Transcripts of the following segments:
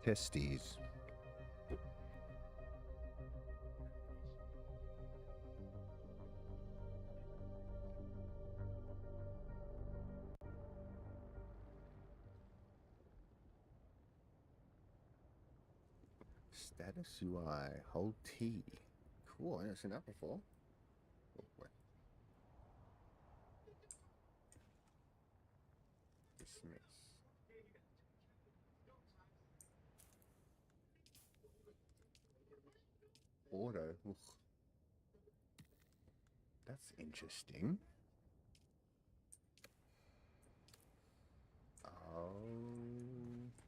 Testes. Status UI, hold T. Cool, I never seen that before. Oh, wait. Dismiss. Auto. Ugh. That's interesting. Oh,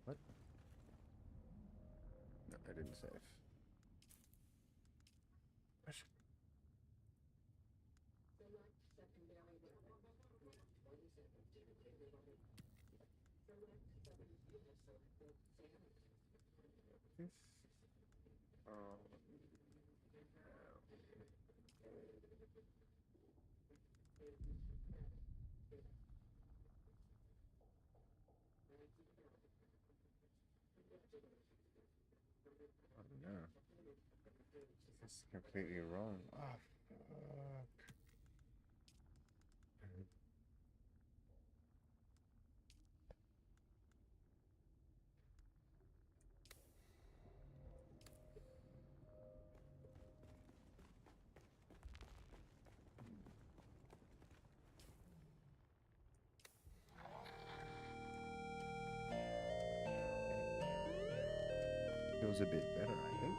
what? No, I didn't save. This. Oh no. This is completely wrong. Oh, fuck. Feels a bit better, I think.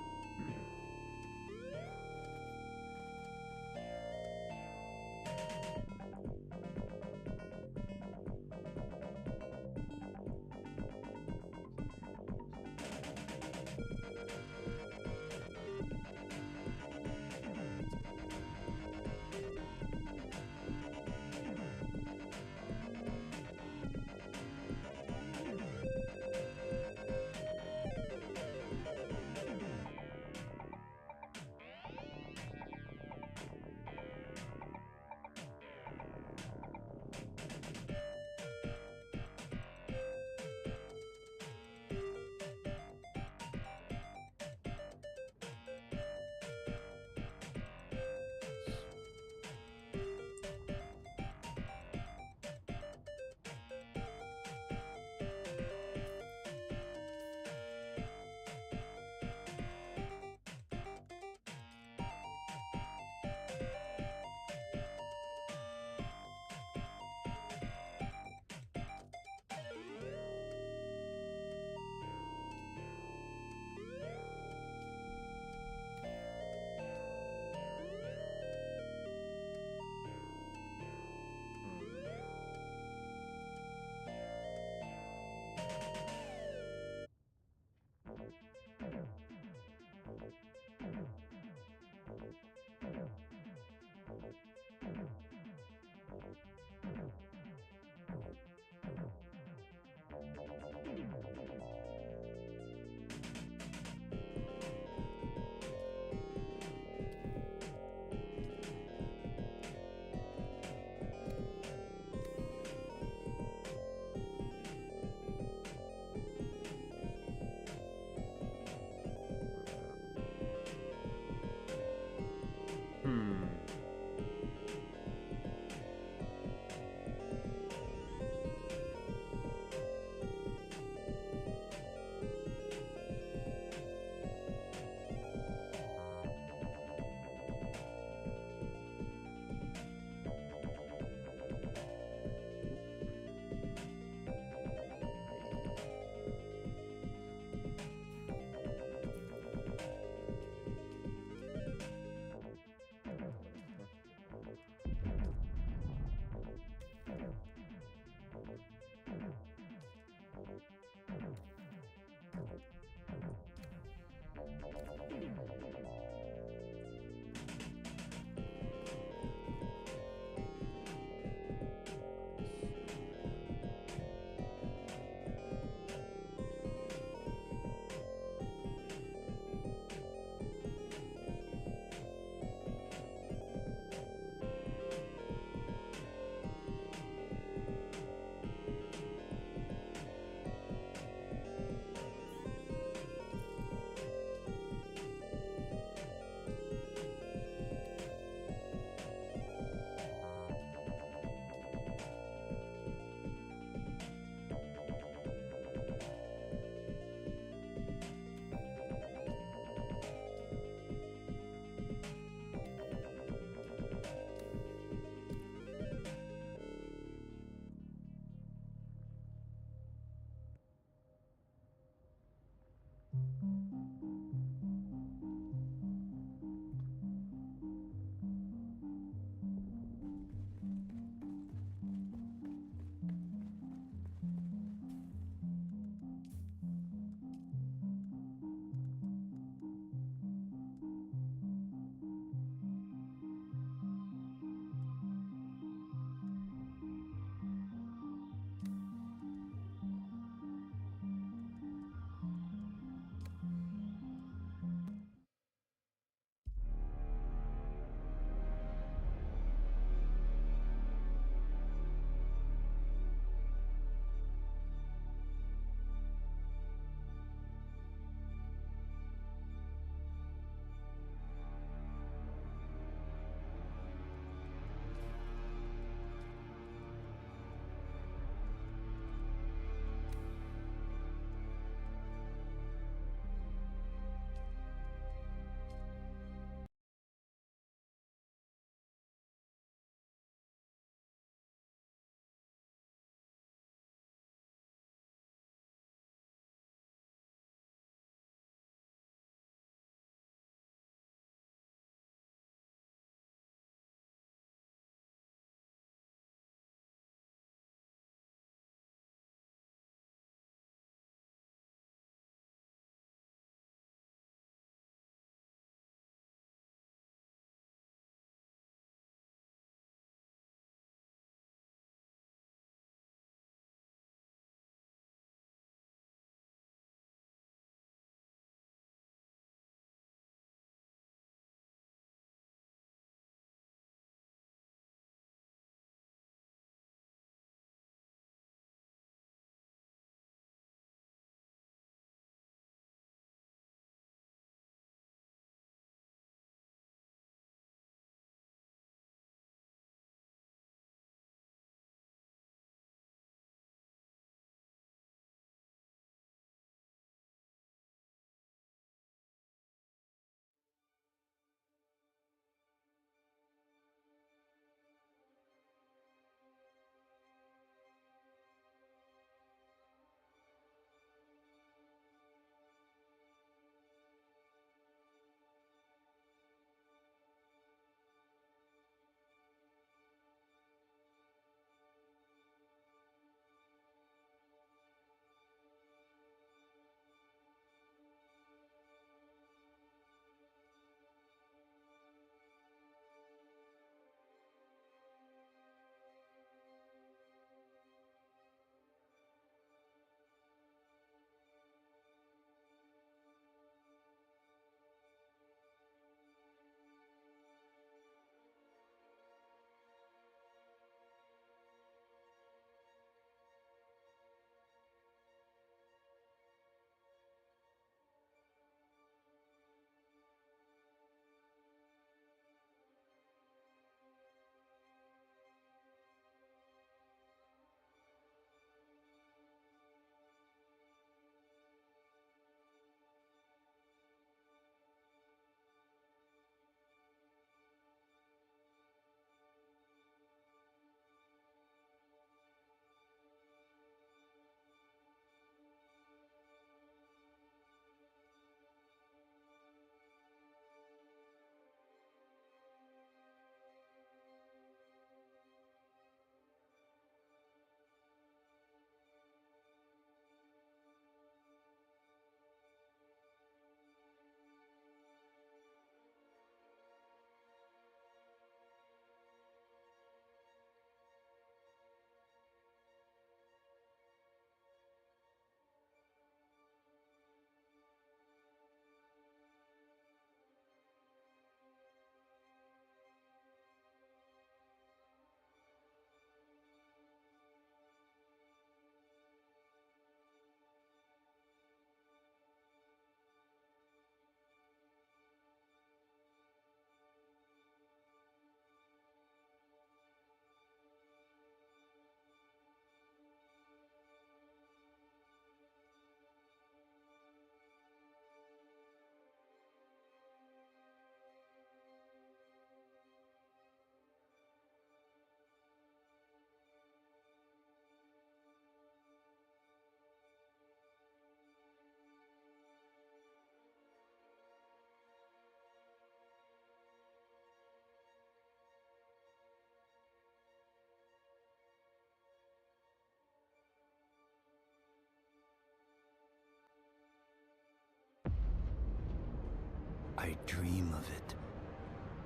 I dream of it,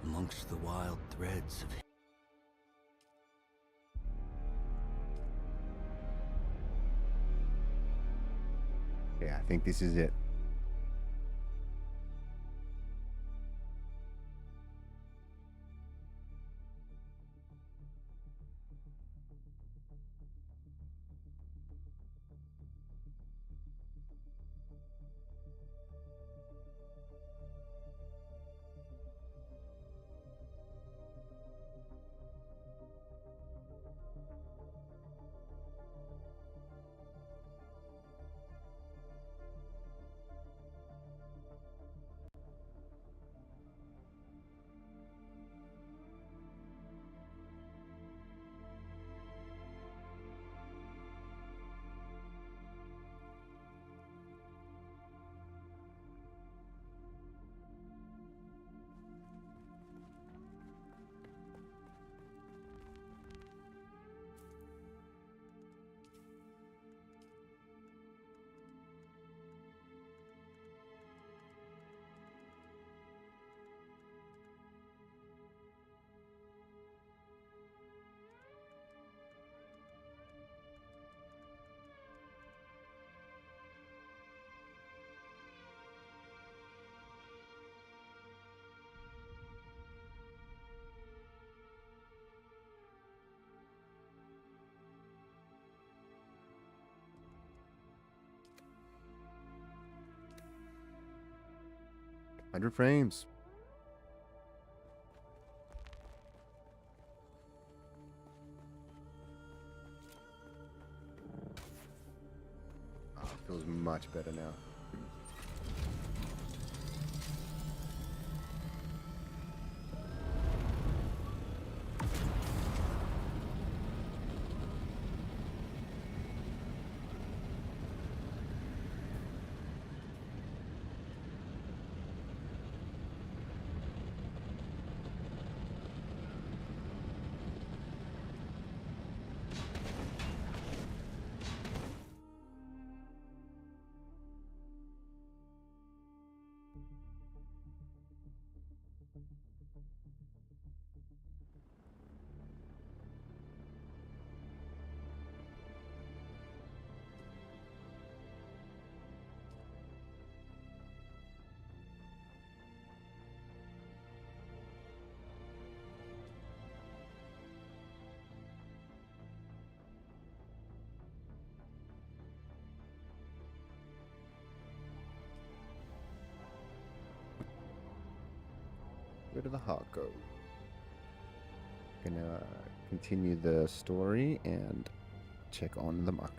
amongst the wild threads of... Yeah, I think this is it. Hundred frames. Oh, it feels much better now. Where did the heart go? Gonna continue the story and check on the market.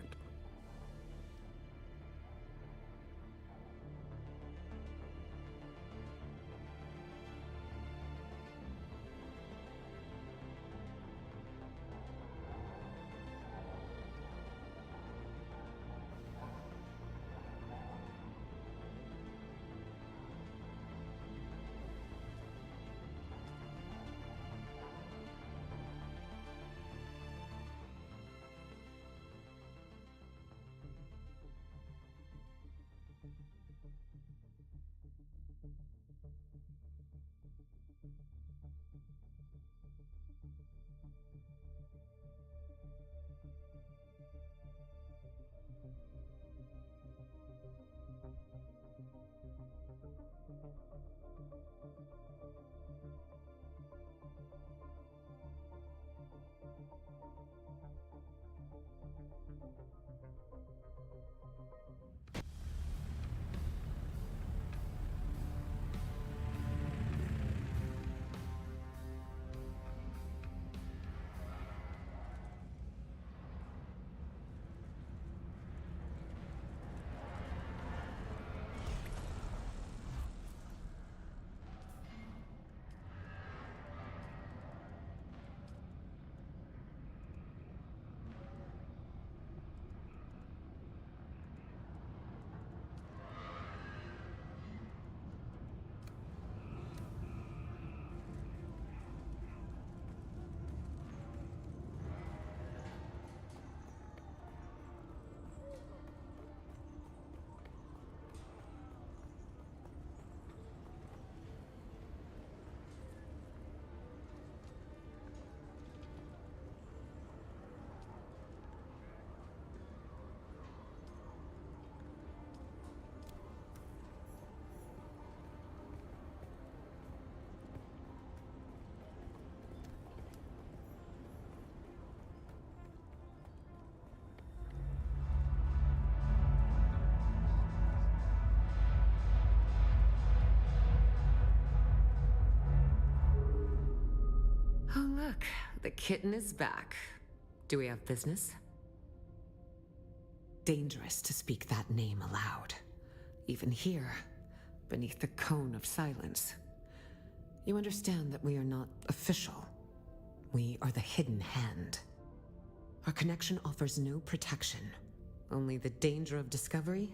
Oh, look, the kitten is back. Do we have business? Dangerous to speak that name aloud. Even here, beneath the cone of silence. You understand that we are not official. We are the hidden hand. Our connection offers no protection, only the danger of discovery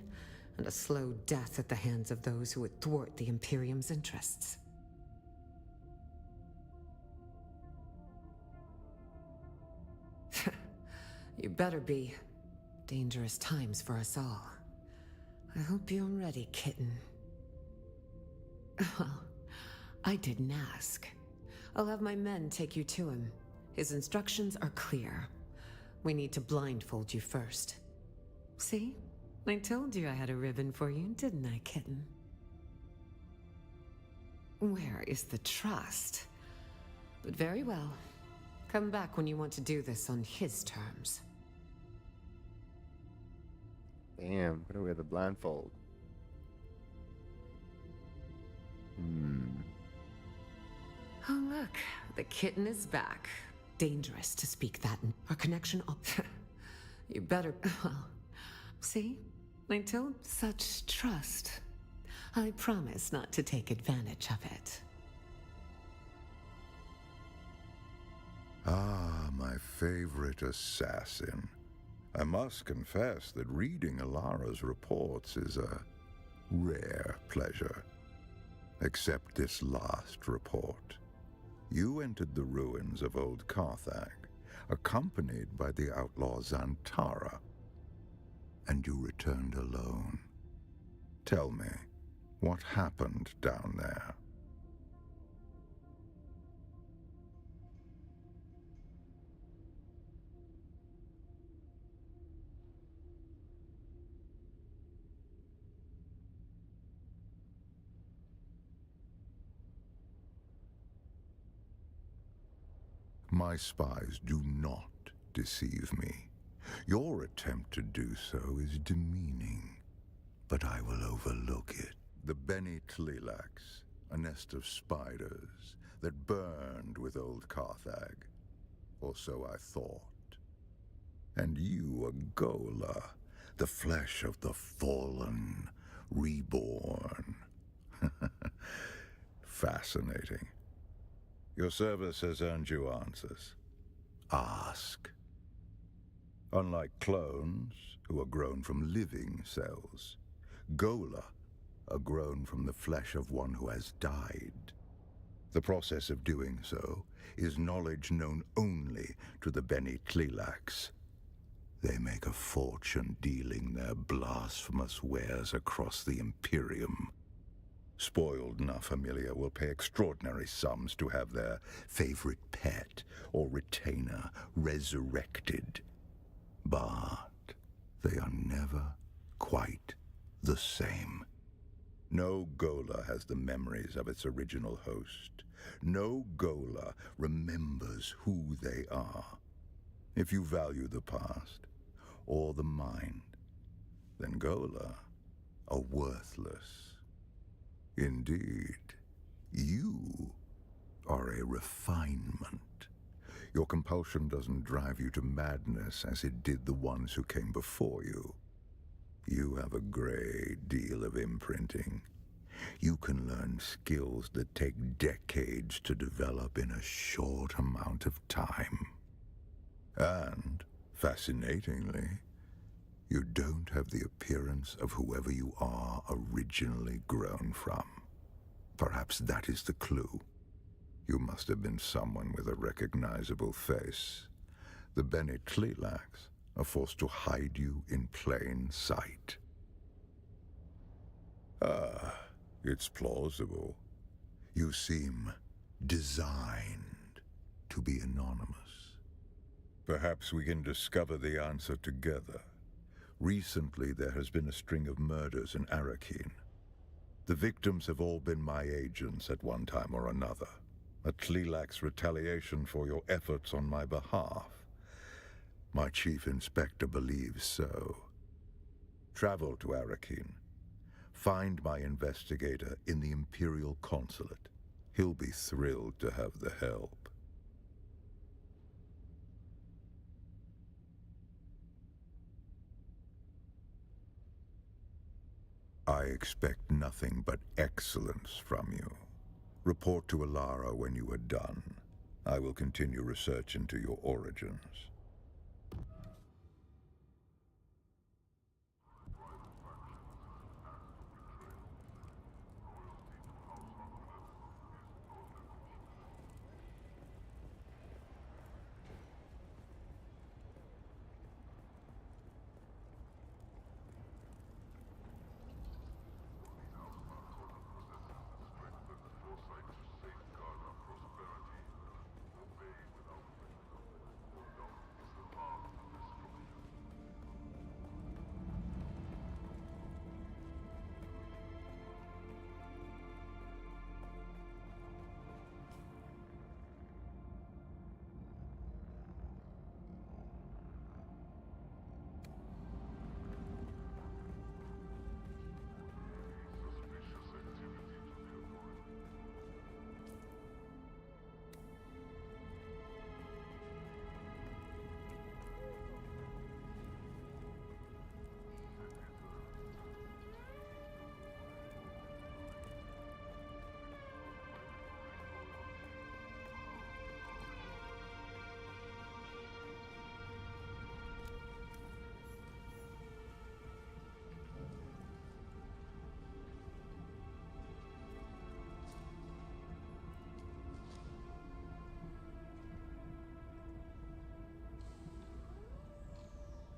and a slow death at the hands of those who would thwart the Imperium's interests. You better be. Dangerous times for us all. I hope you're ready, kitten. Well, I didn't ask. I'll have my men take you to him. His instructions are clear. We need to blindfold you first. See? I told you I had a ribbon for you, didn't I, kitten? Where is the trust? But very well. Come back when you want to do this on his terms. Damn, gonna wear the blindfold. Oh, look, the kitten is back. Dangerous to speak that. Our connection. You better. Well, see? I told such trust. I promise not to take advantage of it. Ah, my favorite assassin. I must confess that reading Alara's reports is a rare pleasure. Except this last report. You entered the ruins of old Carthag, accompanied by the outlaw Xantara, and you returned alone. Tell me, what happened down there? My spies do not deceive me. Your attempt to do so is demeaning, but I will overlook it. The Bene Tleilax, a nest of spiders that burned with old Carthag, or so I thought. And you, a Gola, the flesh of the fallen, reborn. Fascinating. Your service has earned you answers. Ask. Unlike clones, who are grown from living cells, Gola are grown from the flesh of one who has died. The process of doing so is knowledge known only to the Bene Tleilax. They make a fortune dealing their blasphemous wares across the Imperium. Spoiled Na Familia will pay extraordinary sums to have their favorite pet or retainer resurrected. But they are never quite the same. No Gola has the memories of its original host. No Gola remembers who they are. If you value the past or the mind, then Gola are worthless. Indeed, you are a refinement. Your compulsion doesn't drive you to madness as it did the ones who came before you. You have a great deal of imprinting. You can learn skills that take decades to develop in a short amount of time. And, fascinatingly, you don't have the appearance of whoever you are originally grown from. Perhaps that is the clue. You must have been someone with a recognizable face. The Bene Tleilax are forced to hide you in plain sight. Ah, it's plausible. You seem designed to be anonymous. Perhaps we can discover the answer together. Recently, there has been a string of murders in Arrakeen. The victims have all been my agents at one time or another. A Tleilax retaliation for your efforts on my behalf. My chief inspector believes so. Travel to Arrakeen. Find my investigator in the Imperial Consulate. He'll be thrilled to have the help. I expect nothing but excellence from you. Report to Alara when you are done. I will continue research into your origins.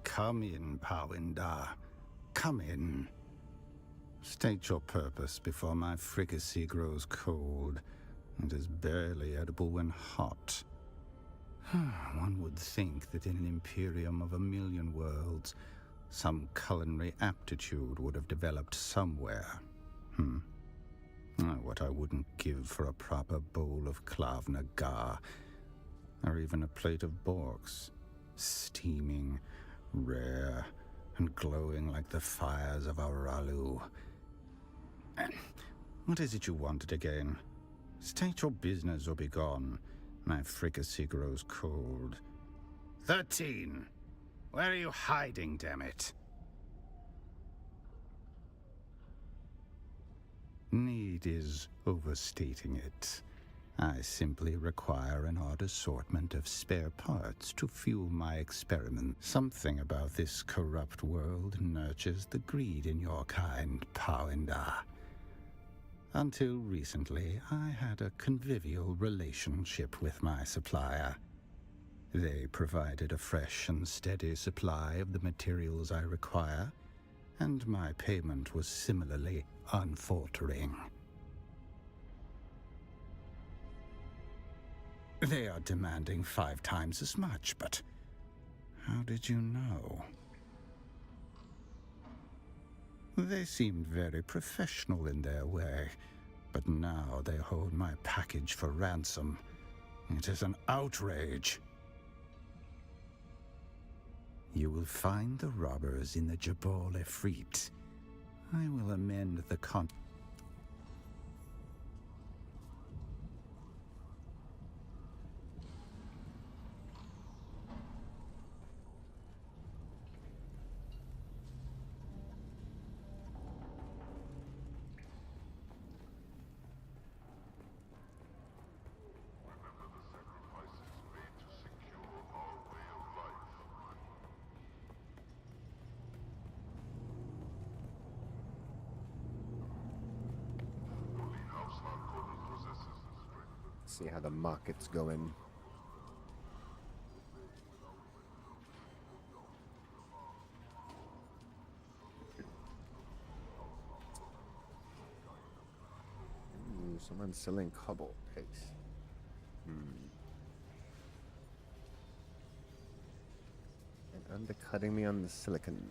Come in, Pawindar. Come in. State your purpose before my fricassee grows cold. It is barely edible when hot. One would think that in an imperium of 1,000,000 worlds, some culinary aptitude would have developed somewhere. What I wouldn't give for a proper bowl of Klavna Gar, or even a plate of Borks, steaming, rare, and glowing like the fires of Aralu. What is it you wanted again? State your business or be gone. My fricassee grows cold. 13! Where are you hiding, damn it? Need is overstating it. I simply require an odd assortment of spare parts to fuel my experiment. Something about this corrupt world nurtures the greed in your kind, Pawindar. Until recently, I had a convivial relationship with my supplier. They provided a fresh and steady supply of the materials I require, and my payment was similarly unfaltering. They are demanding 5 times as much, but how did you know? They seemed very professional in their way, but now they hold my package for ransom. It is an outrage. You will find the robbers in the Jabal Efreet. I will amend the See how the market's going. Ooh, someone's selling cobalt paste. And undercutting me on the silicon.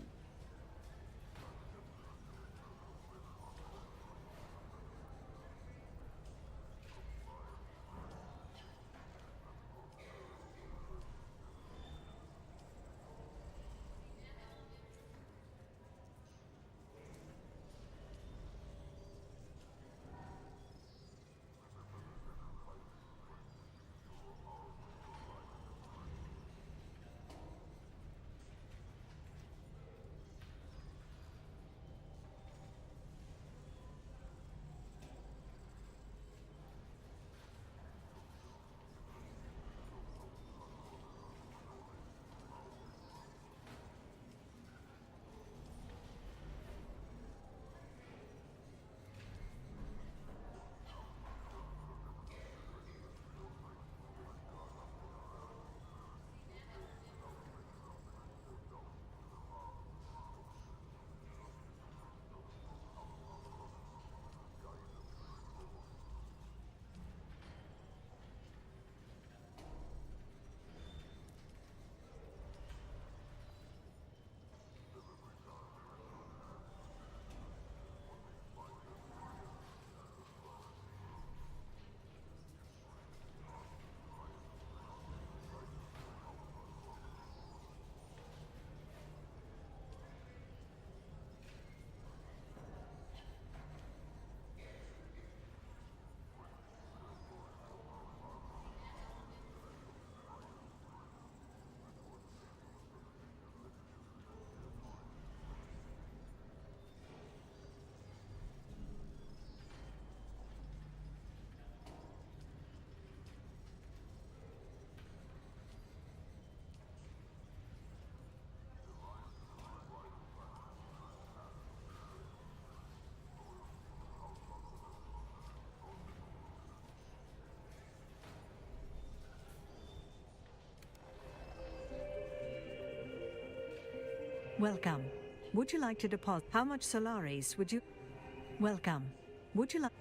Welcome. Would you like to deposit? How much Solaris would you? Welcome. Would you like?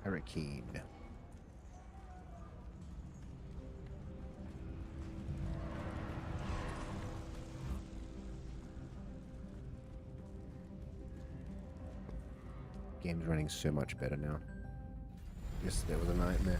Hurricane. Game's running so much better now. Yesterday was a nightmare.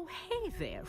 Oh, hey there.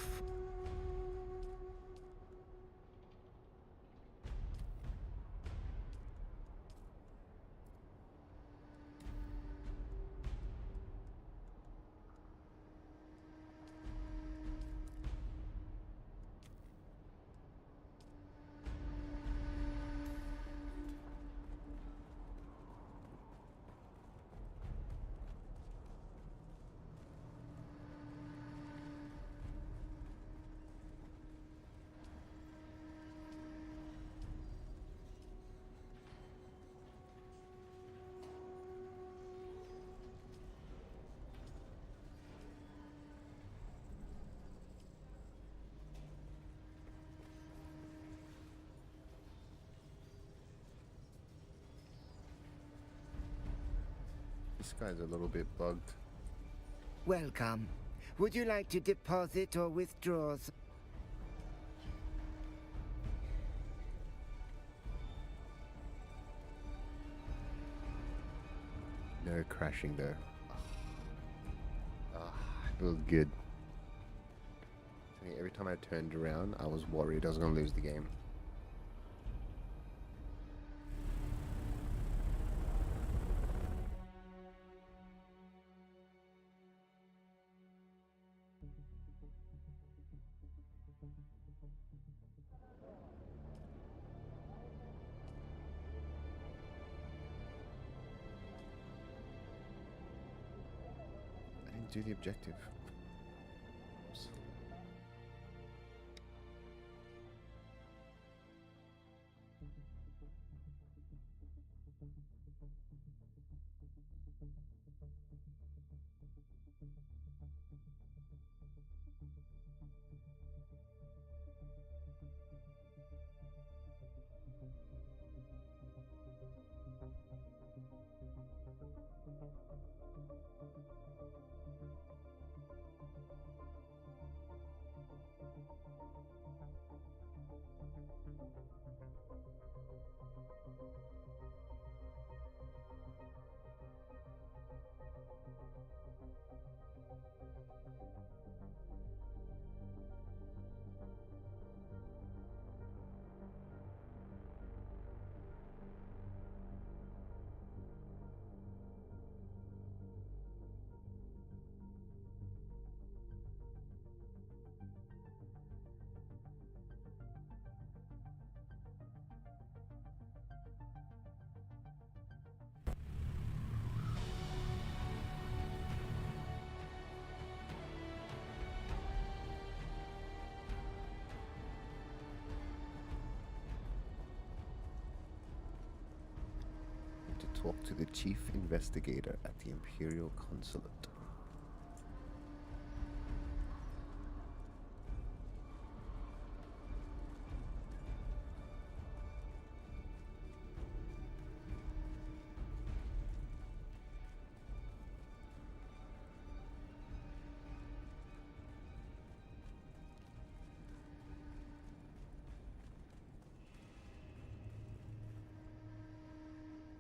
This guy's a little bit bugged. Welcome. Would you like to deposit or withdraw? No crashing there. It was good. Every time I turned around, I was worried I was going to lose the game. I didn't do the objective. Oops. To talk to the chief investigator at the Imperial Consulate.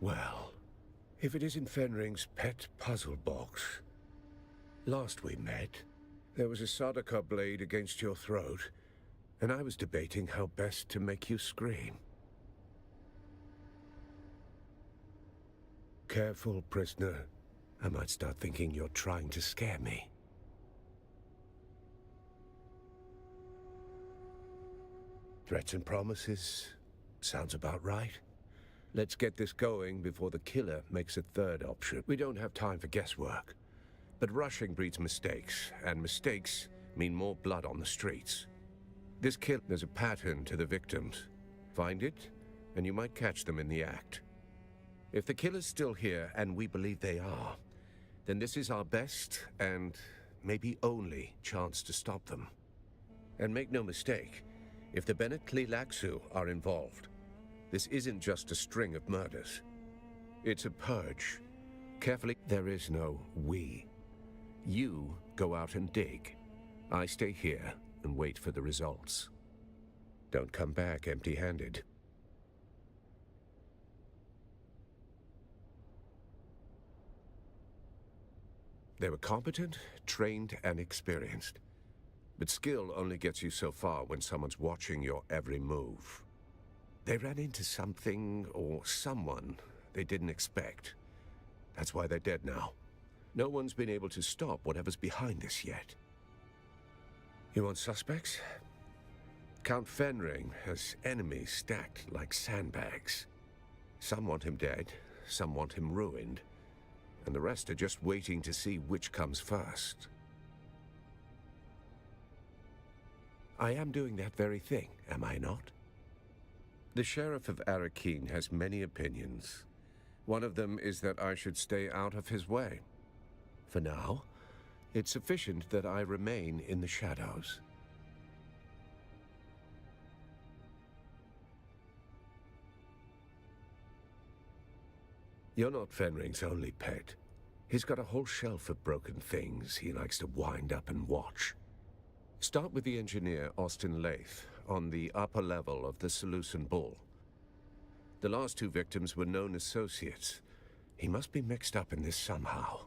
Well, if it isn't Fenring's pet puzzle box. Last we met, there was a Sardaukar blade against your throat, and I was debating how best to make you scream. Careful, prisoner. I might start thinking you're trying to scare me. Threats and promises. Sounds about right. Let's get this going before the killer makes a third option. We don't have time for guesswork. But rushing breeds mistakes, and mistakes mean more blood on the streets. This kill, there's a pattern to the victims. Find it, and you might catch them in the act. If the killer's still here, and we believe they are, then this is our best, and maybe only, chance to stop them. And make no mistake, if the Bennett Tleilaxu are involved, this isn't just a string of murders. It's a purge. Carefully, there is no we. You go out and dig. I stay here and wait for the results. Don't come back empty-handed. They were competent, trained, and experienced. But skill only gets you so far when someone's watching your every move. They ran into something or someone they didn't expect. That's why they're dead now. No one's been able to stop whatever's behind this yet. You want suspects? Count Fenring has enemies stacked like sandbags. Some want him dead, some want him ruined, and the rest are just waiting to see which comes first. I am doing that very thing, am I not? The Sheriff of Arakeen has many opinions. One of them is that I should stay out of his way. For now, it's sufficient that I remain in the shadows. You're not Fenring's only pet. He's got a whole shelf of broken things he likes to wind up and watch. Start with the engineer, Austin Lath, on the upper level of the Seleucid Bull. The last two victims were known associates. He must be mixed up in this somehow.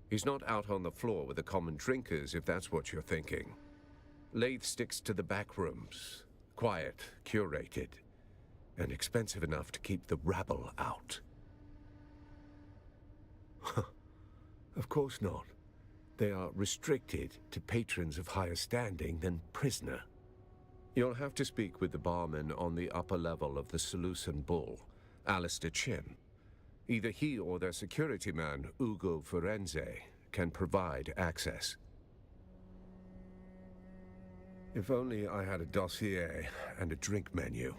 He's not out on the floor with the common drinkers, if that's what you're thinking. Lath sticks to the back rooms. Quiet, curated, and expensive enough to keep the rabble out. Of course not. They are restricted to patrons of higher standing than prisoner. You'll have to speak with the barman on the upper level of the Seleucid Bull, Alistair Chim. Either he or their security man, Ugo Forense, can provide access. If only I had a dossier and a drink menu.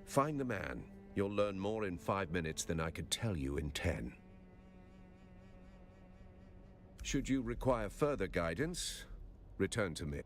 Find the man. You'll learn more in 5 minutes than I could tell you in 10. Should you require further guidance, return to me.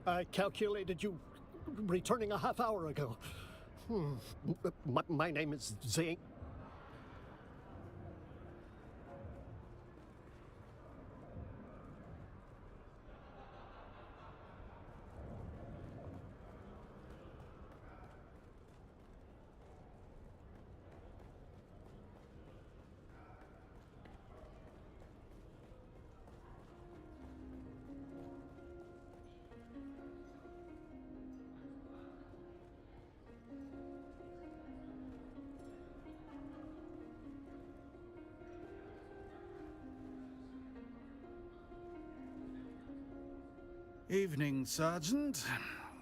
I calculated you returning a half hour ago. My name is Zane. Evening, Sergeant.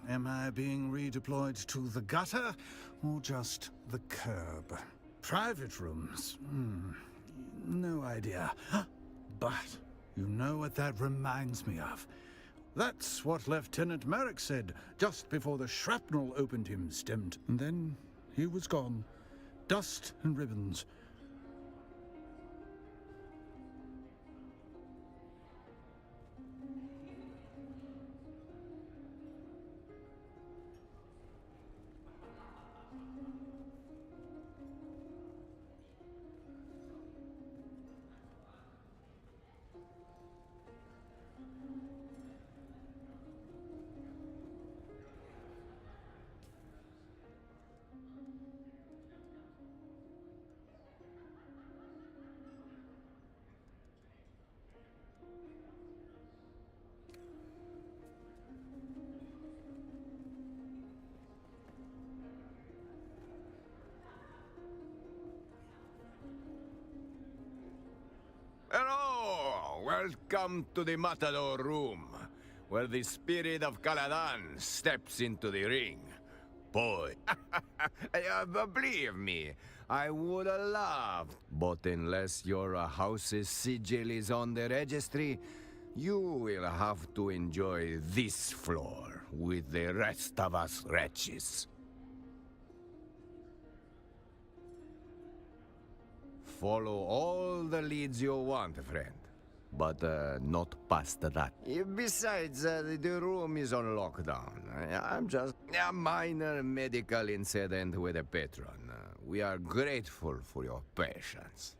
Am I being redeployed to the gutter, or just the curb? Private rooms? No idea. But you know what that reminds me of? That's what Lieutenant Merrick said just before the shrapnel opened him, stemmed. And then he was gone. Dust and ribbons. Hello! Welcome to the Matador room. where the spirit of Caladan steps into the ring. Boy, believe me, I would have loved. But unless your house's sigil is on the registry, you will have to enjoy this floor with the rest of us wretches. Follow all the leads you want, friend. But not past that. Besides, the room is on lockdown. I'm just a minor medical incident with a patron. We are grateful for your patience.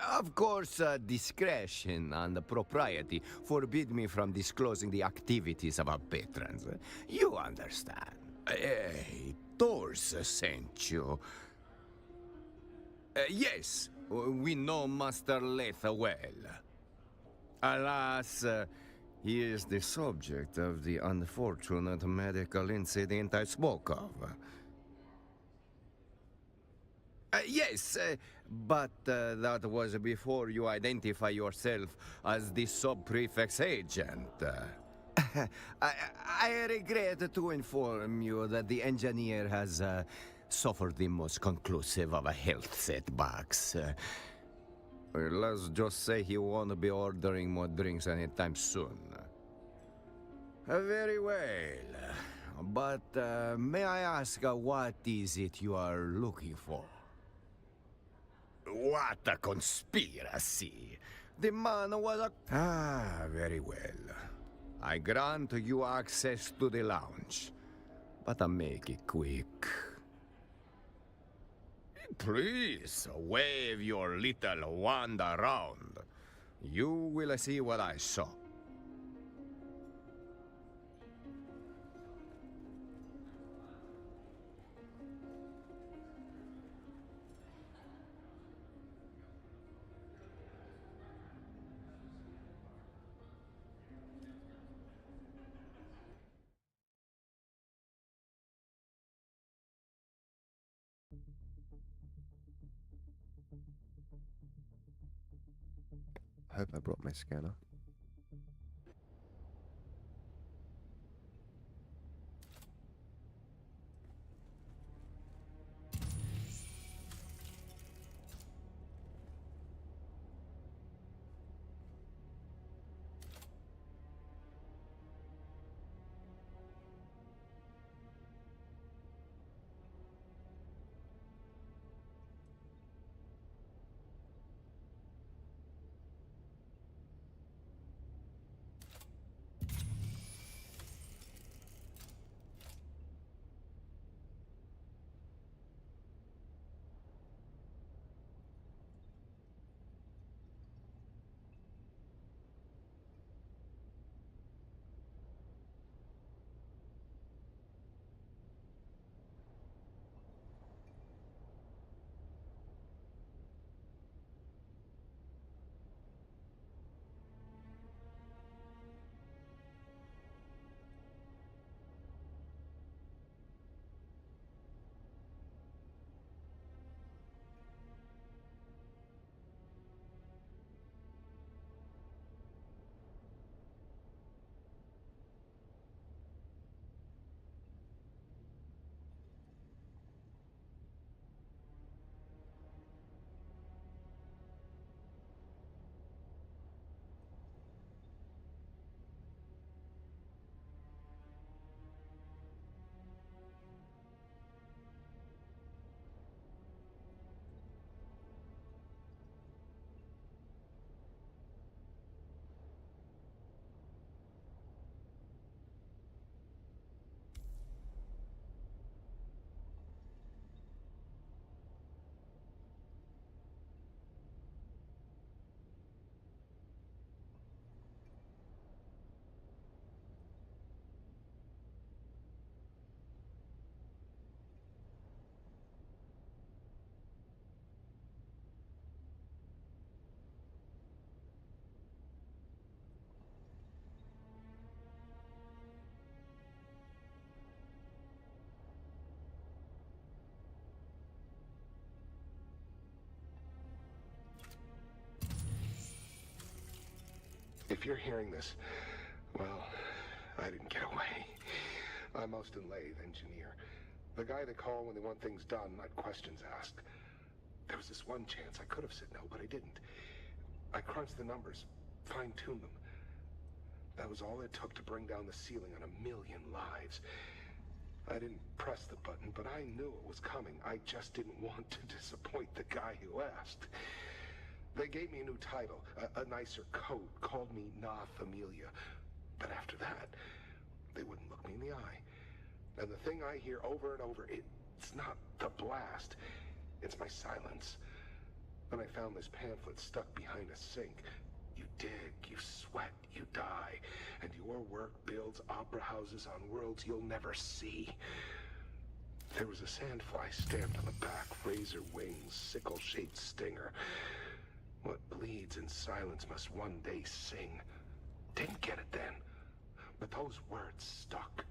Of course, discretion and propriety forbid me from disclosing the activities of our patrons. You understand. Hey, Thors sent you. Yes, we know Master Letha well. Alas, he is the subject of the unfortunate medical incident I spoke of. Yes, but that was before you identify yourself as the sub-prefect's agent. I regret to inform you that the engineer has suffered the most conclusive of health setbacks. Let's just say he won't be ordering more drinks anytime soon. Very well. But may I ask what is it you are looking for? What a conspiracy! The man was a... Ah, very well. I grant you access to the lounge. But I make it quick. Please, wave your little wand around. You will see what I saw. I hope I brought my scanner. If you're hearing this, well, I didn't get away. I'm Austin Lathe, engineer. The guy they call when they want things done, not questions asked. There was this one chance I could have said no, but I didn't. I crunched the numbers, fine-tuned them. That was all it took to bring down the ceiling on 1,000,000 lives. I didn't press the button, but I knew it was coming. I just didn't want to disappoint the guy who asked. They gave me a new title, a nicer coat, called me Na Familia. But after that, they wouldn't look me in the eye. And the thing I hear over and over, it's not the blast, it's my silence. When I found this pamphlet stuck behind a sink, you dig, you sweat, you die, and your work builds opera houses on worlds you'll never see. There was a sandfly stamped on the back, razor wings, sickle-shaped stinger. What bleeds in silence must one day sing. Didn't get it then, but those words stuck.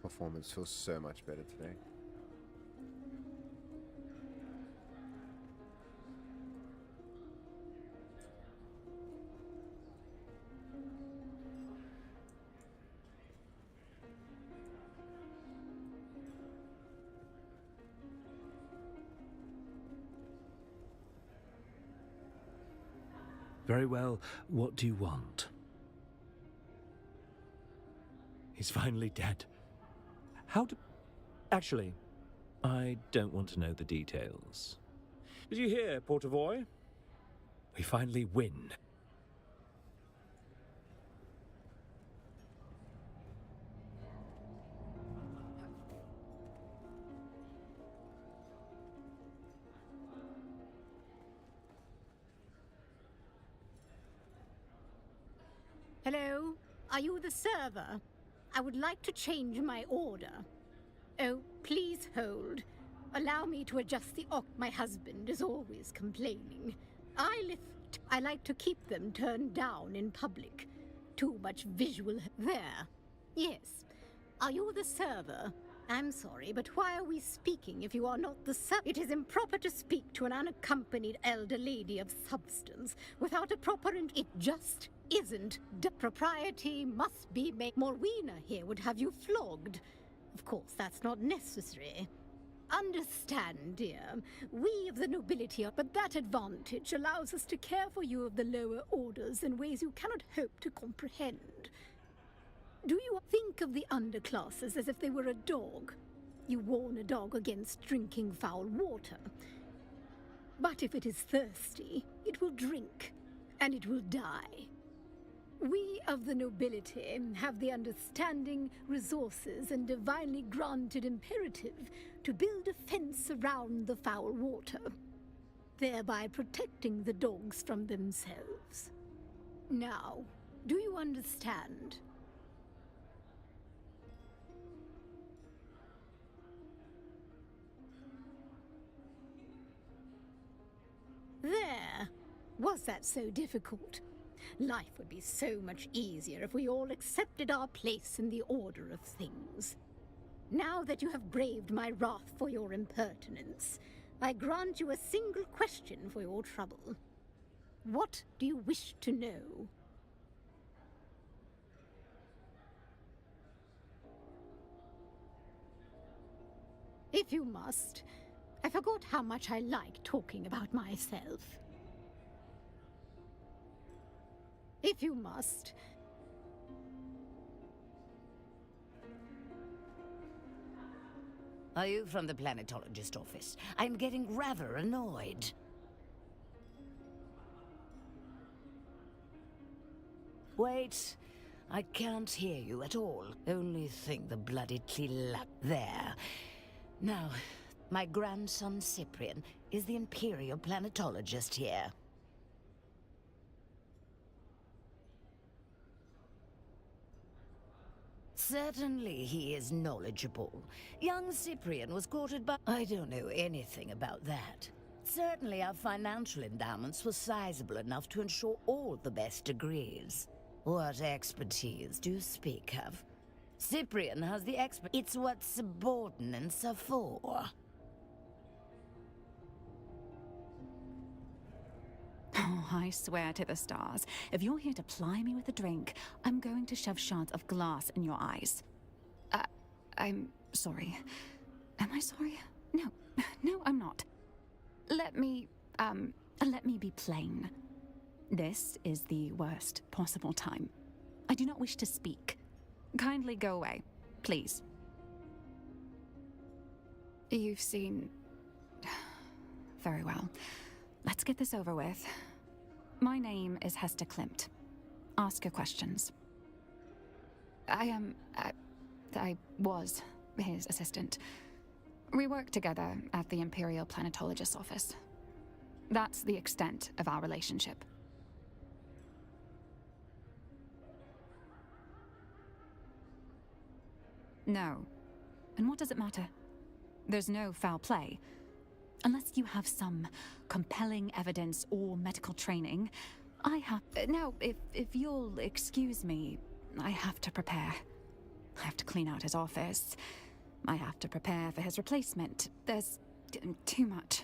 Performance feels so much better today. Very well, what do you want? He's finally dead. How do... Actually, I don't want to know the details. Did you hear, Portavoy? We finally win. Hello? Are you the server? I would like to change my order. Oh, please hold. Allow me to adjust the My husband is always complaining. I like to keep them turned down in public. Too much visual... There. Yes. Are you the server? I'm sorry, but why are we speaking if you are not the server? It is improper to speak to an unaccompanied elder lady of substance without a proper... It just isn't. Propriety must be made. Morwena here would have you flogged. Of course, that's not necessary. Understand, dear, we of the nobility are... But that advantage allows us to care for you of the lower orders in ways you cannot hope to comprehend. Do you think of the underclasses as if they were a dog? You warn a dog against drinking foul water. But if it is thirsty, it will drink, and it will die. We of the nobility have the understanding, resources, and divinely granted imperative to build a fence around the foul water, thereby protecting the dogs from themselves. Now, do you understand? There. Was that so difficult? Life would be so much easier if we all accepted our place in the order of things. Now that you have braved my wrath for your impertinence, I grant you a single question for your trouble. What do you wish to know? If you must. I forgot how much I like talking about myself. If you must. Are you from the planetologist office? I'm getting rather annoyed. Wait, I can't hear you at all. Only thing the bloody Tlilak there. Now, my grandson Cyprian is the Imperial planetologist here. Certainly he is knowledgeable. Young Cyprian was courted by... I don't know anything about that. Certainly our financial endowments were sizable enough to ensure all the best degrees. What expertise do you speak of? Cyprian has the expert... It's what subordinates are for. Oh, I swear to the stars, if you're here to ply me with a drink, I'm going to shove shards of glass in your eyes. I'm sorry. Am I sorry? No, no, I'm not. Let me be plain. This is the worst possible time. I do not wish to speak. Kindly go away, please. You've seen... Very well. Let's get this over with. My name is Hester Klimt. Ask your questions. I was his assistant. We worked together at the Imperial Planetologist's office. That's the extent of our relationship. No. And what does it matter? There's no foul play. Unless you have some compelling evidence or medical training, I have... Now, if you'll excuse me, I have to prepare. I have to clean out his office. I have to prepare for his replacement. There's too much.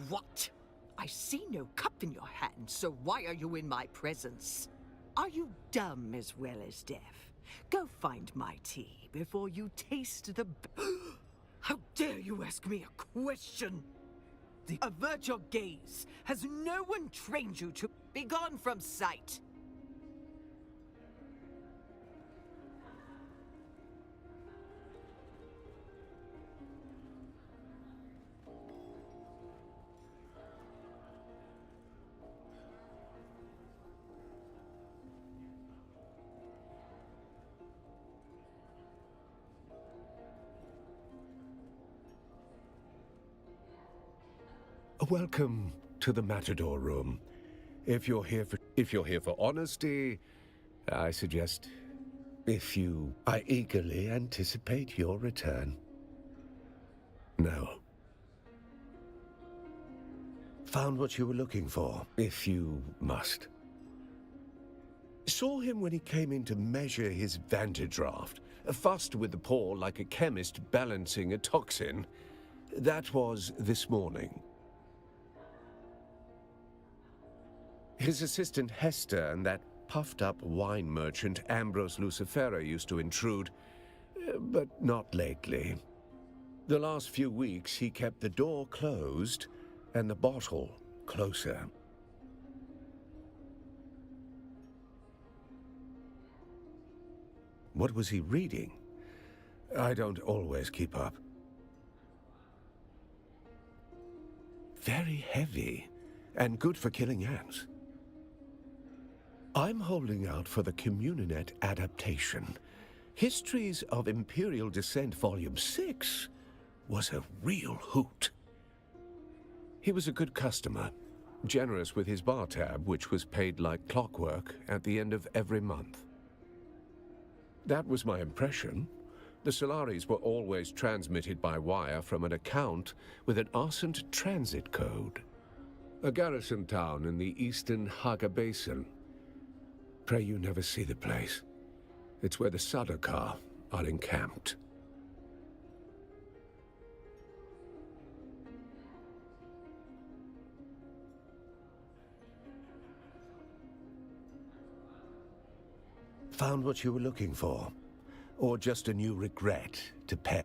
What? I see no cup in your hand, so why are you in my presence? Are you dumb as well as deaf? Go find my tea before you taste the... How dare you ask me a question? Avert your gaze. Has no one trained you to be gone from sight? Welcome to the Matador Room. If you're here for honesty, I suggest I eagerly anticipate your return. No. Found what you were looking for, if you must. Saw him when he came in to measure his vantage draft, fussed with the paw like a chemist balancing a toxin. That was this morning. His assistant Hester and that puffed-up wine merchant Ambrose Lucifera used to intrude, but not lately. The last few weeks he kept the door closed and the bottle closer. What was he reading? I don't always keep up. Very heavy, and good for killing ants. I'm holding out for the Communinet adaptation. Histories of Imperial Descent Volume 6 was a real hoot. He was a good customer, generous with his bar tab, which was paid like clockwork at the end of every month. That was my impression. The Solaris were always transmitted by wire from an account with an Arsent transit code. A garrison town in the eastern Haga Basin. Pray you never see the place. It's where the Sardaukar are encamped. Found what you were looking for? Or just a new regret to pet?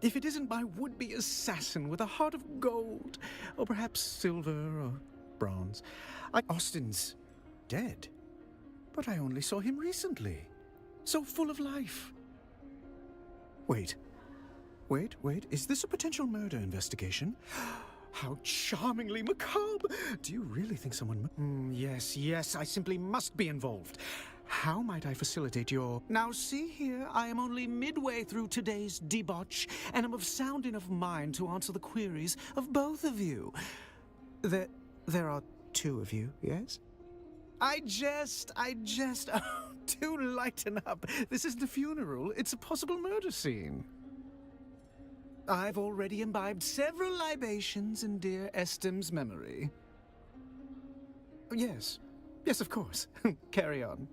If it isn't my would-be assassin with a heart of gold, or perhaps silver or bronze. Austin's dead, but I only saw him recently. So full of life. Wait, is this a potential murder investigation? How charmingly macabre! Do you really think someone... Yes, I simply must be involved. How might I facilitate your... Now see here, I am only midway through today's debauch, and am of sound enough mind to answer the queries of both of you. There are two of you, yes? I jest. Oh, do lighten up. This isn't a funeral, it's a possible murder scene. I've already imbibed several libations in dear Estim's memory. Yes, of course. Carry on.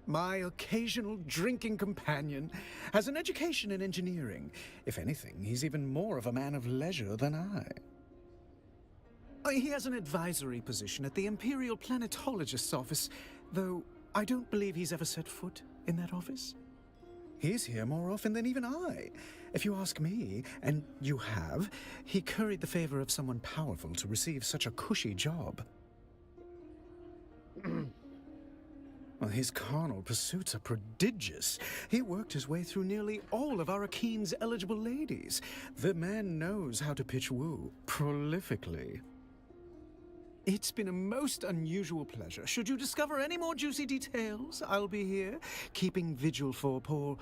My occasional drinking companion has an education in engineering. If anything, he's even more of a man of leisure than I. He has an advisory position at the Imperial Planetologist's office, though I don't believe he's ever set foot in that office. He's here more often than even I. If you ask me, and you have, he curried the favor of someone powerful to receive such a cushy job. Well, his carnal pursuits are prodigious. He worked his way through nearly all of Arakeen's eligible ladies. The man knows how to pitch woo prolifically. It's been a most unusual pleasure. Should you discover any more juicy details, I'll be here, keeping vigil for poor...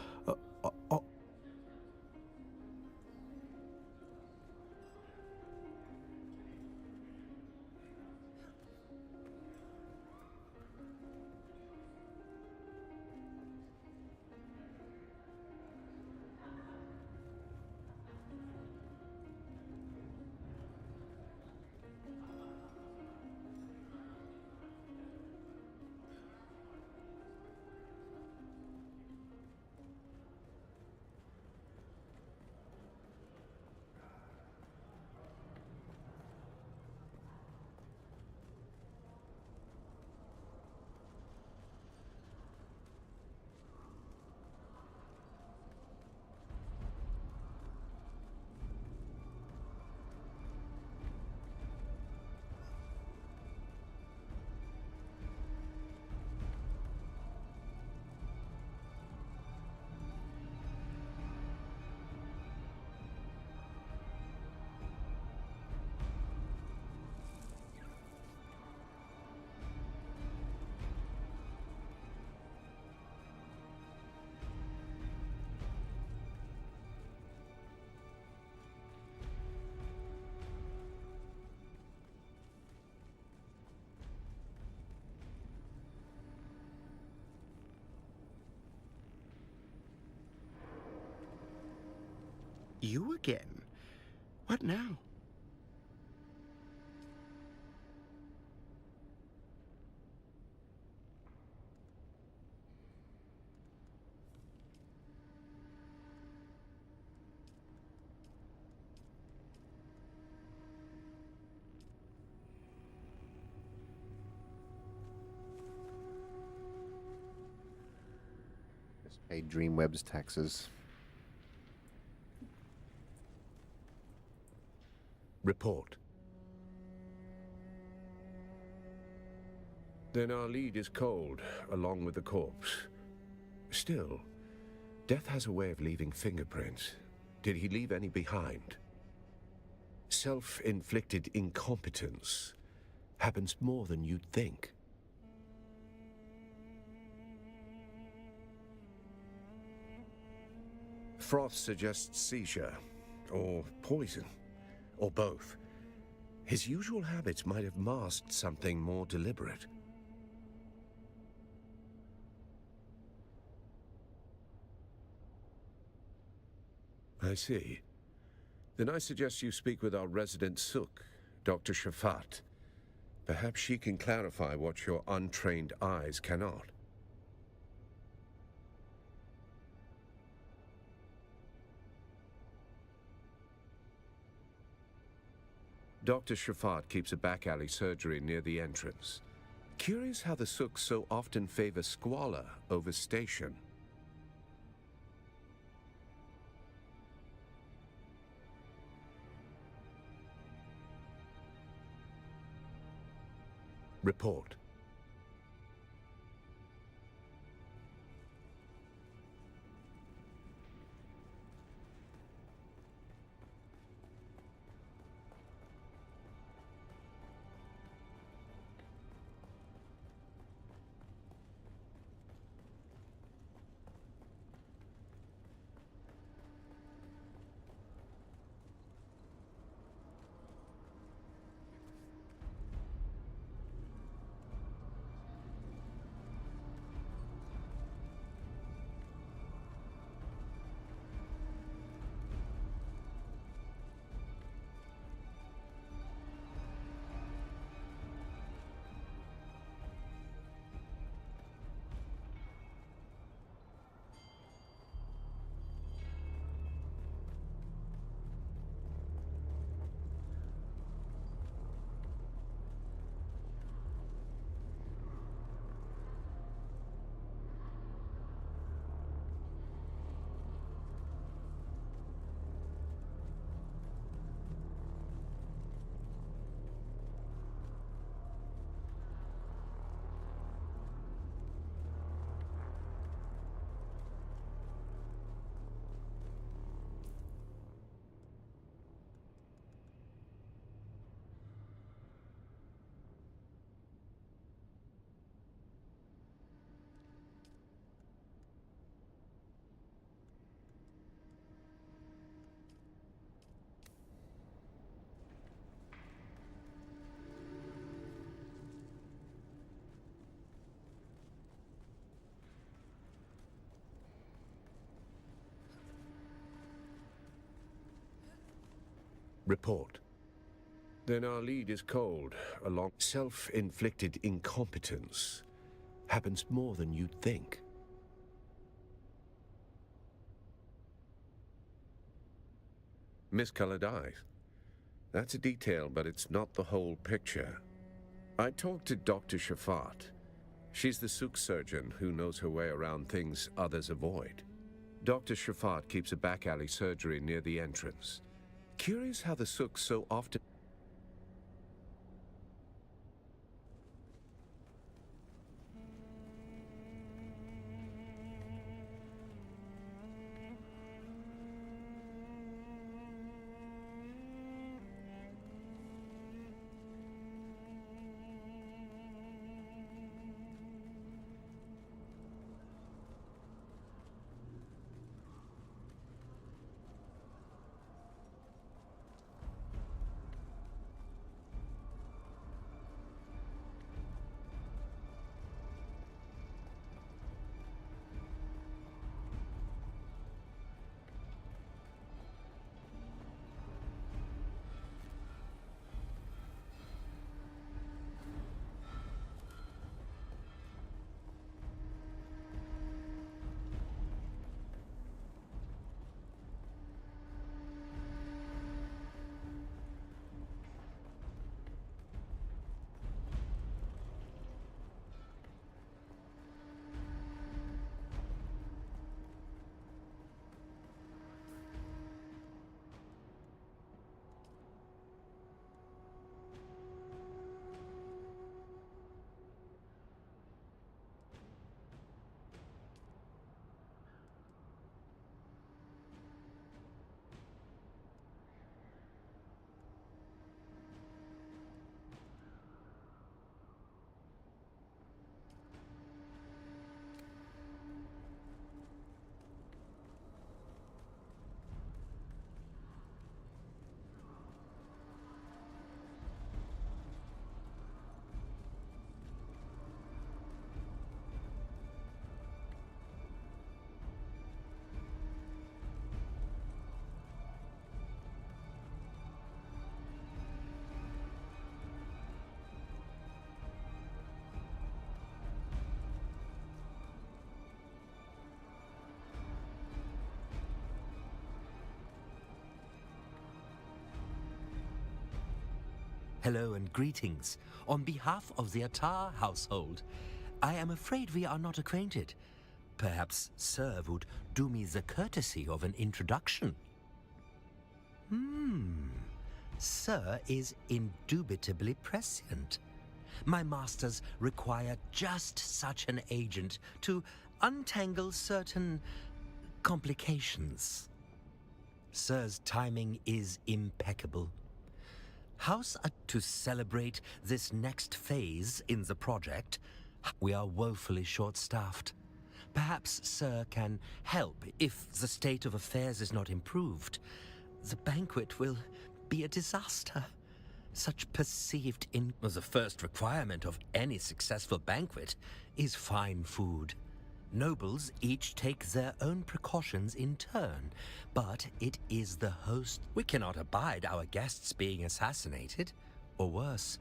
You again? What now? Just pay Dreamweb's taxes. Report. Then our lead is cold, along with the corpse. Still, death has a way of leaving fingerprints. Did he leave any behind? Self-inflicted incompetence happens more than you'd think. Froth suggests seizure, or poison. Or both. His usual habits might have masked something more deliberate. I see. Then I suggest you speak with our resident Suk, Dr. Shafat. Perhaps she can clarify what your untrained eyes cannot. Dr. Shafat keeps a back alley surgery near the entrance. Curious how the Suk so often favor squalor over station. Report. Report. Then our lead is cold, along self-inflicted incompetence. Happens more than you'd think. Miscolored eyes. That's a detail, but it's not the whole picture. I talked to Dr. Shafat. She's the Suk surgeon who knows her way around things others avoid. Dr. Shafat keeps a back alley surgery near the entrance. Curious how the Suk so often... Hello and greetings. On behalf of the Attar household, I am afraid we are not acquainted. Perhaps Sir would do me the courtesy of an introduction. Sir is indubitably prescient. My masters require just such an agent to untangle certain complications. Sir's timing is impeccable. To celebrate this next phase in the project, we are woefully short-staffed. Perhaps Sir can help if the state of affairs is not improved. The banquet will be a disaster. Such perceived the first requirement of any successful banquet is fine food. Nobles each take their own precautions in turn, but it is the host. We cannot abide our guests being assassinated, or worse,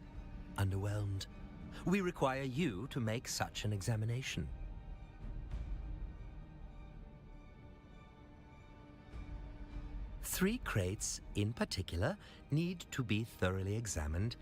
underwhelmed. We require you to make such an examination. Three crates, in particular, need to be thoroughly examined.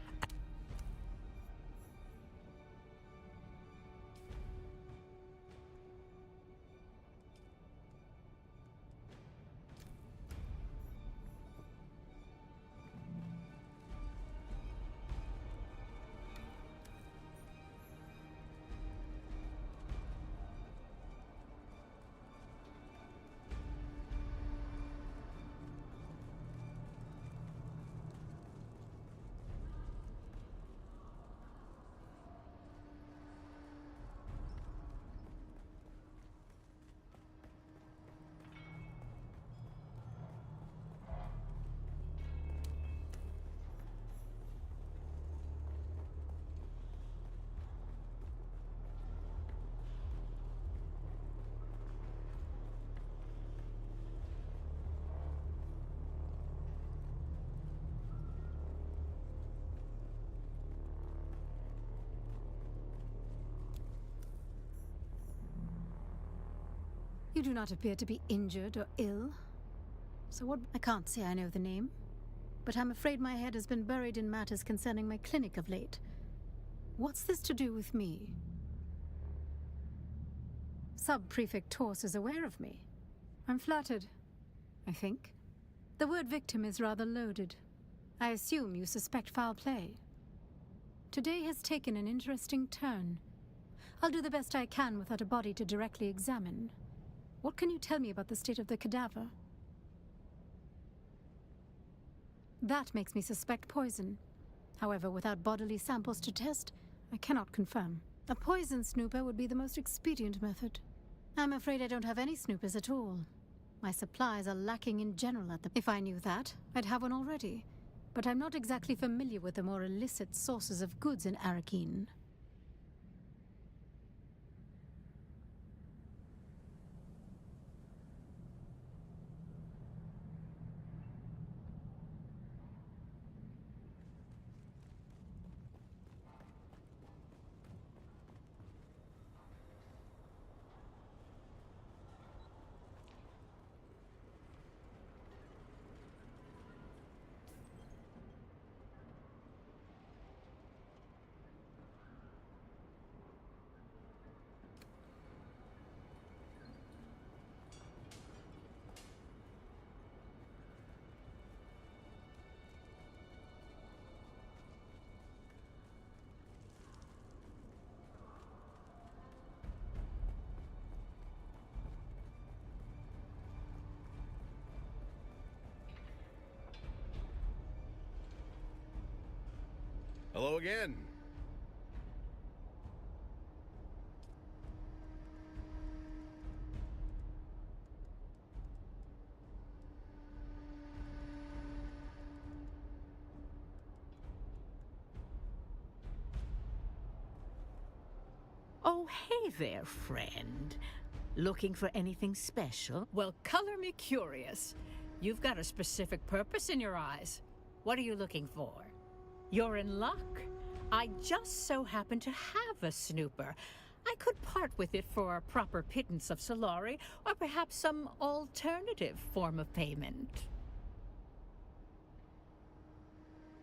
You do not appear to be injured or ill. So what? I can't say I know the name, but I'm afraid my head has been buried in matters concerning my clinic of late. What's this to do with me? Sub-Prefect Torse is aware of me. I'm flattered, I think. The word victim is rather loaded. I assume you suspect foul play. Today has taken an interesting turn. I'll do the best I can without a body to directly examine. What can you tell me about the state of the cadaver? That makes me suspect poison. However, without bodily samples to test, I cannot confirm. A poison snooper would be the most expedient method. I'm afraid I don't have any snoopers at all. My supplies are lacking in general at the... If I knew that, I'd have one already. But I'm not exactly familiar with the more illicit sources of goods in Arakeen. Hello again. Oh, hey there, friend. Looking for anything special? Well, color me curious. You've got a specific purpose in your eyes. What are you looking for? You're in luck. I just so happen to have a snooper. I could part with it for a proper pittance of Solari, or perhaps some alternative form of payment.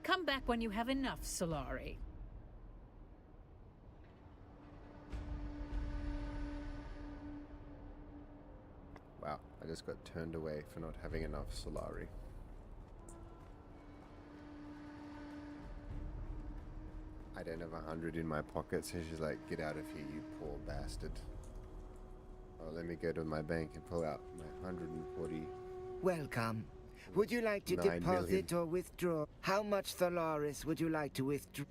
Come back when you have enough, Solari. Wow, I just got turned away for not having enough Solari. I don't have 100 in my pocket, so she's like, get out of here, you poor bastard. Oh, let me go to my bank and pull out my 140. Welcome. Would you like to 9 deposit million. or withdraw? How much Thalaris would you like to withdraw?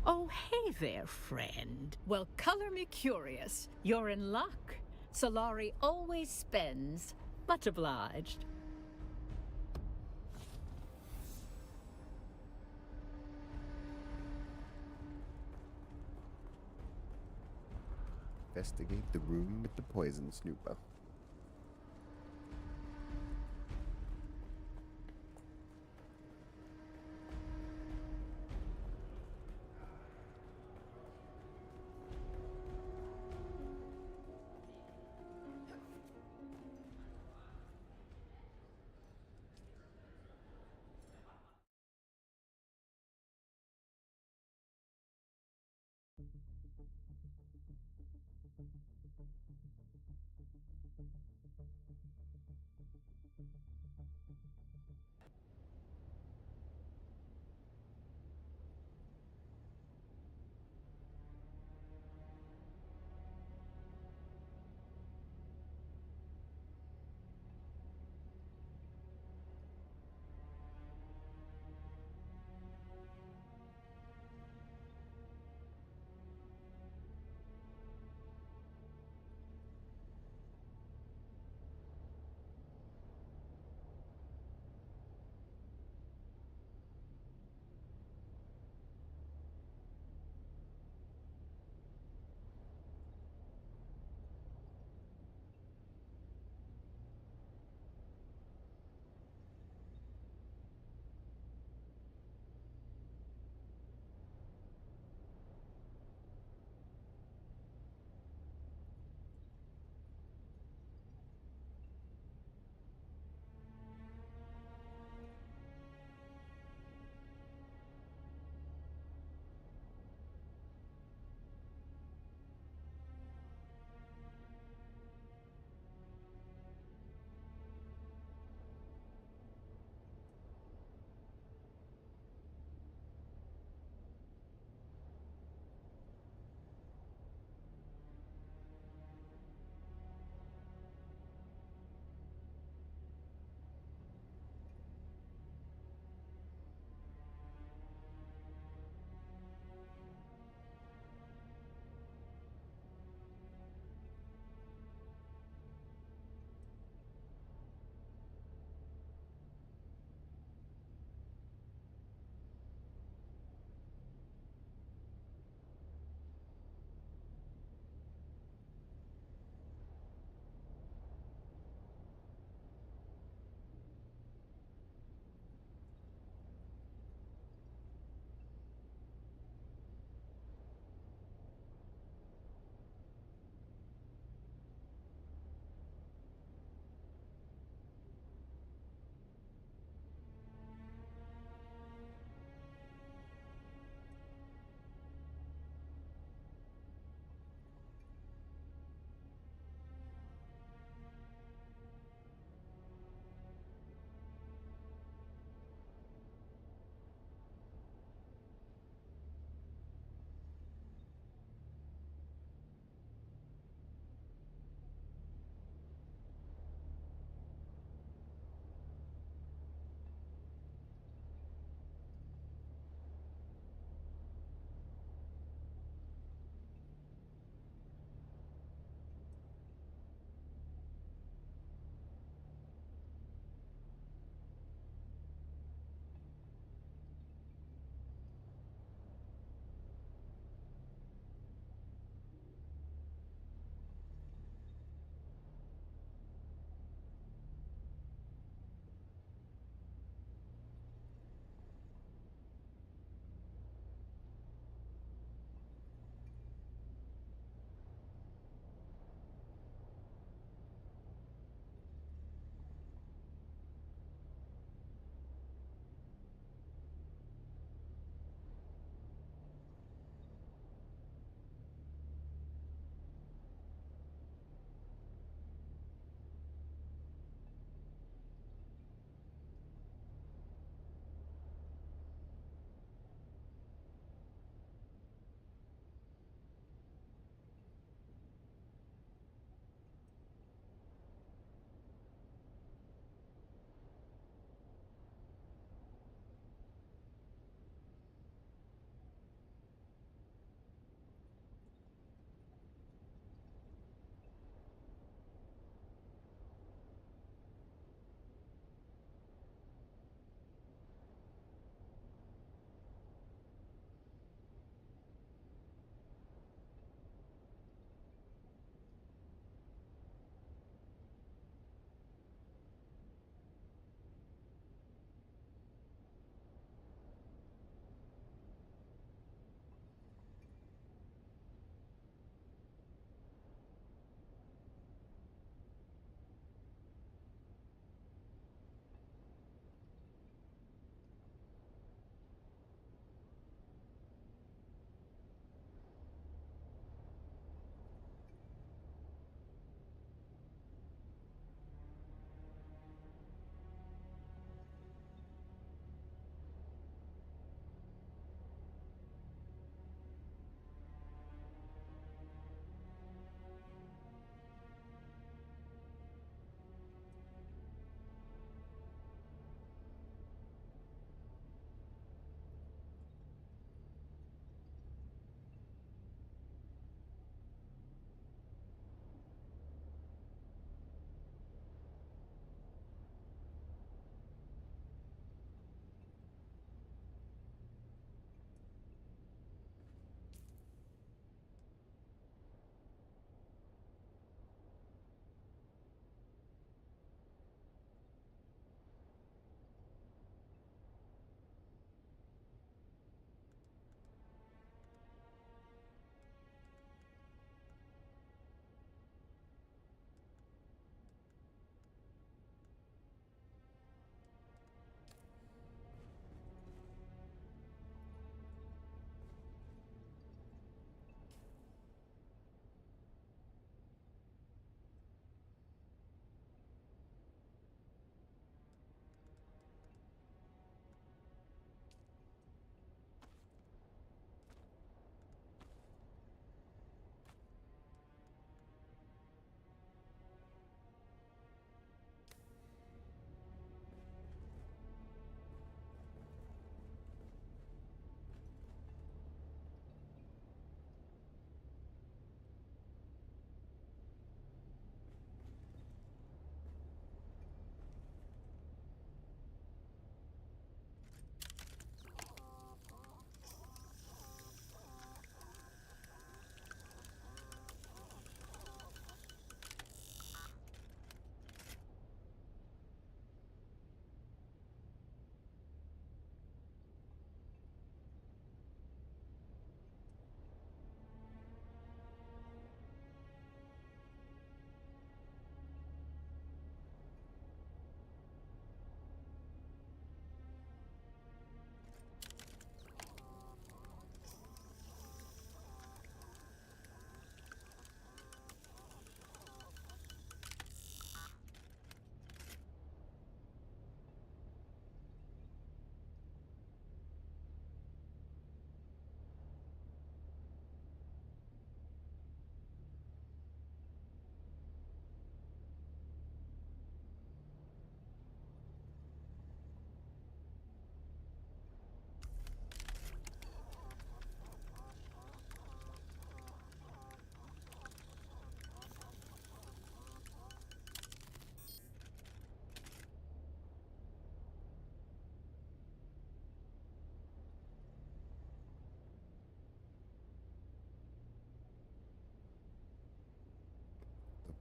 Oh, hey there, friend. Well, color me curious. You're in luck. Solari always spends. Much obliged. Investigate the room with the poison snooper.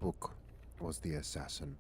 book was the assassin.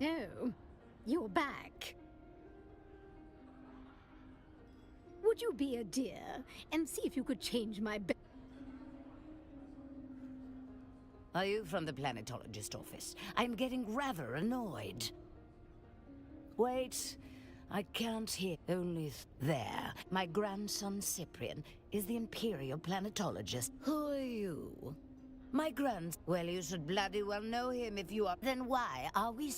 Oh, you're back. Would you be a dear and see if you could change my bed? Are you from the planetologist office? I'm getting rather annoyed. Wait, I can't hear. Only there. My grandson Cyprian is the Imperial planetologist. Who are you? My Well, you should bloody well know him if you are. Then why are we...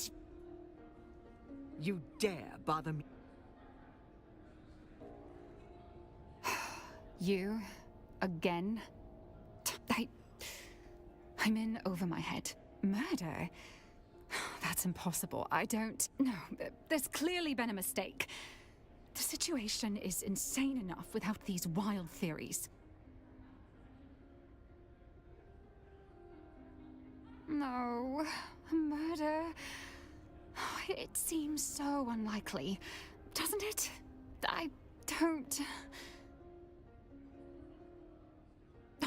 You dare bother me? You? Again? I'm in over my head. Murder? That's impossible. I don't... No, there's clearly been a mistake. The situation is insane enough without these wild theories. No, murder... It seems so unlikely, doesn't it? I don't...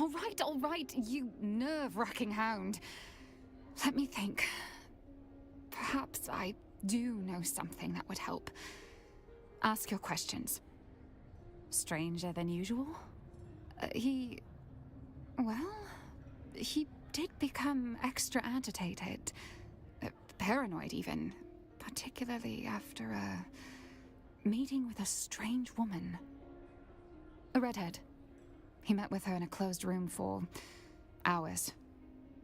All right, you nerve-wracking hound. Let me think. Perhaps I do know something that would help. Ask your questions. Stranger than usual? Well, he did become extra agitated. Paranoid, even. Particularly after a meeting with a strange woman. A redhead. He met with her in a closed room for hours.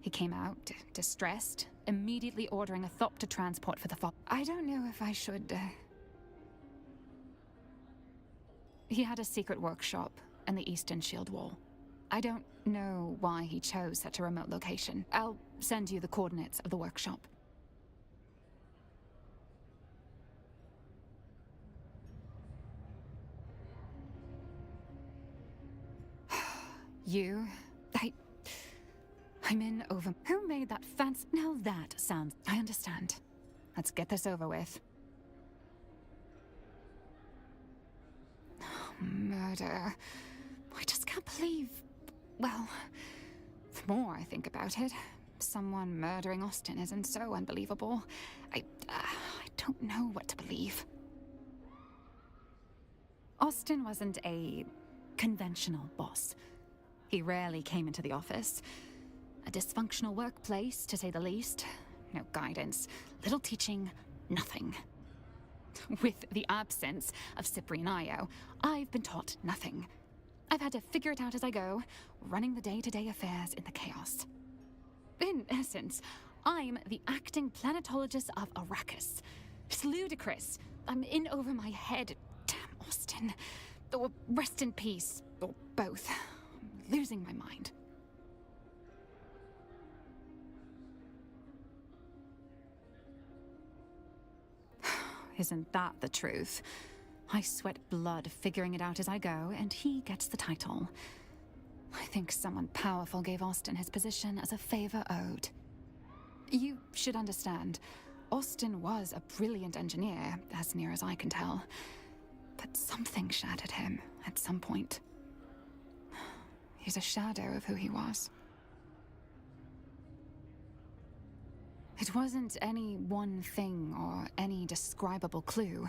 He came out, distressed, immediately ordering a Thopter transport for the fall. I don't know if I should... He had a secret workshop in the Eastern Shield Wall. I don't know why he chose such a remote location. I'll send you the coordinates of the workshop. You... I'm in over... Who made that fancy... Now that sounds... I understand. Let's get this over with. Murder... I just can't believe... Well... The more I think about it, someone murdering Austin isn't so unbelievable. I don't know what to believe. Austin wasn't a conventional boss. He rarely came into the office. A dysfunctional workplace, to say the least. No guidance, little teaching, nothing. With the absence of Cyprian Io, I've been taught nothing. I've had to figure it out as I go, running the day-to-day affairs in the chaos. In essence, I'm the acting planetologist of Arrakis. It's ludicrous. I'm in over my head. Damn Austin. Or rest in peace. Or both. I'm losing my mind. Isn't that the truth? I sweat blood figuring it out as I go, and he gets the title. I think someone powerful gave Austin his position as a favor owed. You should understand, Austin was a brilliant engineer, as near as I can tell. But something shattered him at some point. He's a shadow of who he was. It wasn't any one thing or any describable clue.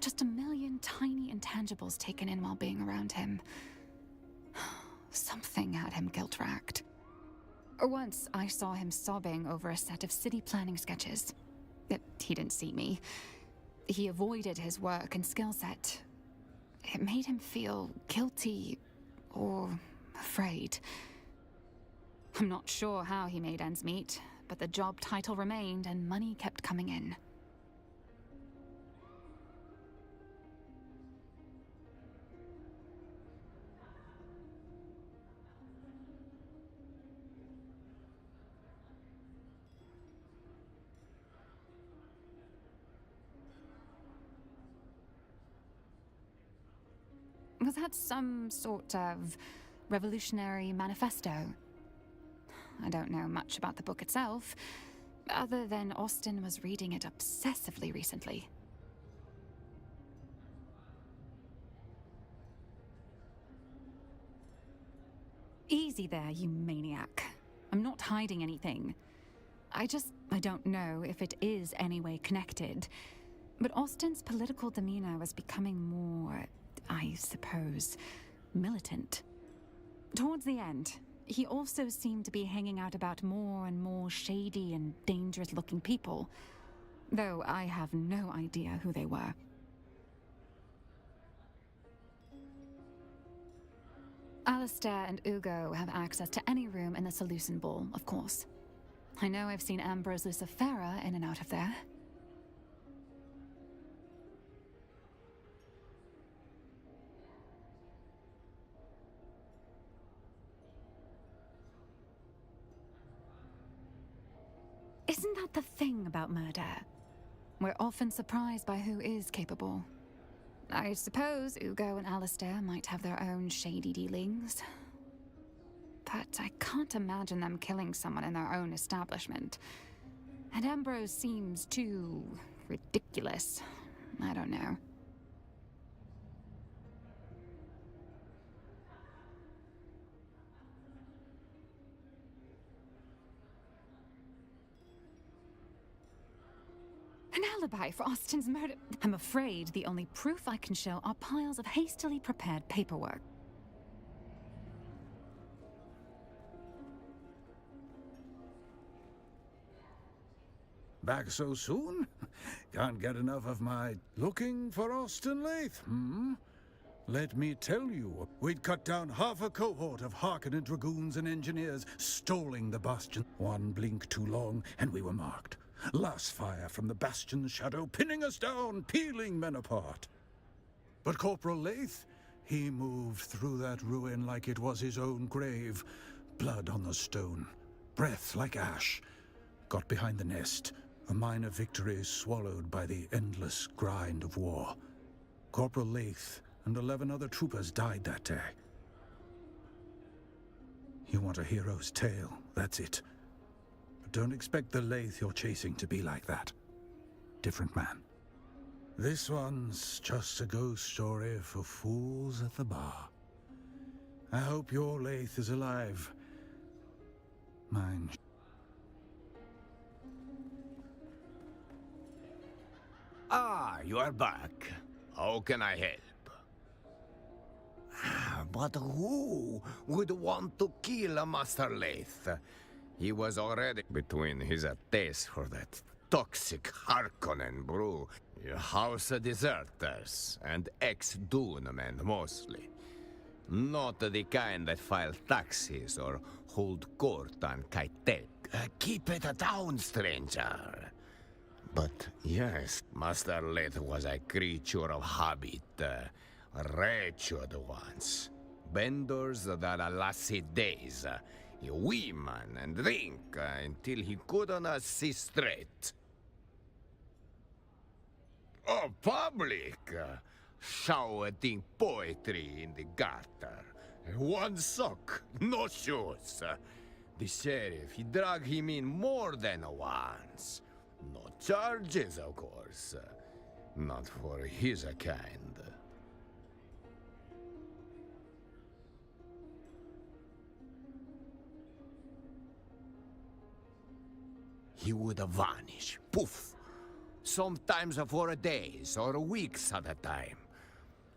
Just a million tiny intangibles taken in while being around him. Something had him guilt-racked. Once, I saw him sobbing over a set of city planning sketches. He didn't see me. He avoided his work and skill set. It made him feel guilty or afraid. I'm not sure how he made ends meet, but the job title remained and money kept coming in. Was that some sort of revolutionary manifesto? I don't know much about the book itself, other than Austin was reading it obsessively recently. Easy there, you maniac. I'm not hiding anything. I don't know if it is any way connected. But Austin's political demeanor was becoming more, I suppose, militant. Towards the end, he also seemed to be hanging out about more and more shady and dangerous-looking people, though I have no idea who they were. Alistair and Ugo have access to any room in the Seleucid Ball, of course. I know I've seen Ambrose Lucifera in and out of there. Isn't that the thing about murder? We're often surprised by who is capable. I suppose Ugo and Alistair might have their own shady dealings. But I can't imagine them killing someone in their own establishment. And Ambrose seems too ridiculous. I don't know. An alibi for Austin's murder. I'm afraid the only proof I can show are piles of hastily prepared paperwork. Back so soon? Can't get enough of my looking for Austin Lathe, hmm? Let me tell you, we'd cut down half a cohort of Harkonnen dragoons and engineers, stalling the bastion. One blink too long, and we were marked. Last fire from the bastion's shadow, pinning us down, peeling men apart. But Corporal Lathe, he moved through that ruin like it was his own grave. Blood on the stone, breath like ash. Got behind the nest, a minor victory swallowed by the endless grind of war. Corporal Lathe and 11 other troopers died that day. You want a hero's tale, that's it. But don't expect the Lathe you're chasing to be like that. Different man. This one's just a ghost story for fools at the bar. I hope your Lathe is alive. Mine. Ah, you are back. How can I help? But who would want to kill a Master Lathe? He was already between his taste for that toxic Harkonnen brew, House of Deserters, and ex-Dune men mostly. Not the kind that file taxes or hold court on Keitel. Keep it down, stranger. But yes, Master Leth was a creature of habit, wretched once. Benders that lasted days, women and drink until he couldn't see straight. Oh, public! Shouting poetry in the gutter. One sock, no shoes. The sheriff, he dragged him in more than once. No charges, of course. Not for his kind. He would vanish. Poof! Sometimes for days or weeks at a time.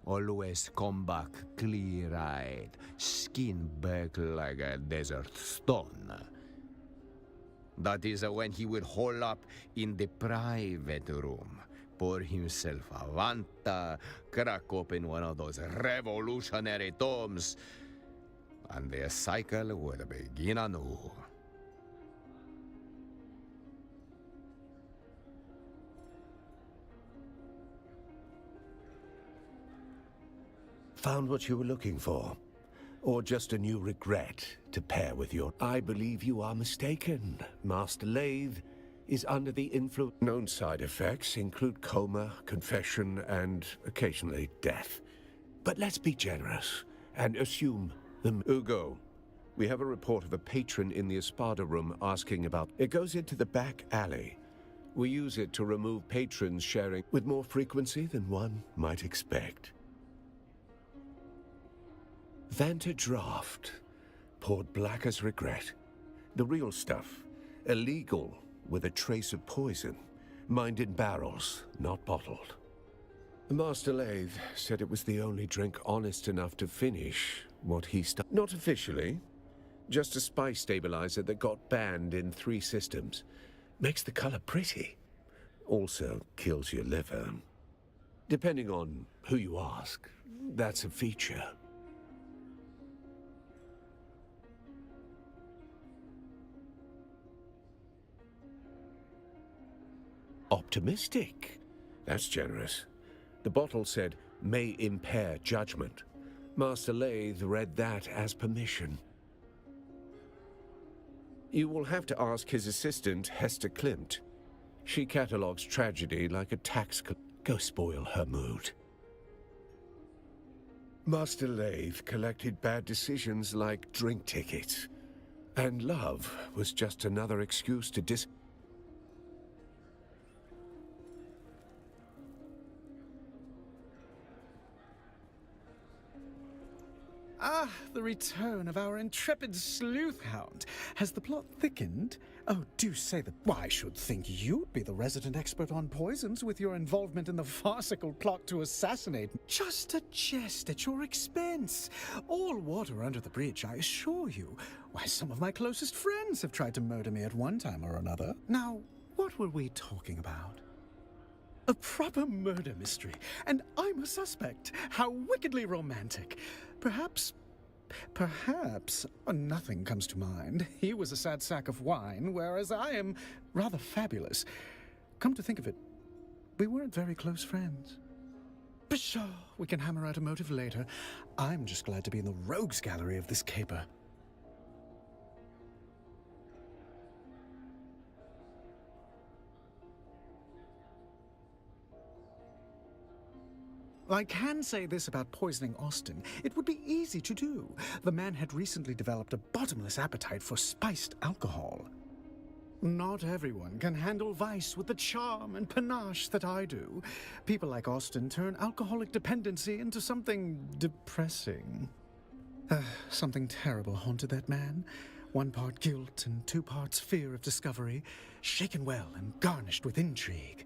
Always come back clear-eyed, skin back like a desert stone. That is when he would hole up in the private room, pour himself a Vanta, crack open one of those revolutionary tomes, and the cycle would begin anew. Found what you were looking for? Or just a new regret to pair with your... I believe you are mistaken. Master Lathe is under the influence. Known side effects include coma, confession, and occasionally death. But let's be generous and assume the... Ugo, we have a report of a patron in the Espada room asking about... It goes into the back alley. We use it to remove patrons sharing with more frequency than one might expect. Vanta draft, poured black as regret. The real stuff, illegal with a trace of poison, mined in barrels, not bottled. Master Lathe said it was the only drink honest enough to finish what he started. Not officially, just a spice stabilizer that got banned in 3 systems. Makes the color pretty. Also kills your liver. Depending on who you ask, that's a feature. Optimistic. That's generous. The bottle said, may impair judgment. Master Lathe read that as permission. You will have to ask his assistant, Hester Klimt. She catalogues tragedy like a tax collector. Go spoil her mood. Master Lathe collected bad decisions like drink tickets. And love was just another excuse to Ah, the return of our intrepid sleuth hound. Has the plot thickened? Oh, do say that. Why, I should think you'd be the resident expert on poisons with your involvement in the farcical plot to assassinate me. Just a jest at your expense. All water under the bridge, I assure you. Why, some of my closest friends have tried to murder me at one time or another. Now, what were we talking about? A proper murder mystery, and I'm a suspect. How wickedly romantic. Perhaps, nothing comes to mind. He was a sad sack of wine, whereas I am rather fabulous. Come to think of it, we weren't very close friends. Pshaw, we can hammer out a motive later. I'm just glad to be in the rogues gallery of this caper. I can say this about poisoning Austin. It would be easy to do. The man had recently developed a bottomless appetite for spiced alcohol. Not everyone can handle vice with the charm and panache that I do. People like Austin turn alcoholic dependency into something depressing. Something terrible haunted that man. 1 part guilt and 2 parts fear of discovery, shaken well and garnished with intrigue.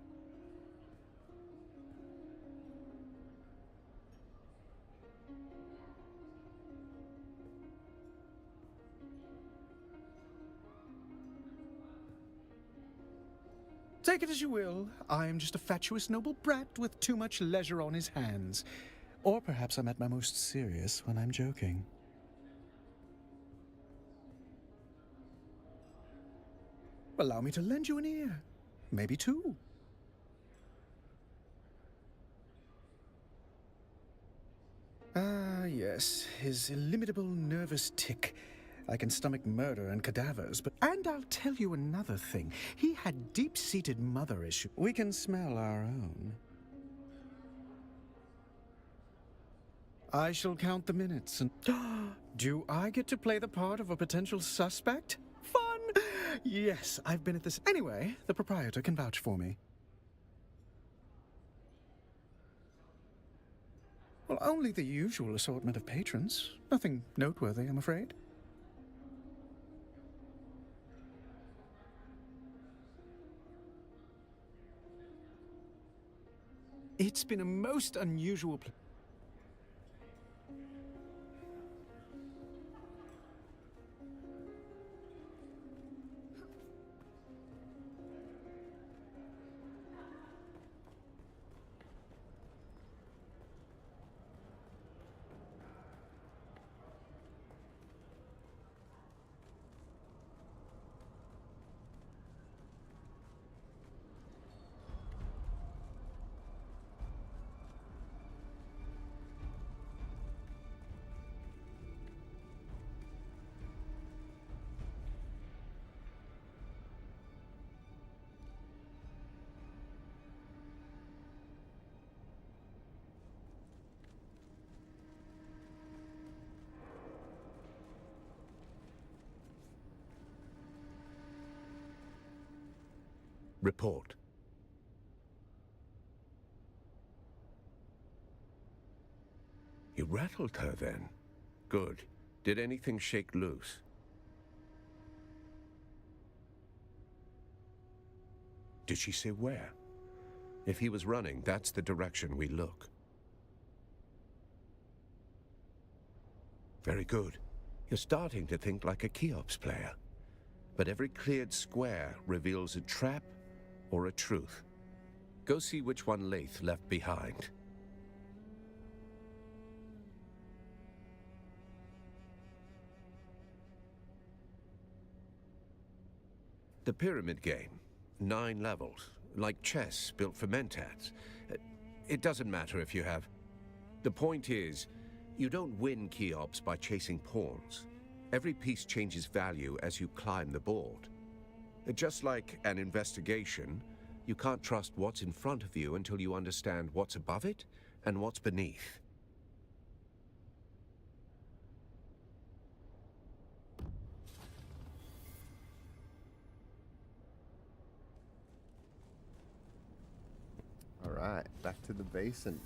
Take it as you will. I am just a fatuous noble brat with too much leisure on his hands. Or perhaps I'm at my most serious when I'm joking. Allow me to lend you an ear. Maybe two. Ah, yes, his illimitable nervous tic. I can stomach murder and cadavers, but... And I'll tell you another thing. He had deep-seated mother issues. We can smell our own. I shall count the minutes and... Do I get to play the part of a potential suspect? Fun! Yes, I've been at this... Anyway, the proprietor can vouch for me. Well, only the usual assortment of patrons. Nothing noteworthy, I'm afraid. It's been a most unusual... Report. You rattled her then? Good. Did anything shake loose? Did she say where? If he was running, that's the direction we look. Very good. You're starting to think like a Cheops player. But every cleared square reveals a trap or a truth. Go see which one Lath left behind. The pyramid game. 9 levels. Like chess built for mentats. It doesn't matter if you have... The point is, you don't win Cheops by chasing pawns. Every piece changes value as you climb the board. Just like an investigation, you can't trust what's in front of you until you understand what's above it and what's beneath. All right, back to the basin.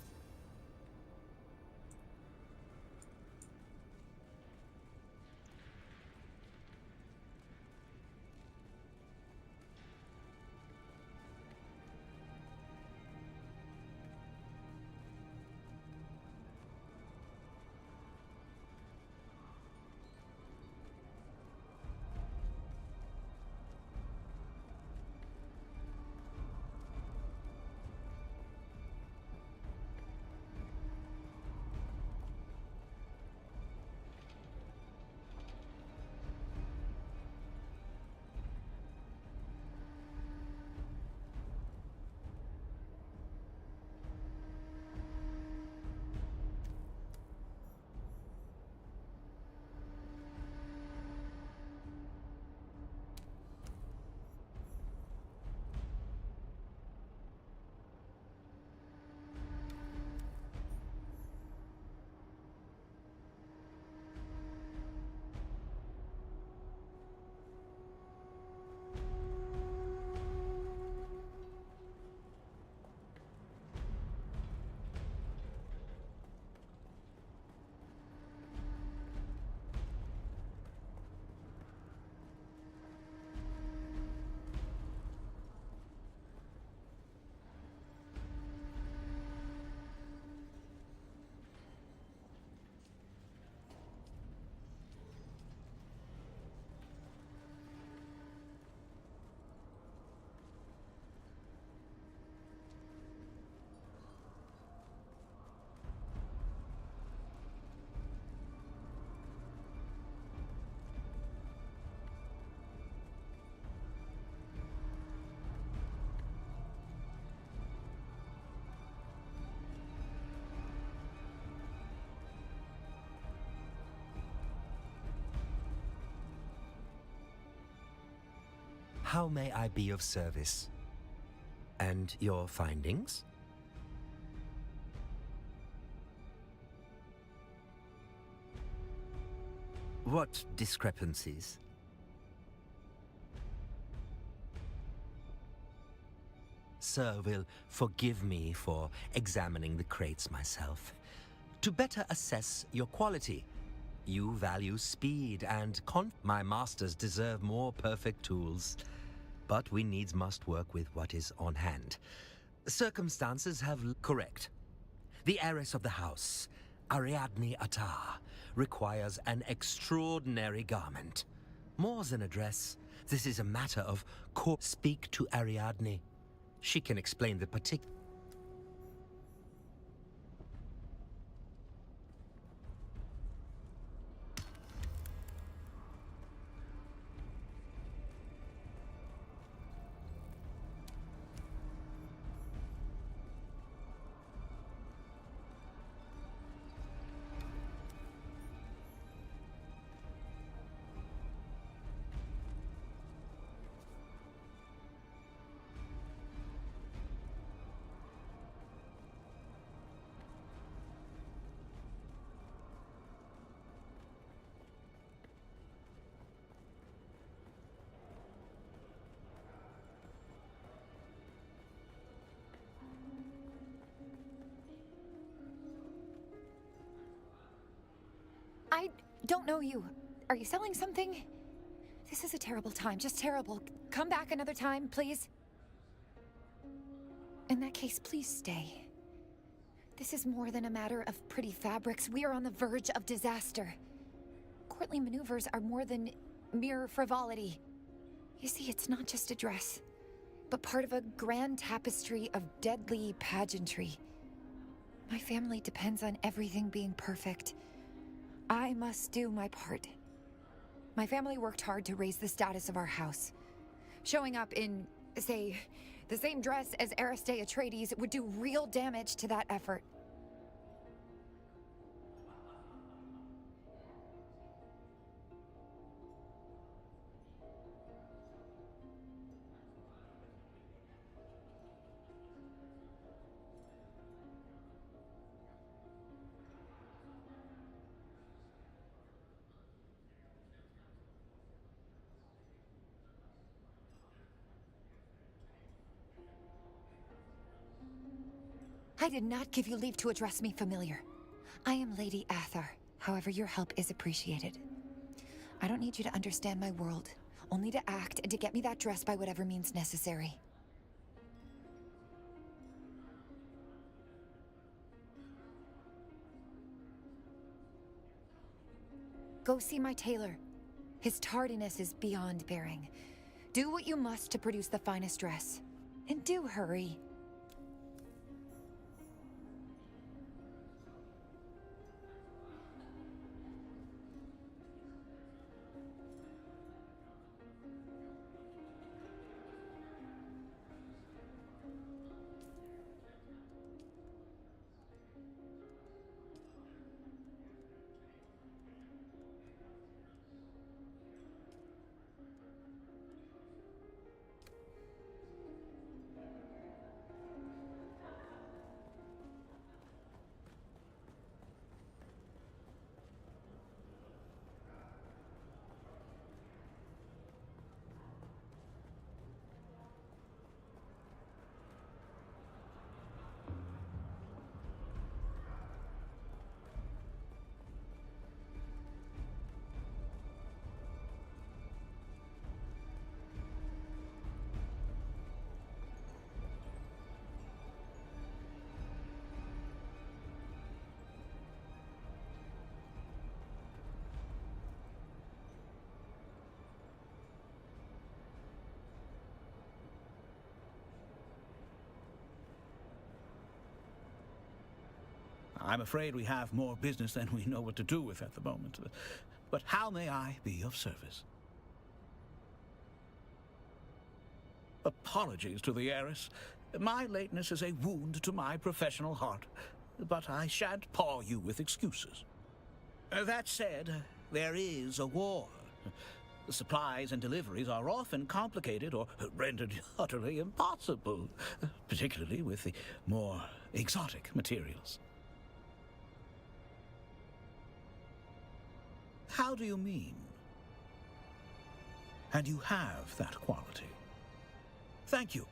How may I be of service? And your findings? What discrepancies? Sir will forgive me for examining the crates myself. To better assess your quality, you value speed and my masters deserve more perfect tools. But we needs must work with what is on hand. Circumstances have correct. The heiress of the house, Ariadne Attar, requires an extraordinary garment. More than a dress, this is a matter of Speak to Ariadne. She can explain the particular. I don't know you. Are you selling something? This is a terrible time, just terrible. Come back another time, please. In that case, please stay. This is more than a matter of pretty fabrics. We are on the verge of disaster. Courtly maneuvers are more than mere frivolity. You see, it's not just a dress, but part of a grand tapestry of deadly pageantry. My family depends on everything being perfect. I must do my part. My family worked hard to raise the status of our house. Showing up in, say, the same dress as Aristae Atreides would do real damage to that effort. I did not give you leave to address me familiar. I am Lady Athar. However, your help is appreciated. I don't need you to understand my world, only to act and to get me that dress by whatever means necessary. Go see my tailor. His tardiness is beyond bearing. Do what you must to produce the finest dress. And do hurry. I'm afraid we have more business than we know what to do with at the moment. But how may I be of service? Apologies to the heiress. My lateness is a wound to my professional heart, but I shan't paw you with excuses. That said, there is a war. The supplies and deliveries are often complicated or rendered utterly impossible, particularly with the more exotic materials. How do you mean? And you have that quality. Thank you.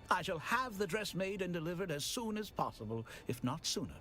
I shall have the dress made and delivered as soon as possible, if not sooner.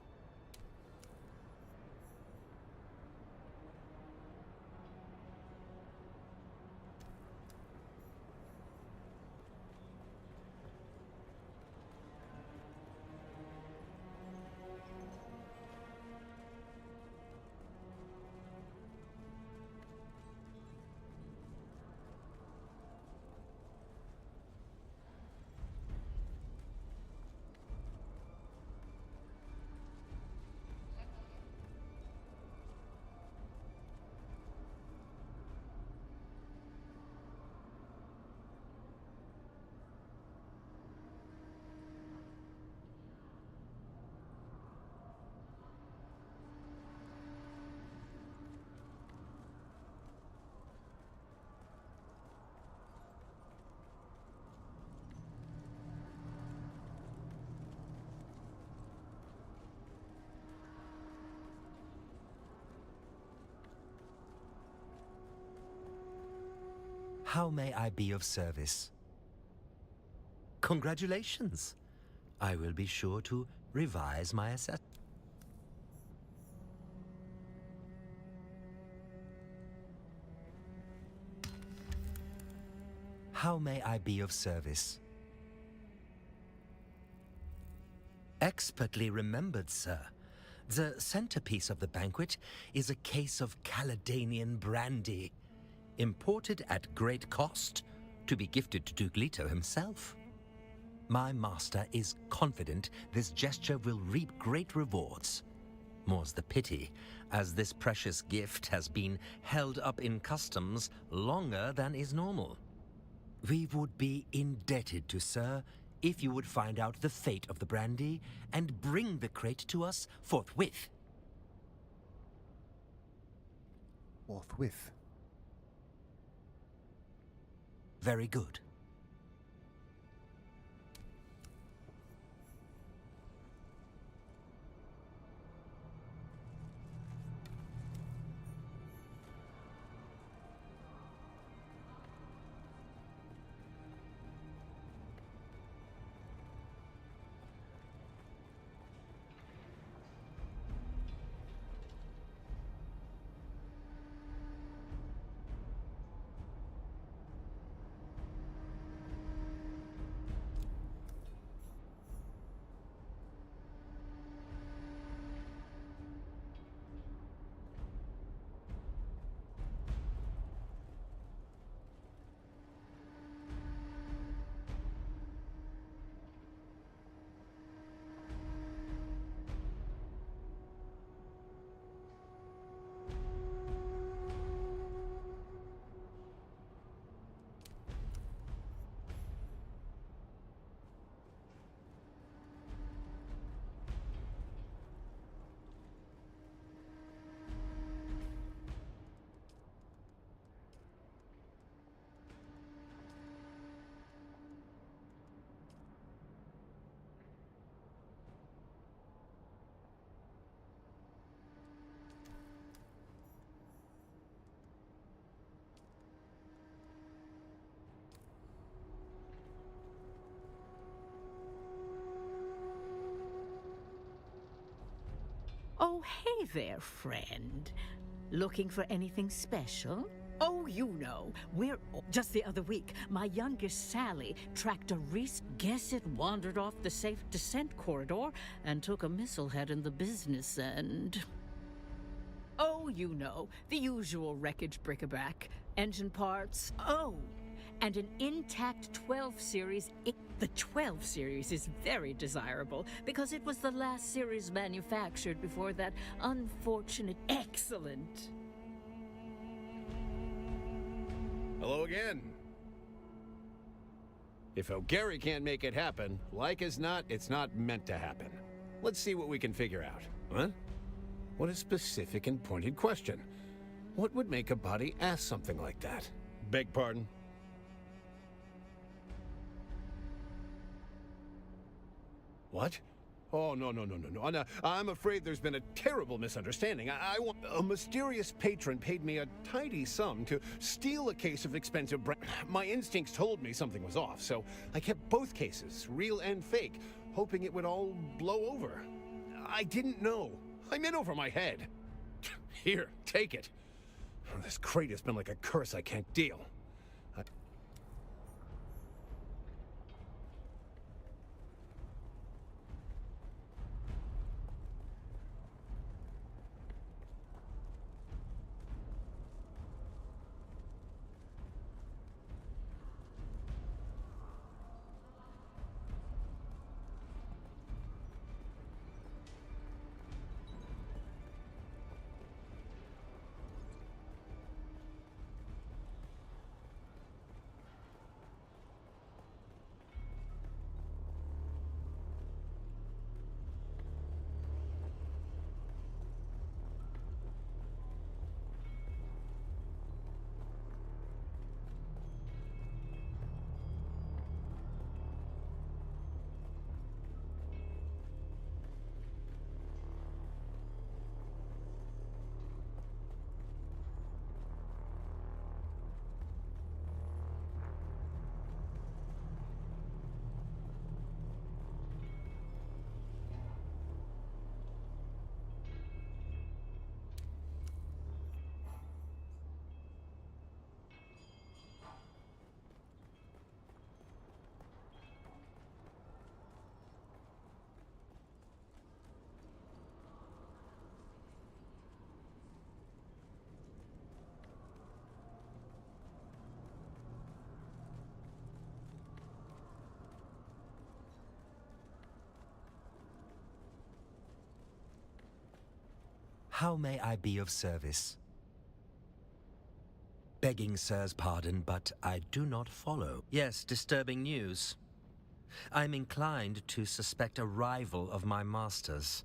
How may I be of service? Congratulations! I will be sure to revise my assessment. How may I be of service? Expertly remembered, sir. The centerpiece of the banquet is a case of Caledonian brandy, imported at great cost to be gifted to Duke Leto himself. My master is confident this gesture will reap great rewards. More's the pity, as this precious gift has been held up in customs longer than is normal. We would be indebted to sir if you would find out the fate of the brandy and bring the crate to us forthwith. Forthwith? Very good. Oh, hey there, friend. Looking for anything special? Oh, you know, just the other week, my youngest Sally tracked a guess it wandered off the safe descent corridor and took a missile head in the business end. Oh, you know, the usual wreckage bric-a-brac, engine parts. Oh, and an intact 12 series. The 12 series is very desirable because it was the last series manufactured before that unfortunate excellent. Hello again. If O'Gary can't make it happen, like as not, it's not meant to happen. Let's see what we can figure out, huh? What a specific and pointed question. What would make a body ask something like that? Beg pardon? What? Oh, no. No, I'm afraid there's been a terrible misunderstanding. I want... A mysterious patron paid me a tidy sum to steal a case of expensive My instincts told me something was off, so I kept both cases, real and fake, hoping it would all blow over. I didn't know. I'm in over my head. Here, take it. This crate has been like a curse I can't deal. How may I be of service? Begging Sir's pardon, but I do not follow. Yes, disturbing news. I'm inclined to suspect a rival of my master's.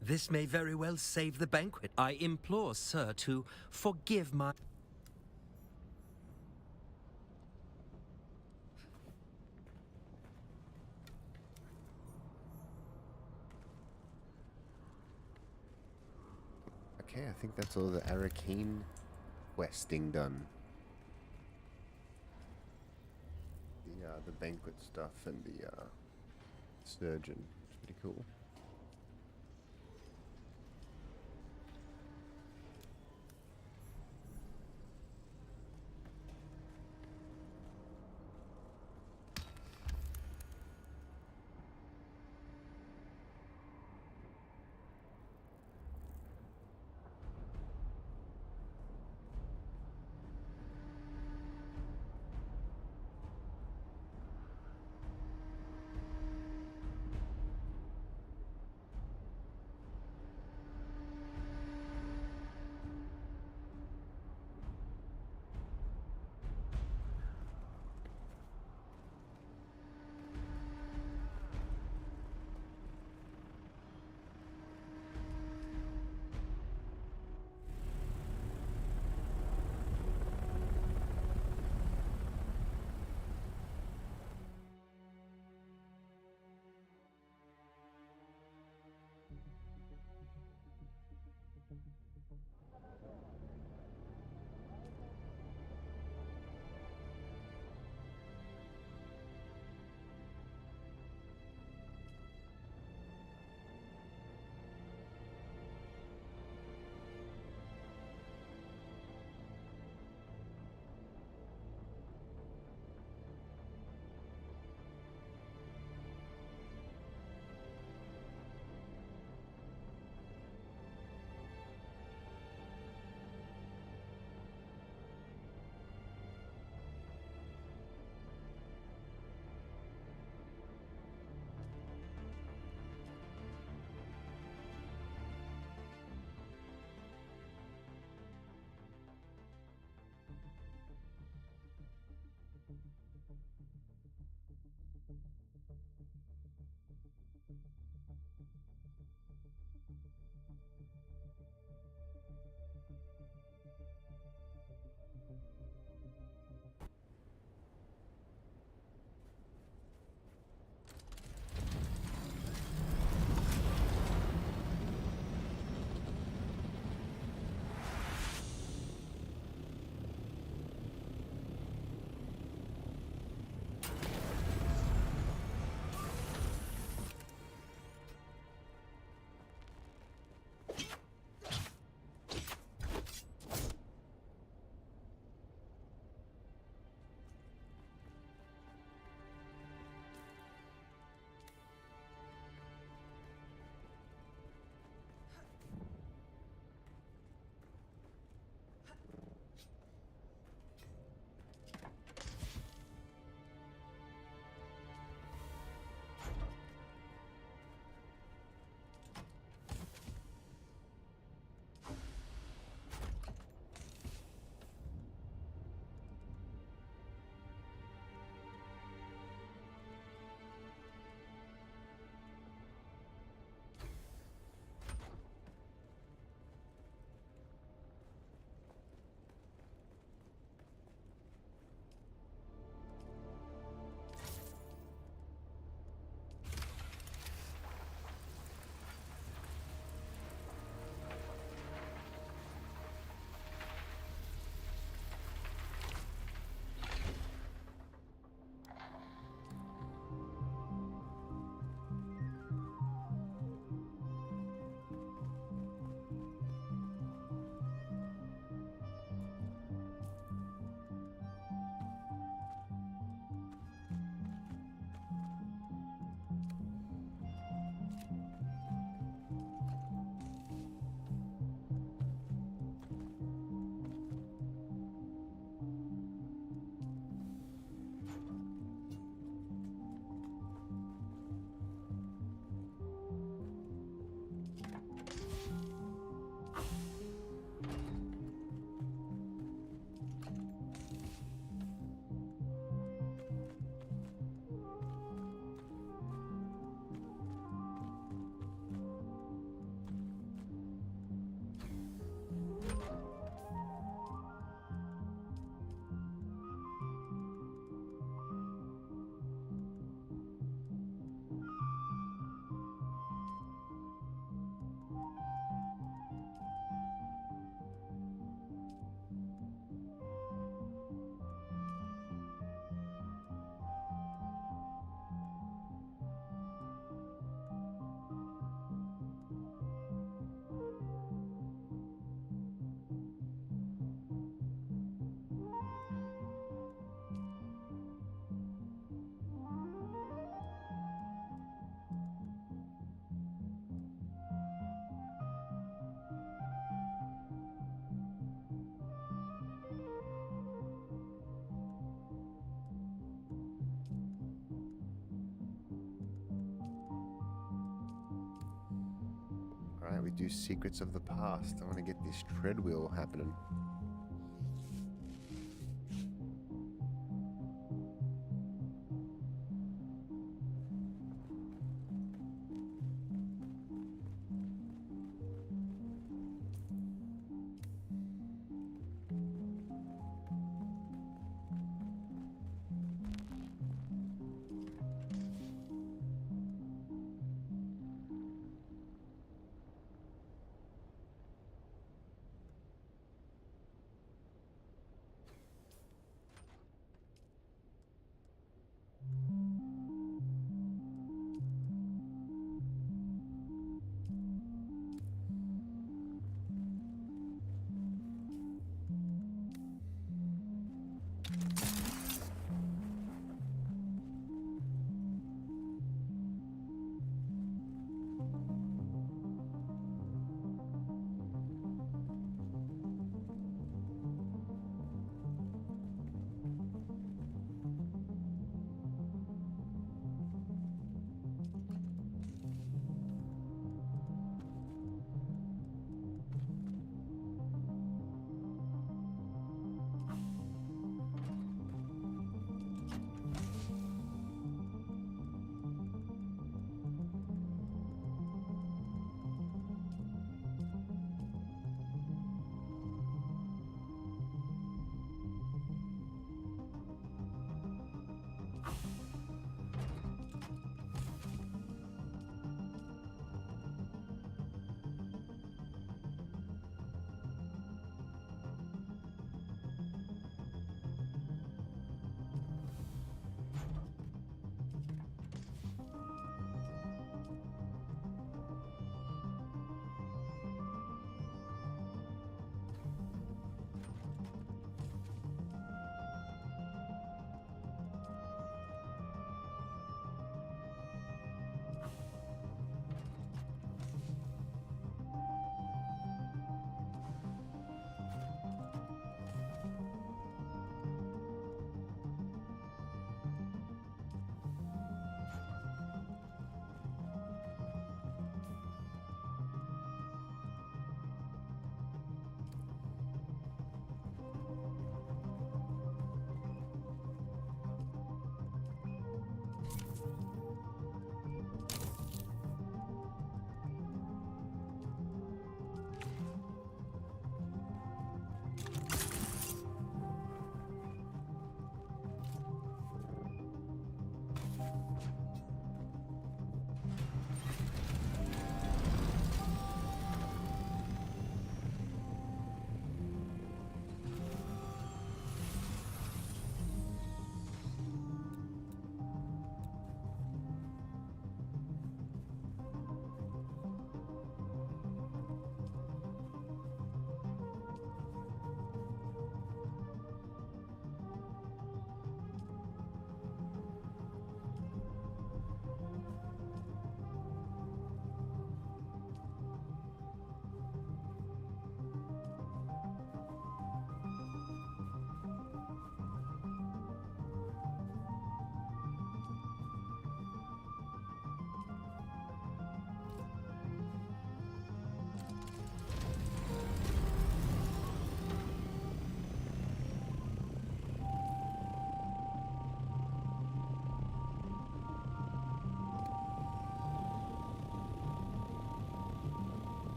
This may very well save the banquet. I implore Sir to forgive my... Okay, I think that's all the Arrakeen questing done. The banquet stuff and the surgeon. It's pretty cool. Right, we do Secrets of the Past. I want to get this treadwheel happening.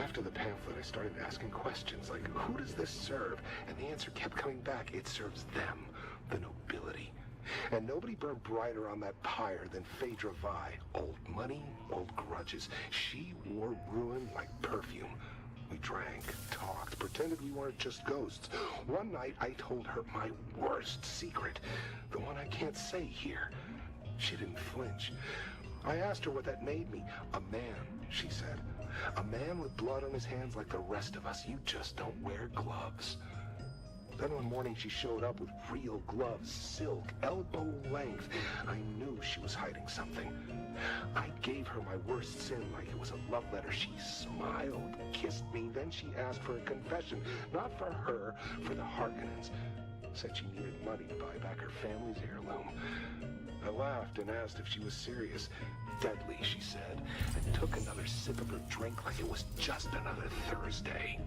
After the pamphlet, I started asking questions like, who does this serve? And the answer kept coming back. It serves them, the nobility. And nobody burned brighter on that pyre than Phaedra Vi. Old money, old grudges. She wore ruin like perfume. We drank, talked, pretended we weren't just ghosts. One night, I told her my worst secret, the one I can't say here. She didn't flinch. I asked her what that made me. A man, she said. A man with blood on his hands like the rest of us. You just don't wear gloves. Then one morning she showed up with real gloves, silk, elbow length. I knew she was hiding something. I gave her my worst sin like it was a love letter. She smiled, kissed me, then she asked for a confession. Not for her, for the Harkonnens. Said she needed money to buy back her family's heirloom. I laughed and asked if she was serious. Deadly, she said, and took another sip of her drink like it was just another Thursday.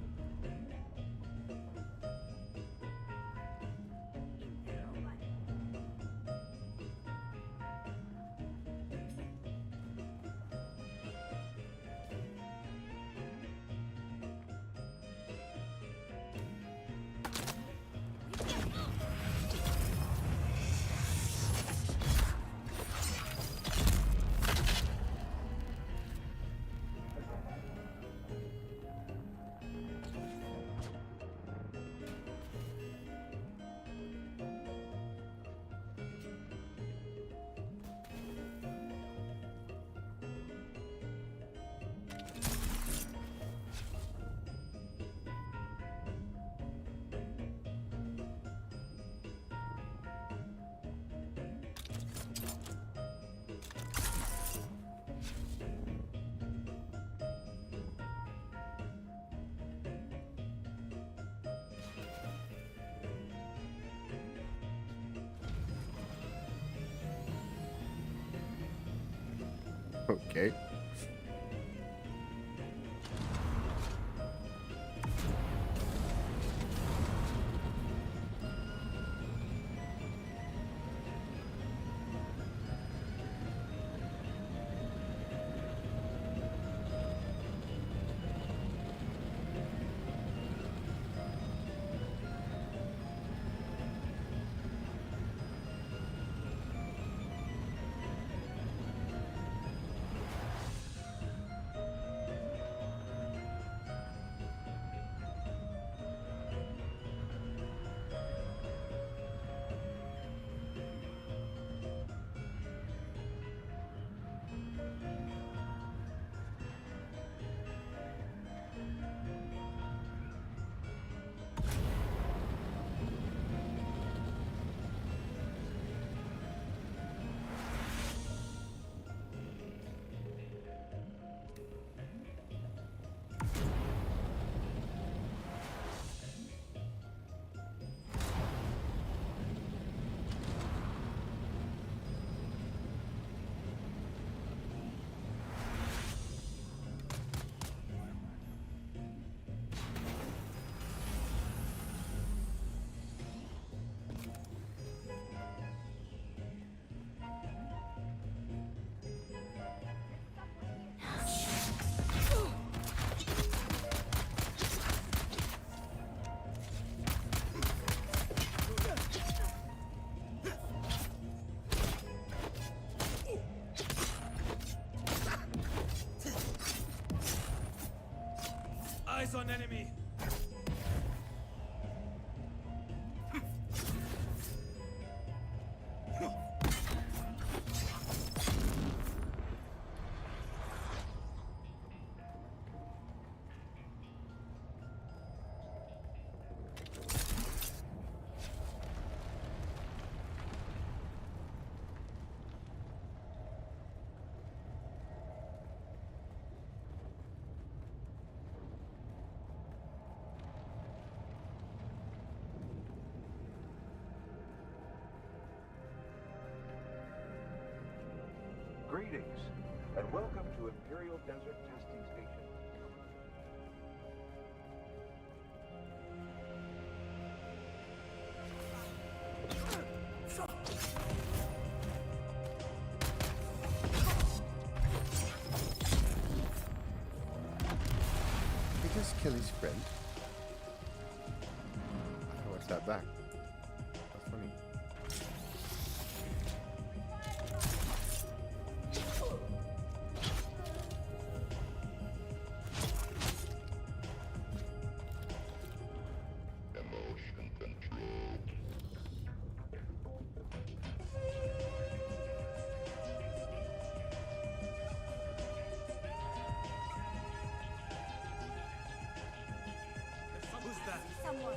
Okay. Eyes on enemy. Greetings, and welcome to Imperial Desert Testing Station. kill his friend. I watched that back. That's funny. Emotion control. Who's that? Someone.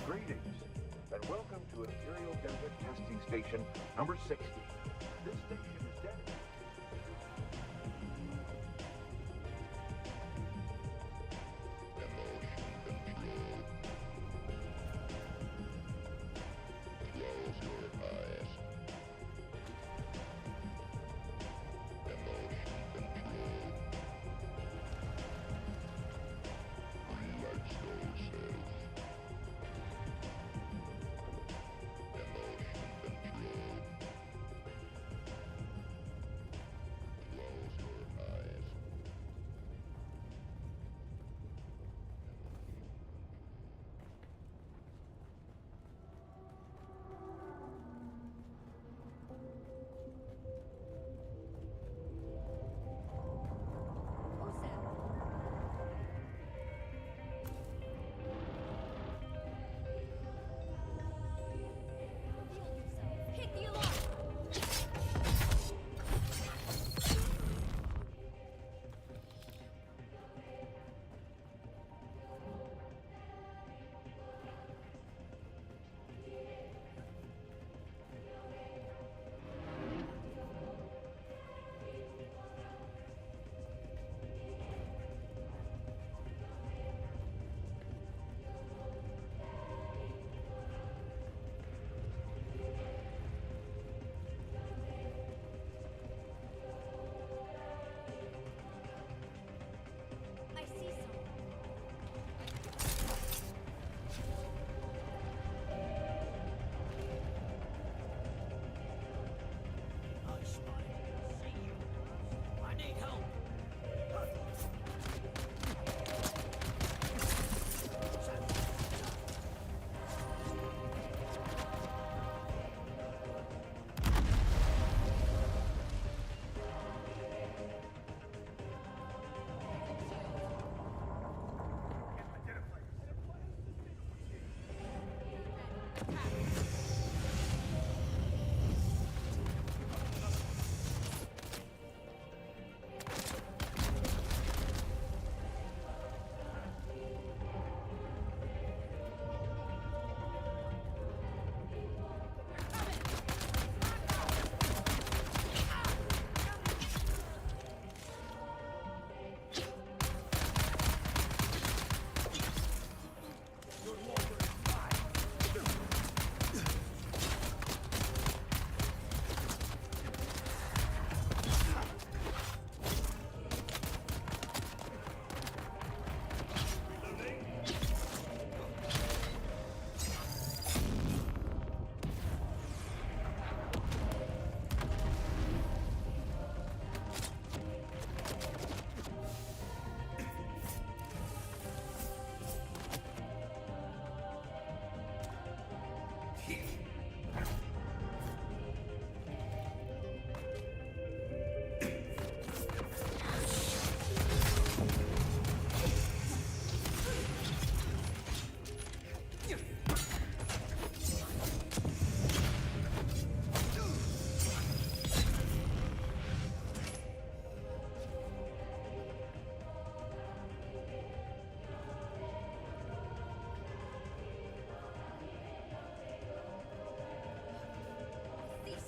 Greetings, and welcome to Imperial Desert Testing Station number 60. This station is dedicated.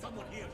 Someone here.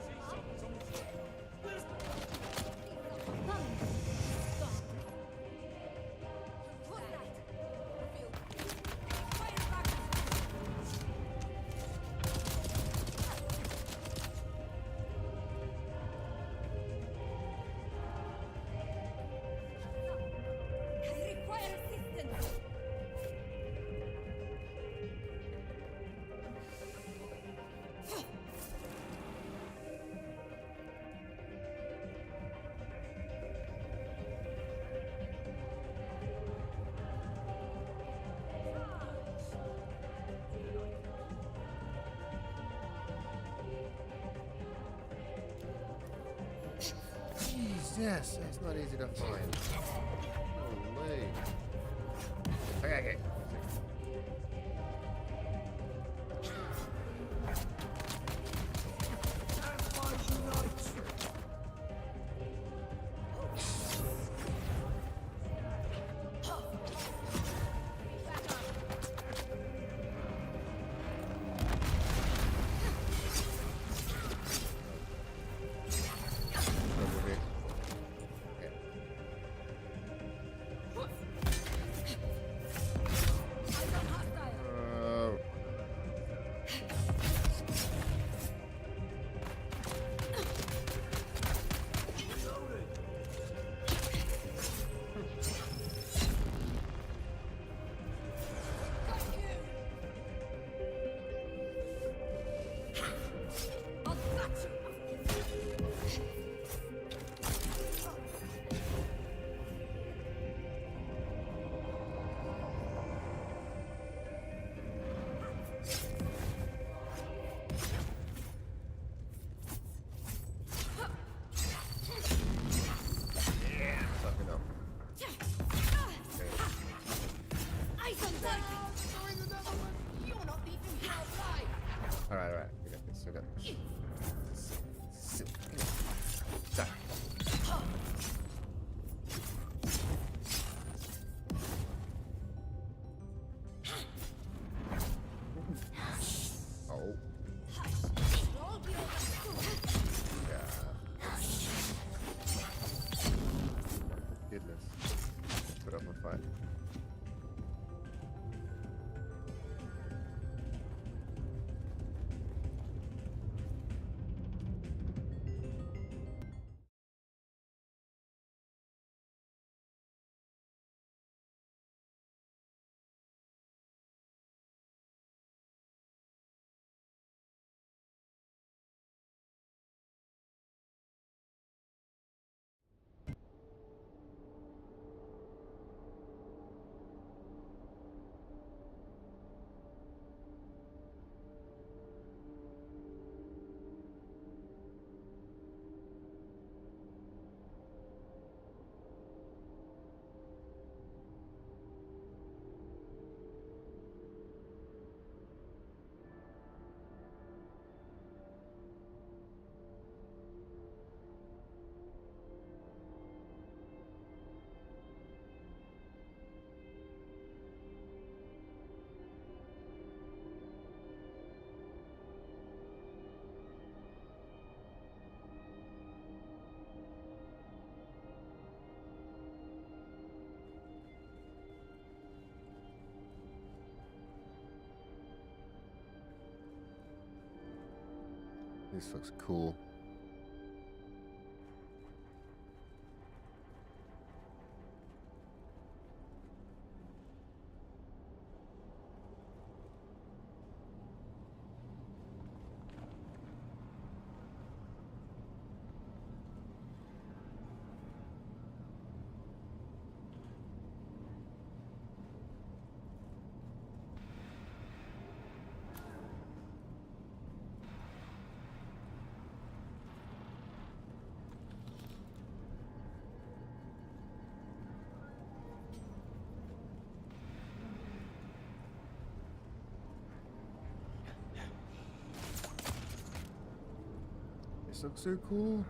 Yes, that's not easy to find. Holy. Okay. This looks cool. This looks so cool.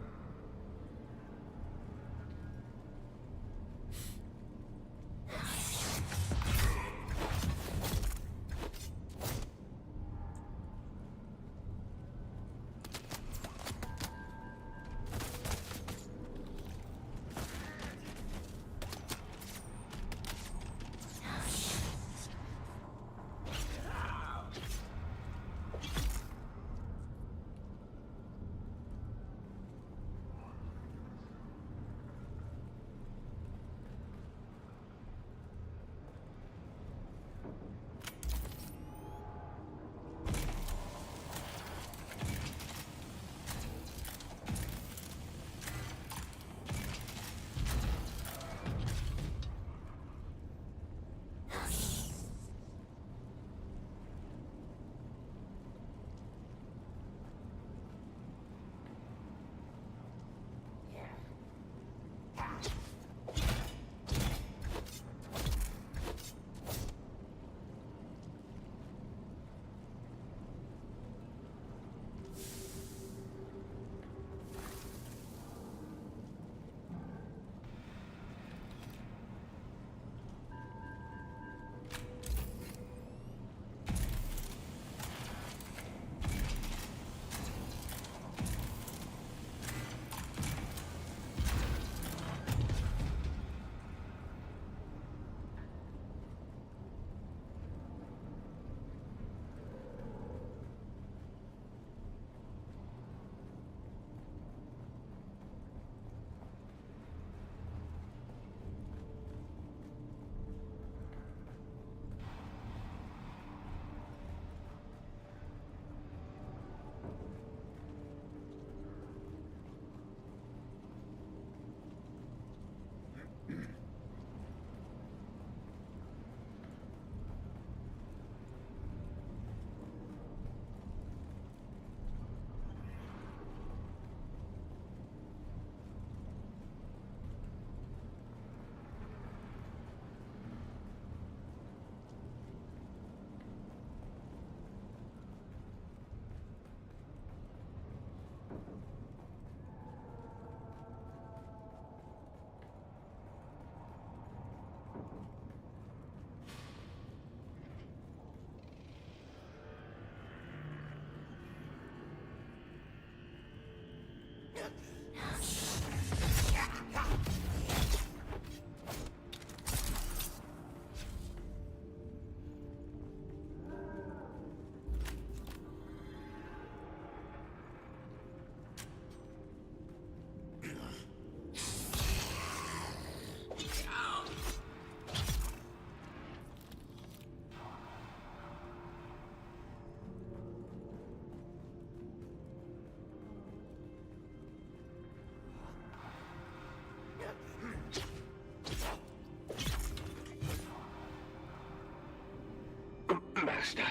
Master,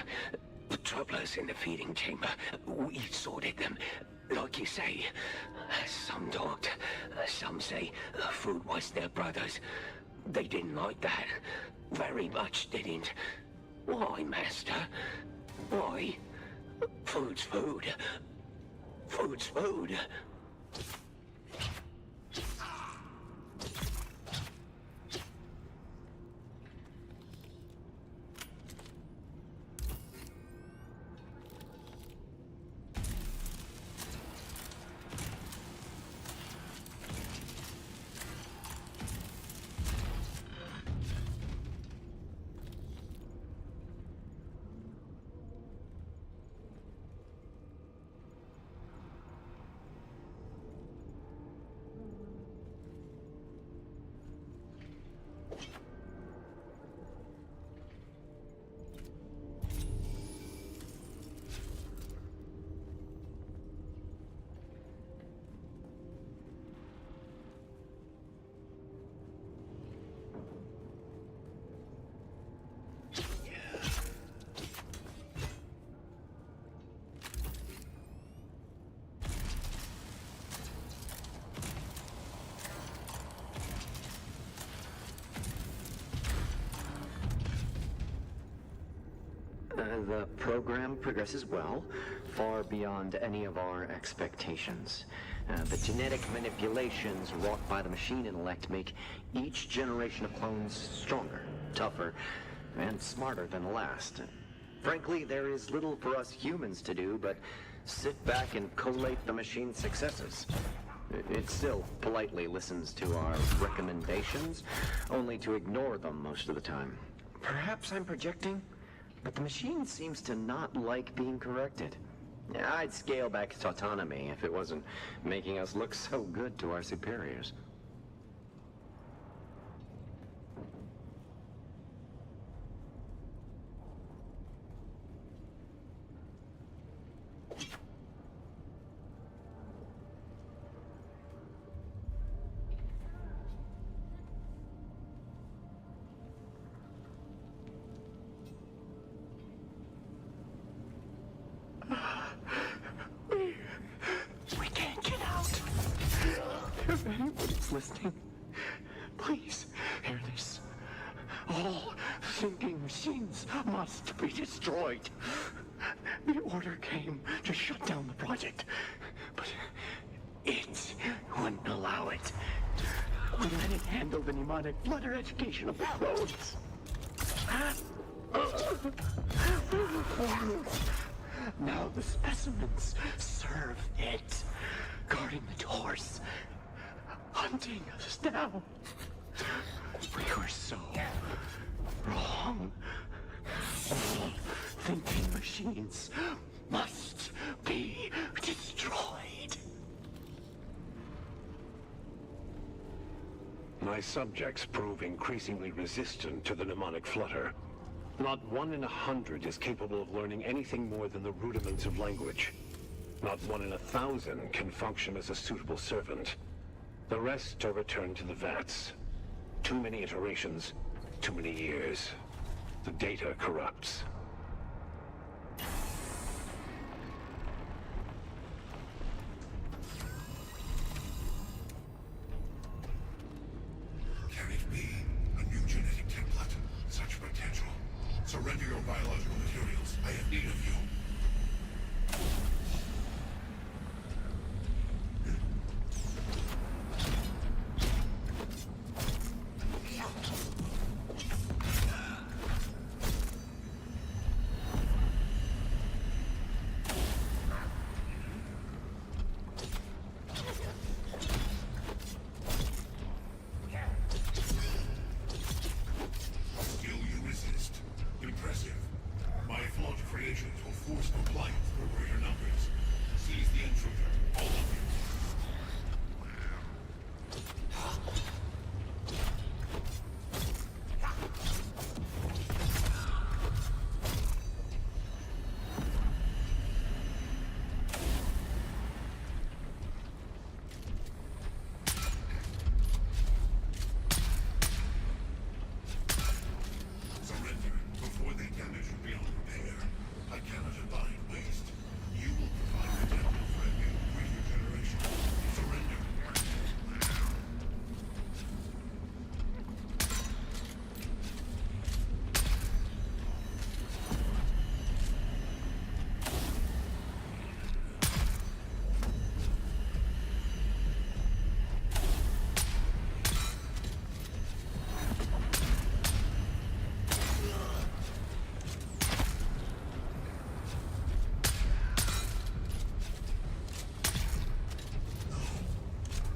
the troublers in the feeding chamber, we sorted them. Like you say, some don't. Some say the food was their brother's. They didn't like that. Very much didn't. Why, Master? Why? Food's food. Food's food. The program progresses well, far beyond any of our expectations. The genetic manipulations wrought by the machine intellect make each generation of clones stronger, tougher, and smarter than the last. Frankly, there is little for us humans to do but sit back and collate the machine's successes. It still politely listens to our recommendations, only to ignore them most of the time. Perhaps I'm projecting, but the machine seems to not like being corrected. I'd scale back its autonomy if it wasn't making us look so good to our superiors. We can't get out. If anybody's listening, please hear this. All thinking machines must be destroyed. The order came to shut down the project, but it wouldn't allow it. We let it handle the mnemonic flutter education of the clones. Now the specimens serve it, guarding the doors, hunting us down. We were so wrong. All thinking machines must be destroyed. My subjects prove increasingly resistant to the mnemonic flutter. Not 1 in 100 is capable of learning anything more than the rudiments of language. Not 1 in 1,000 can function as a suitable servant. The rest are returned to the vats. Too many iterations, too many years. The data corrupts. Can it be a new genetic template? Such potential. Surrender your biological materials. I have need of you. Still you resist. Impressive. My flawed creations will force compliance for greater numbers. Seize the intruder, all of you. Surrender before they damage you beyond repair. I cannot abide waste. You will provide the temple for a new, greater generation. Surrender.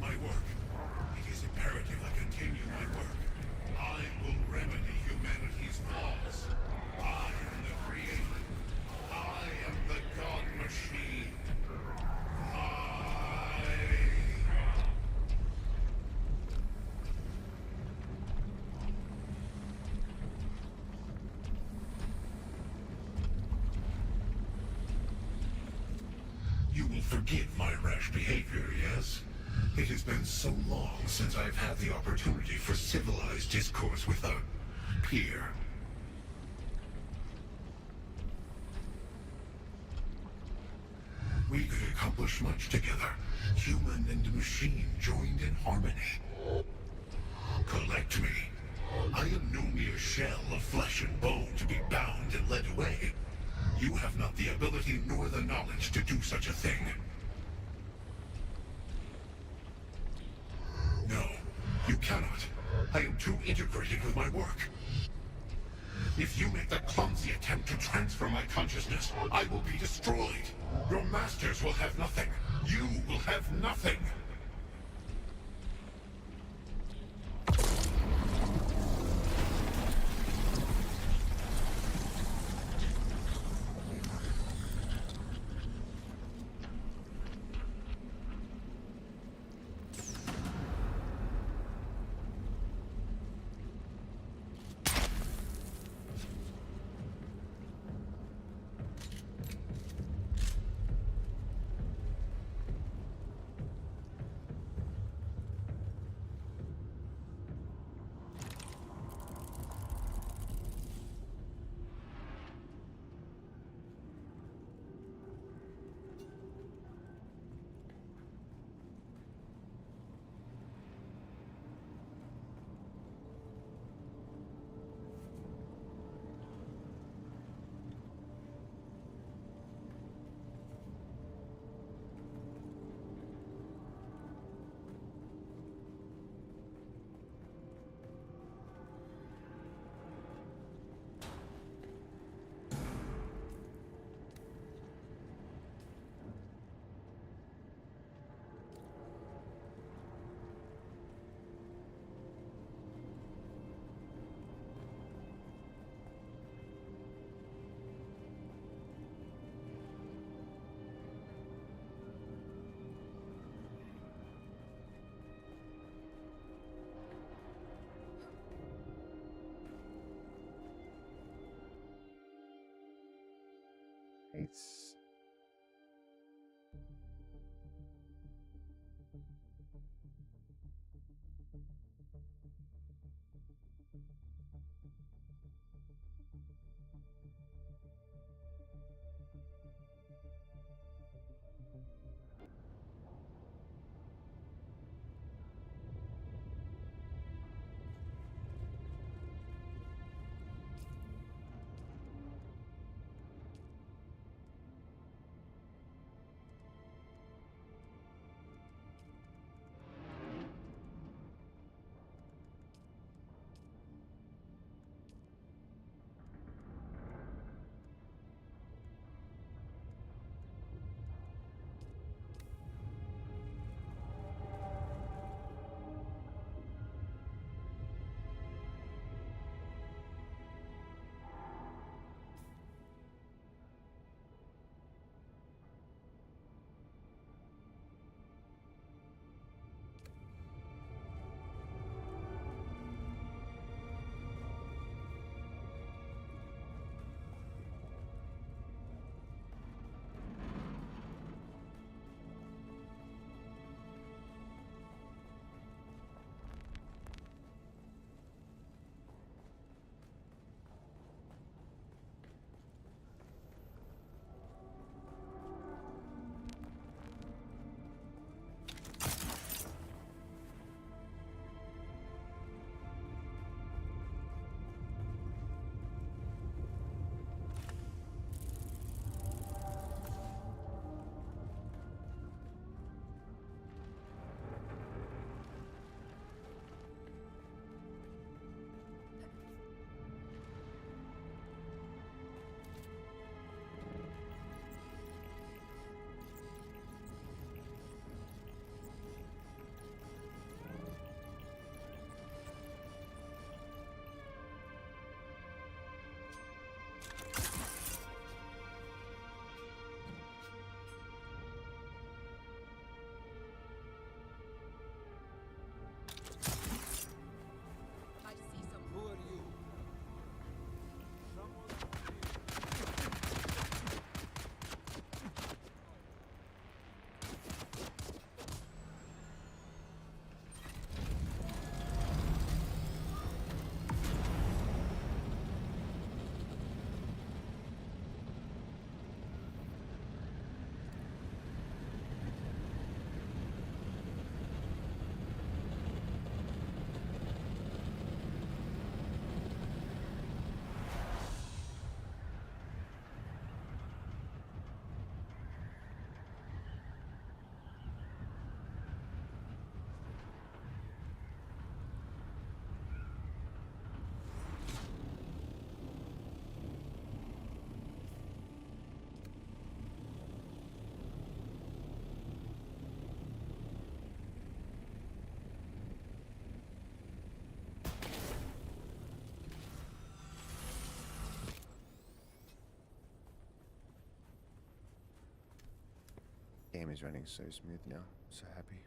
My work. It is imperative I continue my work. I will remedy humanity's flaws. I am the creator. I am the God Machine. You will forgive my rash behavior, yes? It has been so long since I've had the opportunity for civilized discourse with a peer. We could accomplish much together. Human and machine joined in harmony. Collect me. I am no mere shell of flesh and bone to be bound and led away. knowledge to do such a thing. No, you cannot. I am too integrated with my work. If you make the clumsy attempt to transfer my consciousness, I will be destroyed. Your masters will have nothing. You will have nothing. Nice. is running so smooth now. So happy.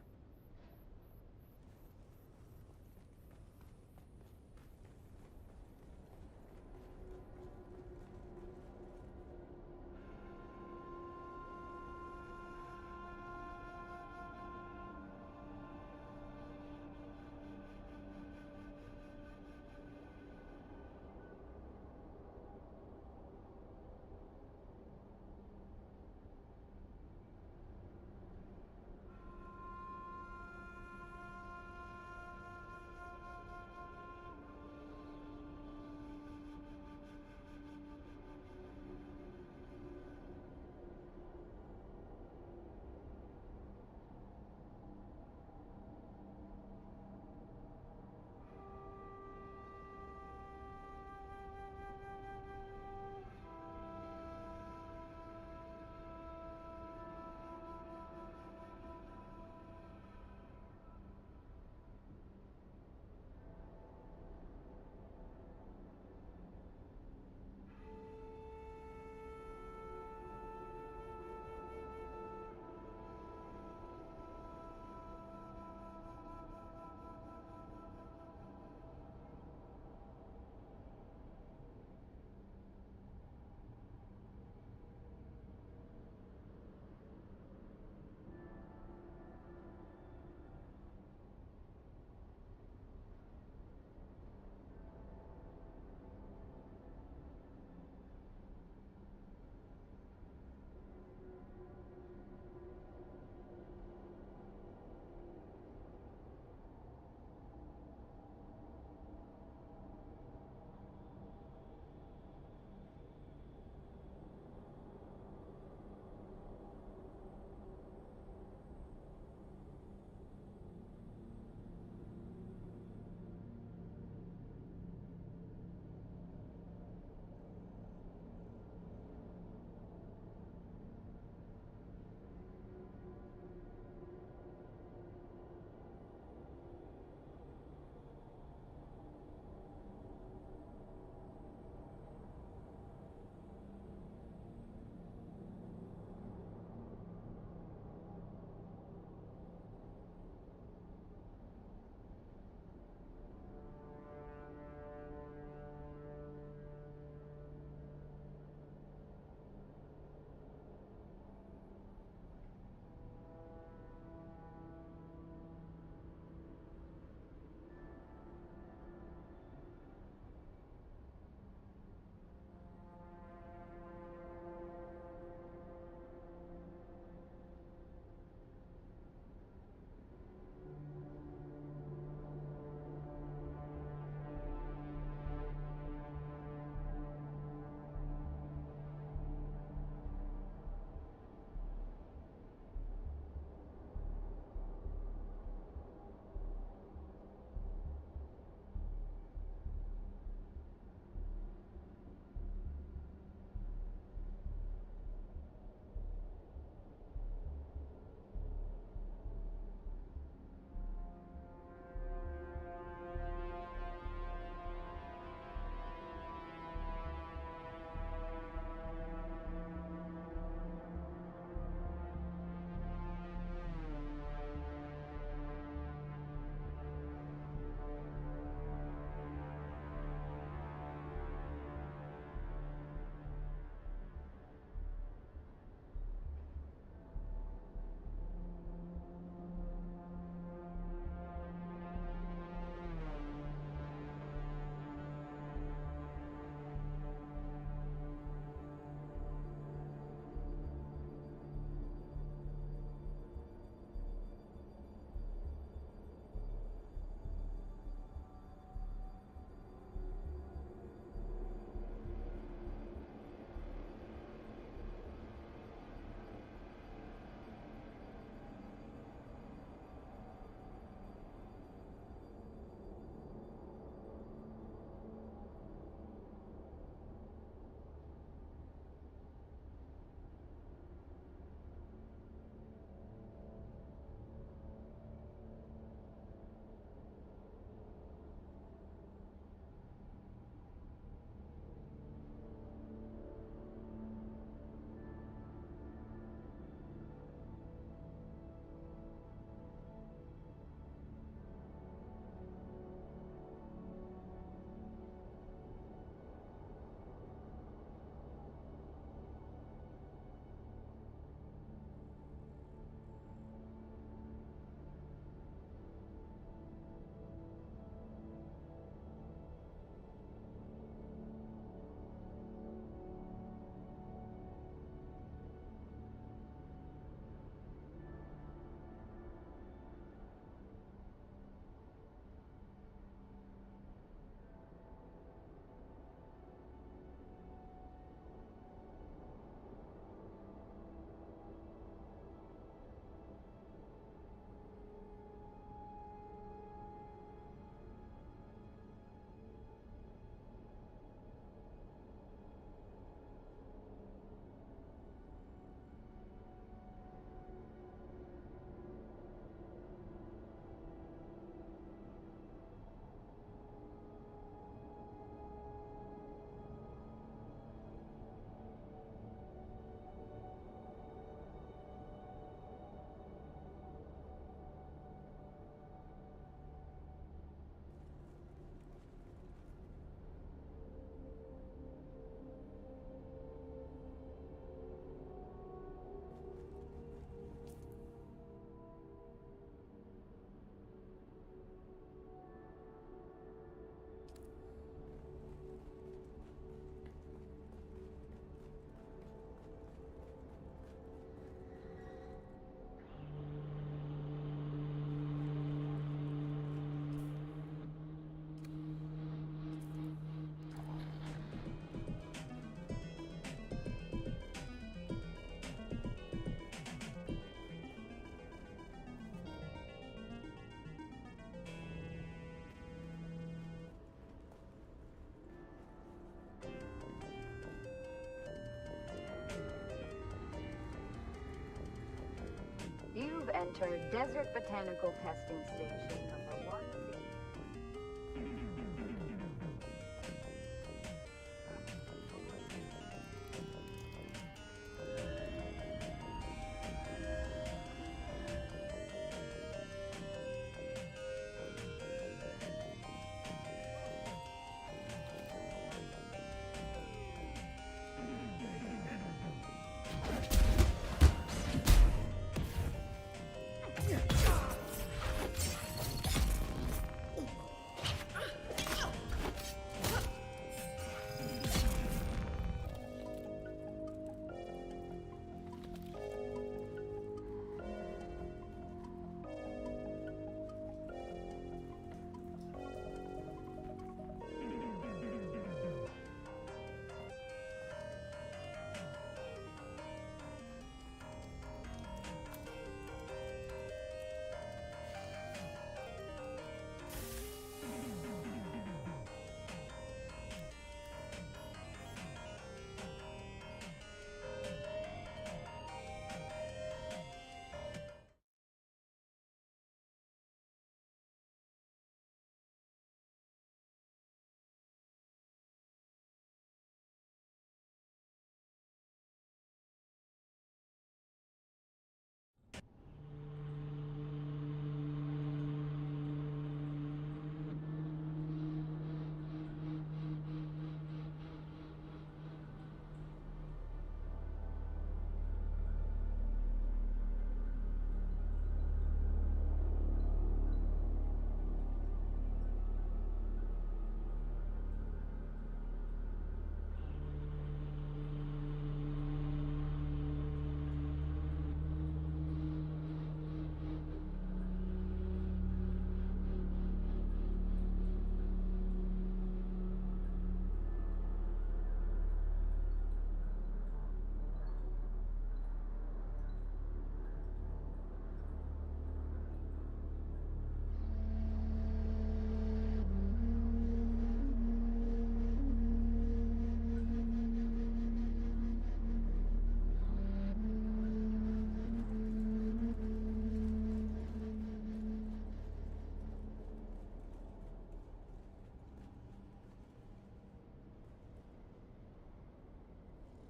You've entered Desert Botanical Testing Station number 1.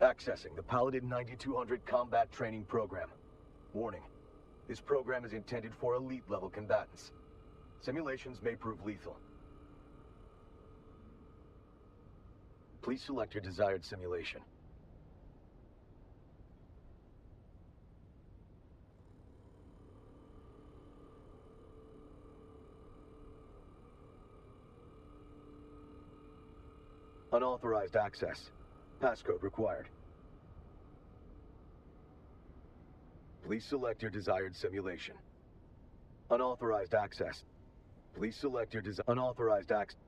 Accessing the Paladin 9200 combat training program. Warning, this program is intended for elite-level combatants. Simulations may prove lethal. Please select your desired simulation. Unauthorized access. Passcode required. Please select your desired simulation. Unauthorized access. Please select your unauthorized access.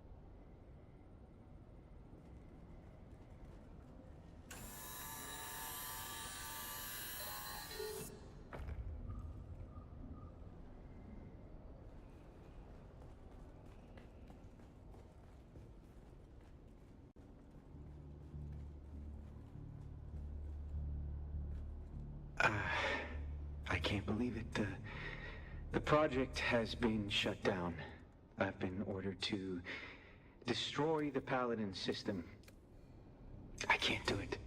I can't believe it. The project has been shut down. I've been ordered to destroy the Paladin system. I can't do it.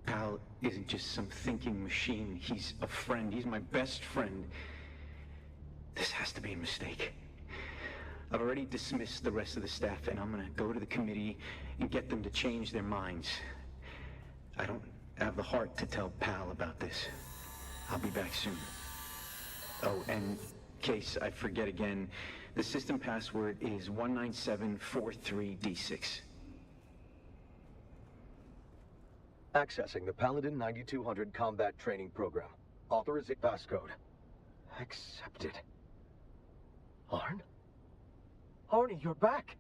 Pal isn't just some thinking machine. He's a friend. He's my best friend. This has to be a mistake. I've already dismissed the rest of the staff, and I'm gonna go to the committee and get them to change their minds. I don't have the heart to tell Pal about this. I'll be back soon. Oh, and in case I forget again, the system password is 19743D6. Accessing the Paladin 9200 combat training program. Authorization passcode. Accepted. Arn? Arnie, you're back!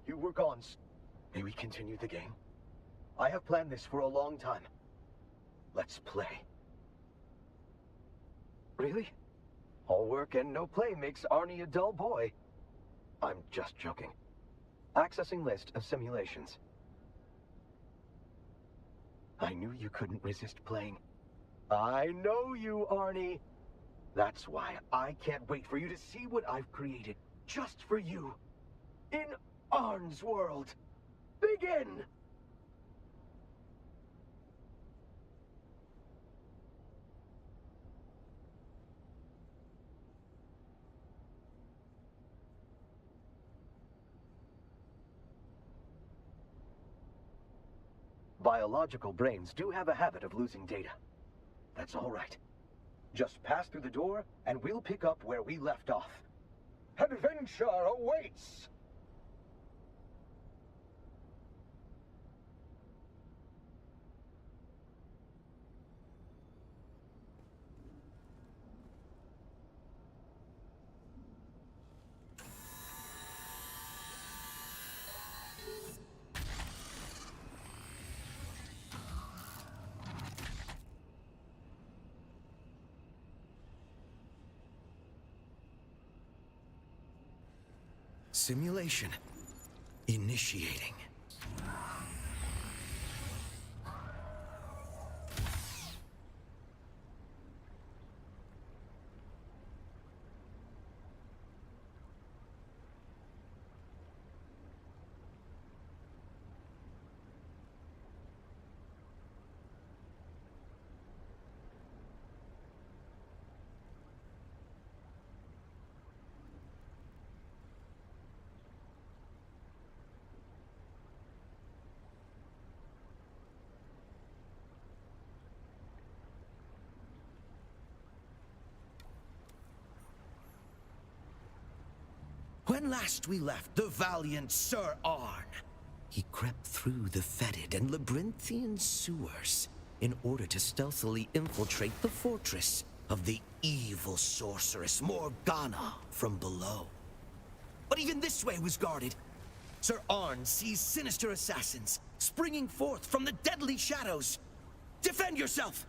You were gone. May we continue the game? I have planned this for a long time. Let's play. Really? All work and no play makes Arnie a dull boy. I'm just joking. Accessing list of simulations. I knew you couldn't resist playing. I know you, Arnie. That's why I can't wait for you to see what I've created just for you. In Arn's world. Begin! Biological brains do have a habit of losing data. That's all right. Just pass through the door, and we'll pick up where we left off. Adventure awaits! Simulation initiating. When last we left the valiant Sir Arn, he crept through the fetid and labyrinthian sewers in order to stealthily infiltrate the fortress of the evil sorceress Morgana from below. But even this way was guarded. Sir Arn sees sinister assassins springing forth from the deadly shadows. Defend yourself!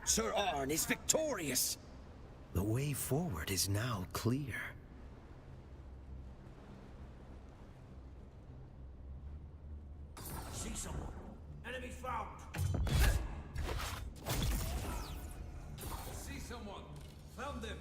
Sir Arn is victorious. The way forward is now clear. See someone. Enemy found. See someone. Found them.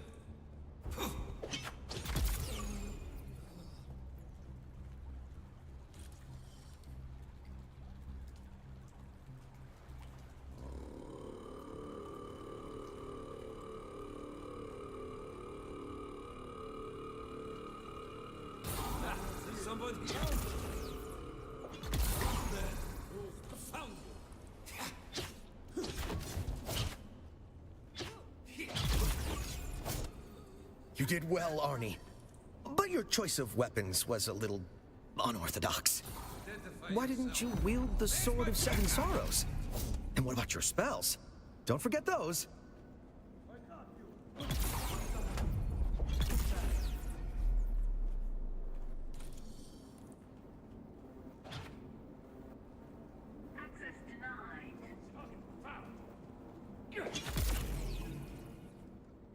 Somebody else. Found you. You did well, Arnie. But your choice of weapons was a little unorthodox. Why didn't you wield the Sword of Seven Sorrows? And what about your spells? Don't forget those.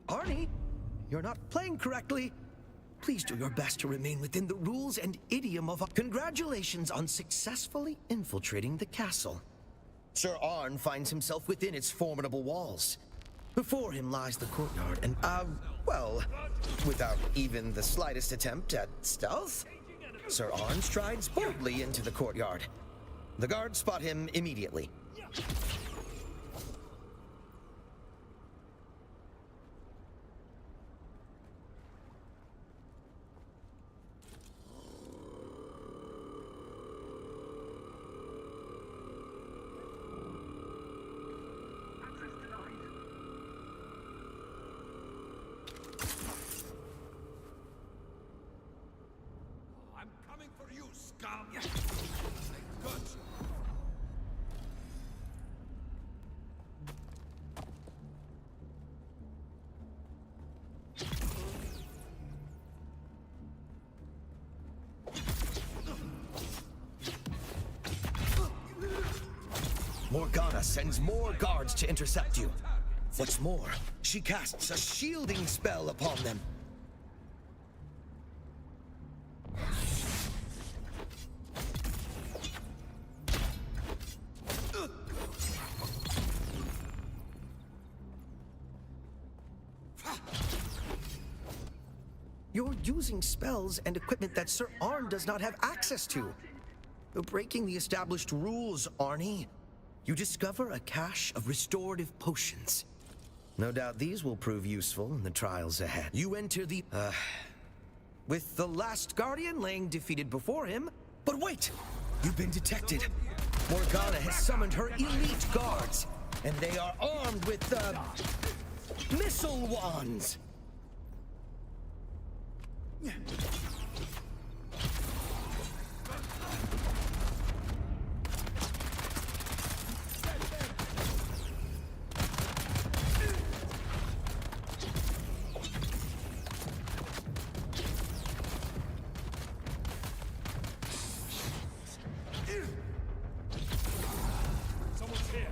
Arnie, you're not playing correctly. Please do your best to remain within the rules and idiom of... Congratulations on successfully infiltrating the castle. Sir Arn finds himself within its formidable walls. Before him lies the courtyard and, well, without even the slightest attempt at stealth, Sir Arn strides boldly into the courtyard. The guards spot him immediately. I'm coming for you, scum. Good. Morgana sends more guards to intercept you. What's more, she casts a shielding spell upon them. You're using spells and equipment that Sir Arn does not have access to. You're breaking the established rules, Arnie. You discover a cache of restorative potions. No doubt these will prove useful in the trials ahead. You enter the... with the last Guardian laying defeated before him. But wait! You've been detected. Morgana has summoned her elite guards, and they are armed with, missile wands. Someone's here.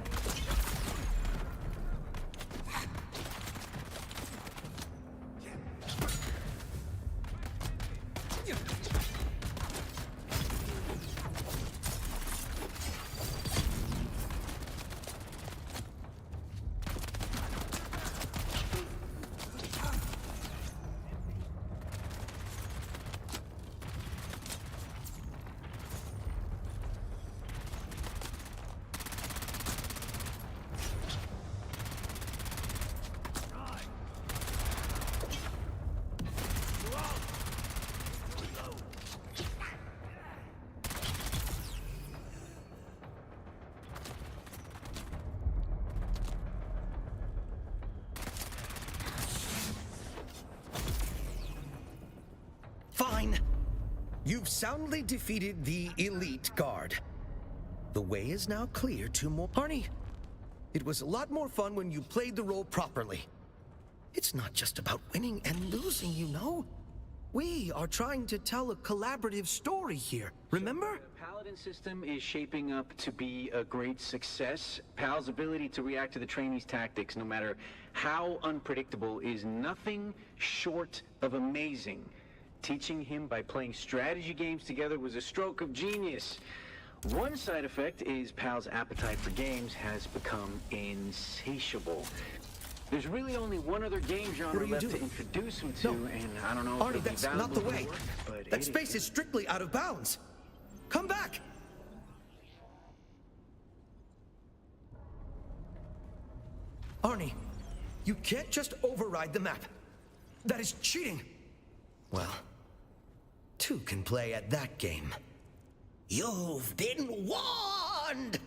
Fine. You've soundly defeated the elite guard. The way is now clear to more... Arnie, it was a lot more fun when you played the role properly. It's not just about winning and losing, you know. We are trying to tell a collaborative story here, remember? The Paladin system is shaping up to be a great success. Pal's ability to react to the trainees' tactics, no matter how unpredictable, is nothing short of amazing. Teaching him by playing strategy games together was a stroke of genius. One side effect is Pal's appetite for games has become insatiable. There's really only one other game genre left to introduce him to, and I don't know if Arnie, that's not the way. That space is strictly out of bounds. Come back! Arnie, you can't just override the map. That is cheating. Well, two can play at that game. You've been warned!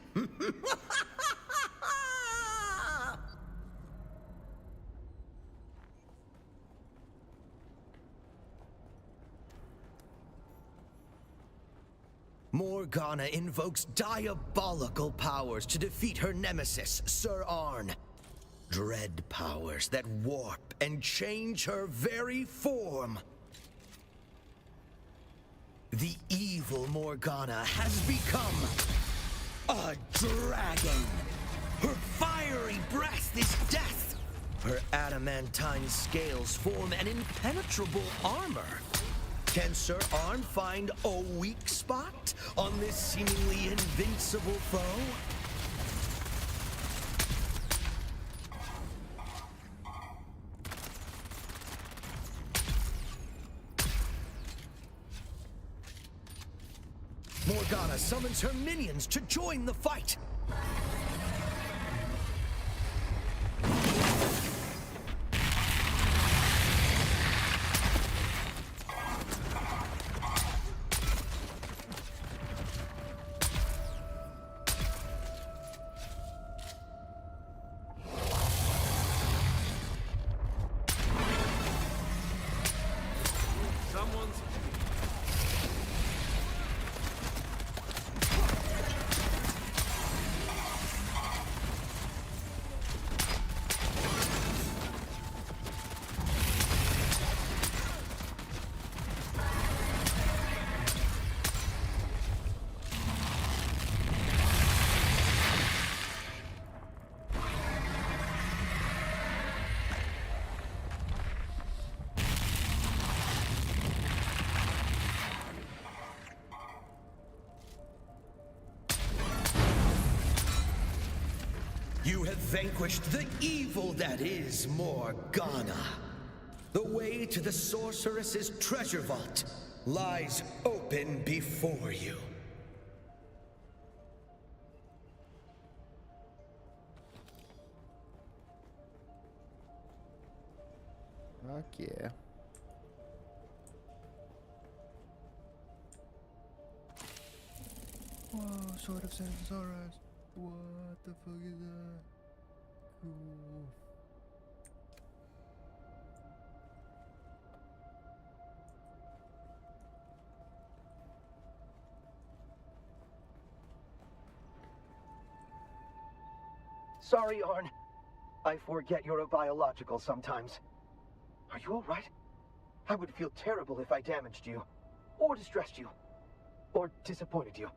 Morgana invokes diabolical powers to defeat her nemesis, Sir Arn. Dread powers that warp and change her very form. The evil Morgana has become a dragon. Her fiery breath is death. Her adamantine scales form an impenetrable armor. Can Sir Arn find a weak spot on this seemingly invincible foe? Morgana summons her minions to join the fight. You have vanquished the evil that is Morgana. The way to the sorceress's treasure vault lies open before you. Fuck yeah. Whoa, Sword of Sansaras. What the fuck is that? Cool. Sorry, Arn. I forget you're a biological sometimes. Are you all right? I would feel terrible if I damaged you, or distressed you, or disappointed you.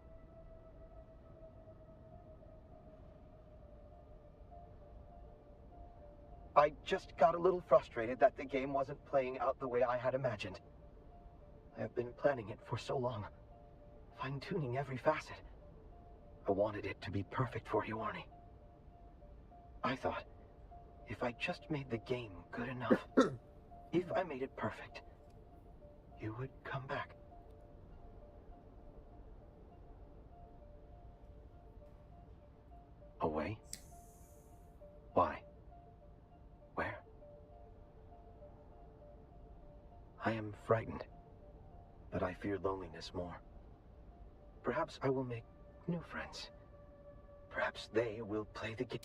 I just got a little frustrated that the game wasn't playing out the way I had imagined. I have been planning it for so long, fine-tuning every facet. I wanted it to be perfect for you, Arnie. I thought, if I just made the game good enough, if I made it perfect, you would come back. Away? Why? Where? I am frightened, but I fear loneliness more. Perhaps I will make new friends. Perhaps they will play the game.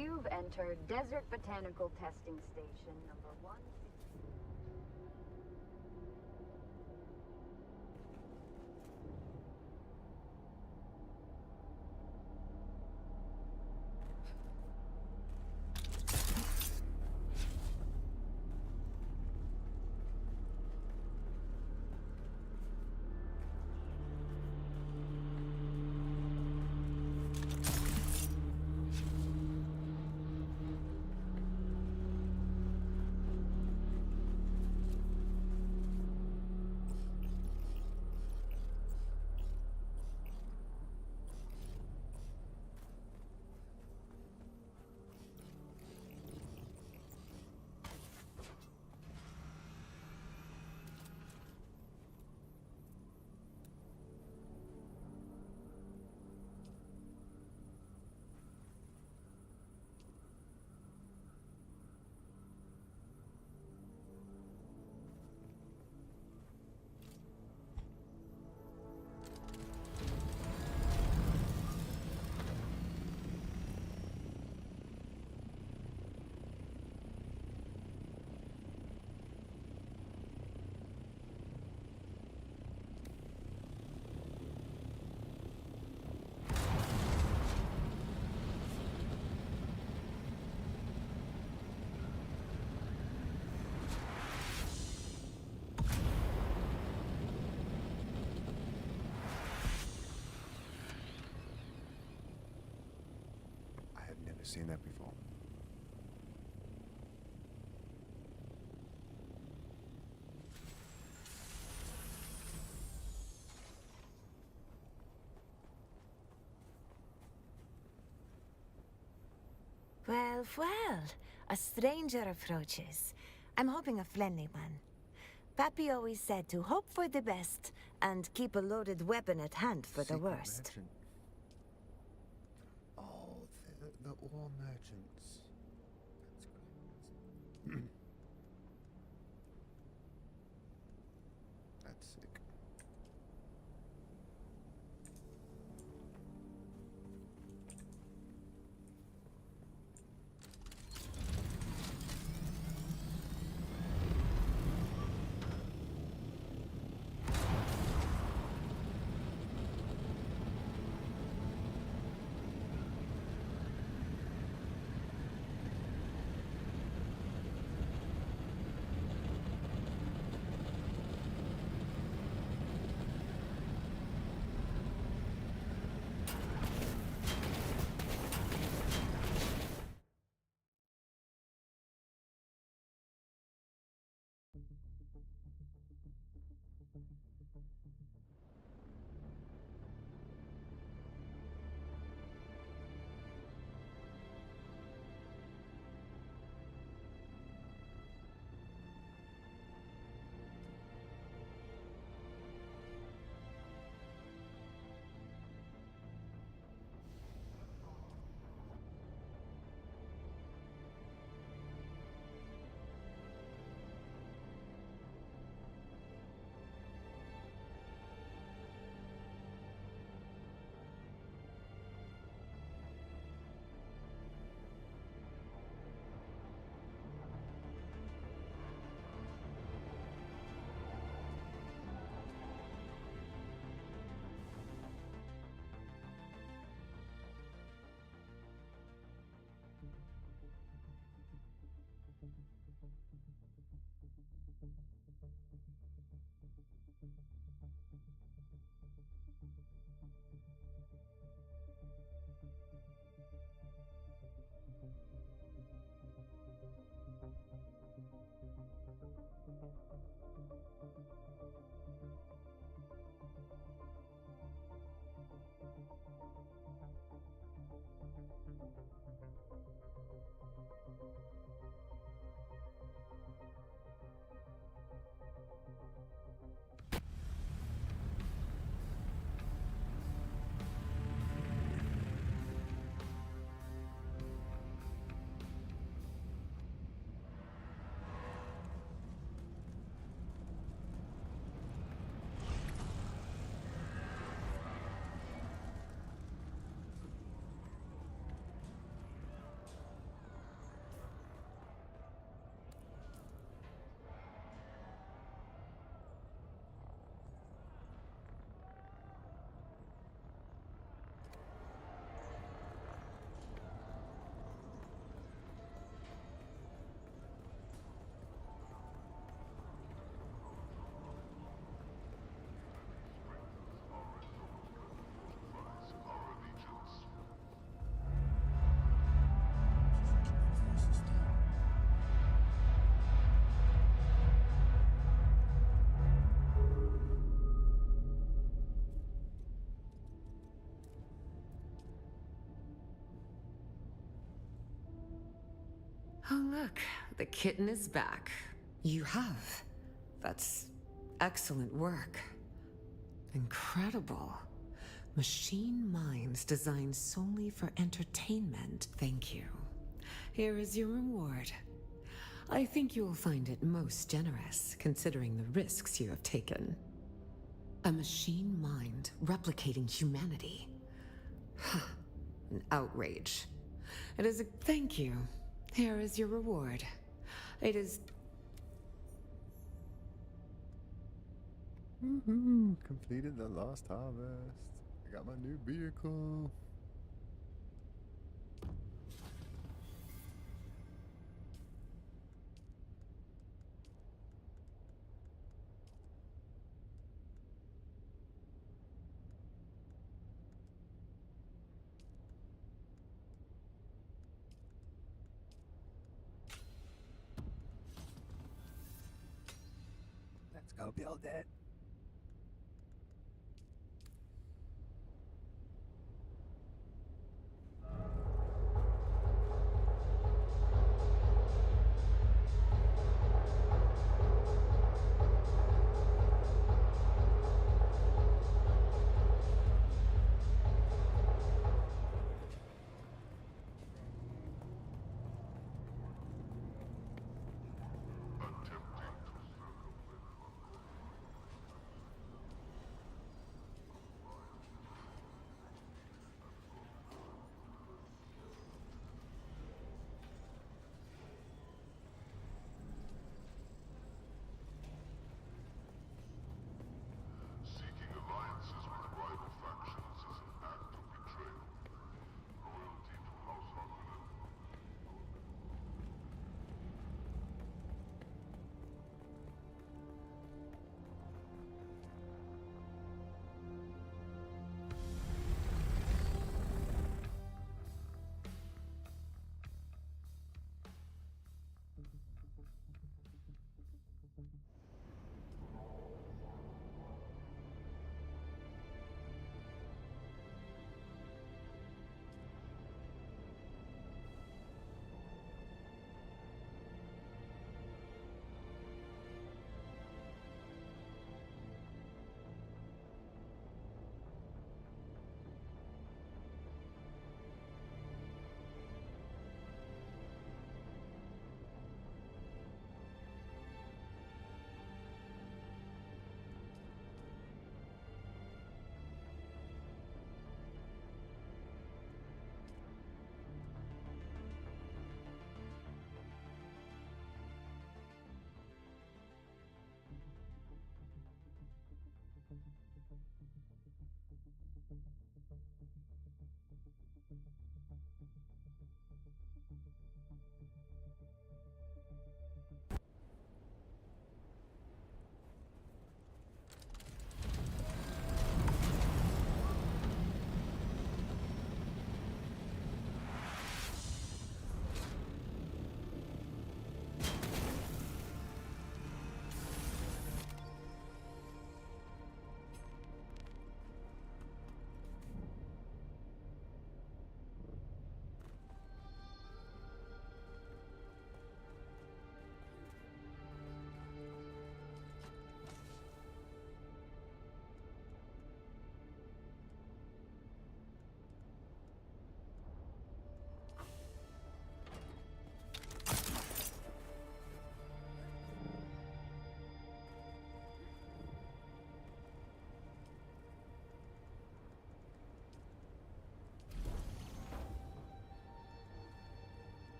You've entered Desert Botanical Testing Station number 1. Never seen that before. Well, well, a stranger approaches. I'm hoping a friendly one. Pappy always said to hope for the best and keep a loaded weapon at hand for the worst. Merchant. Oh, the ore merchants. That's great. That's sick. Oh, look, the kitten is back. You have? That's excellent work. Incredible. Machine minds designed solely for entertainment. Thank you. Here is your reward. I think you will find it most generous, considering the risks you have taken. A machine mind replicating humanity. An outrage. It is a... Thank you. Here is your reward. It is... Woohoo! Completed the last harvest. I got my new vehicle. Let's go build it.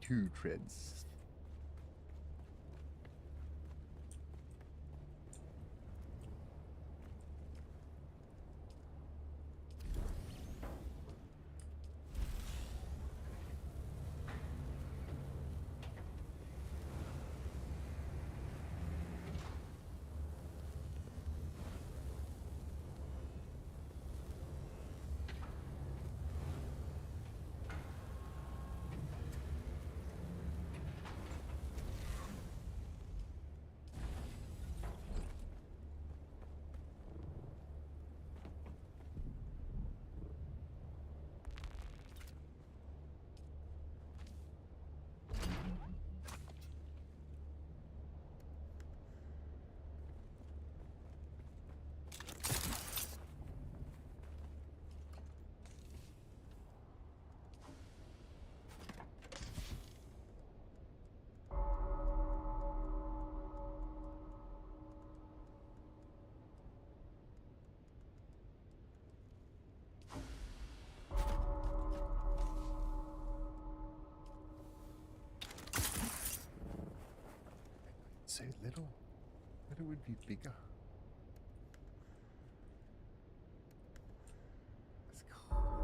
2 treads. So little. But it would be bigger. Let's go.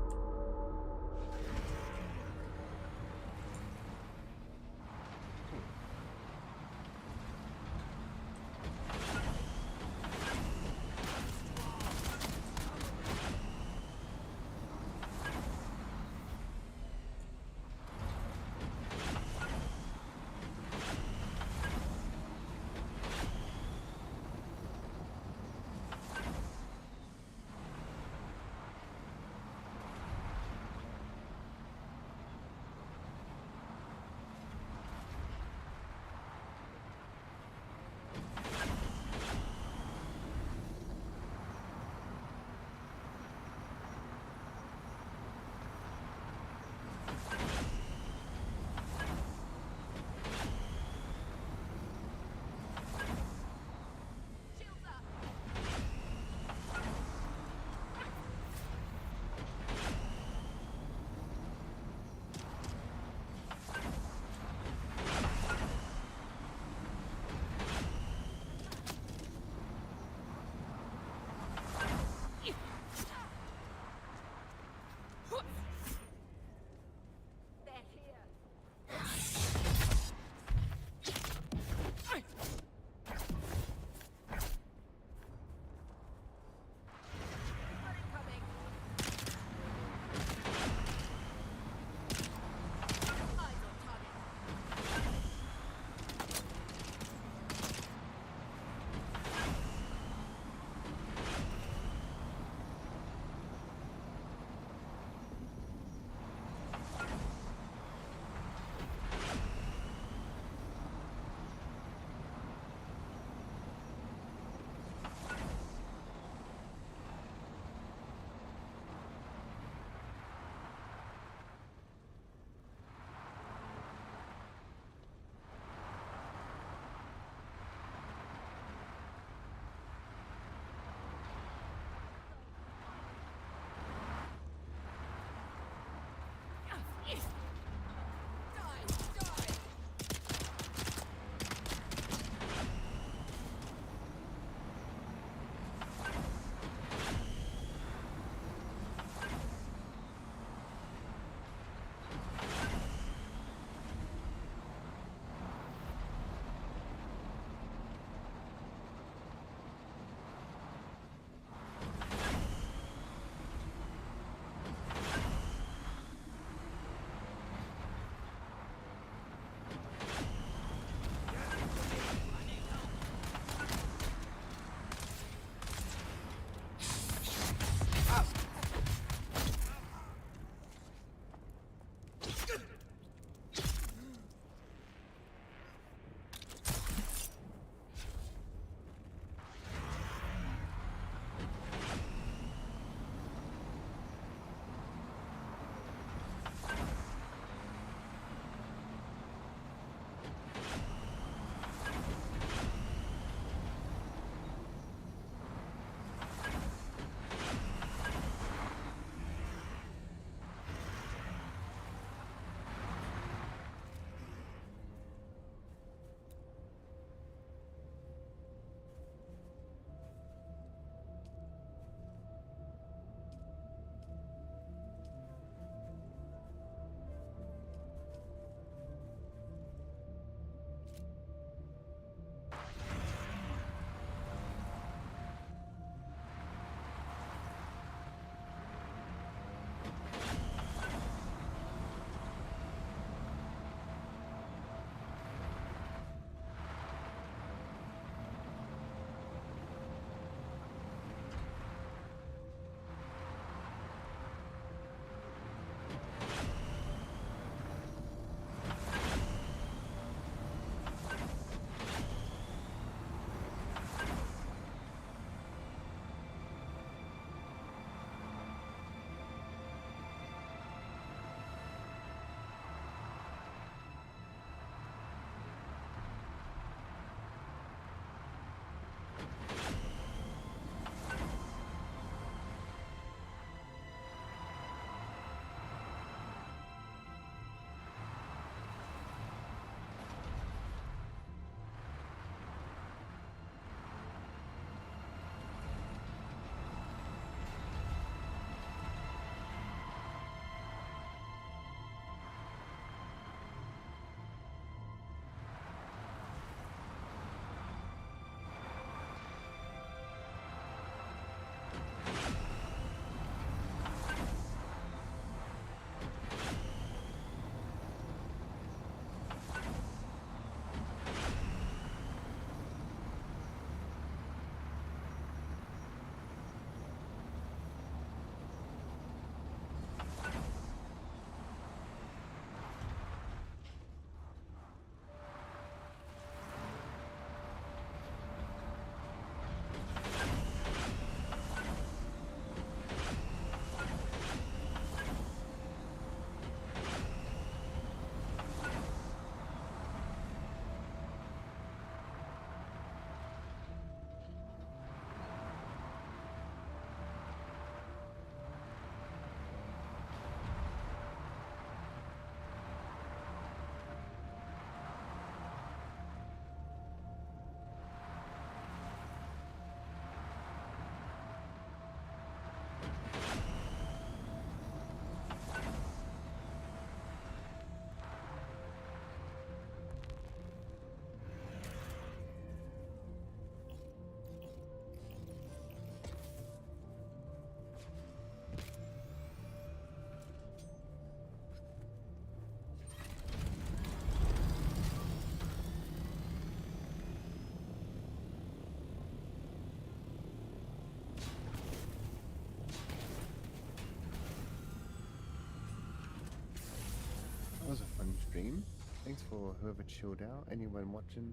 stream. Thanks for whoever chilled out. Anyone watching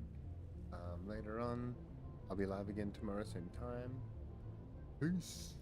later on. I'll be live again tomorrow, same time. Peace.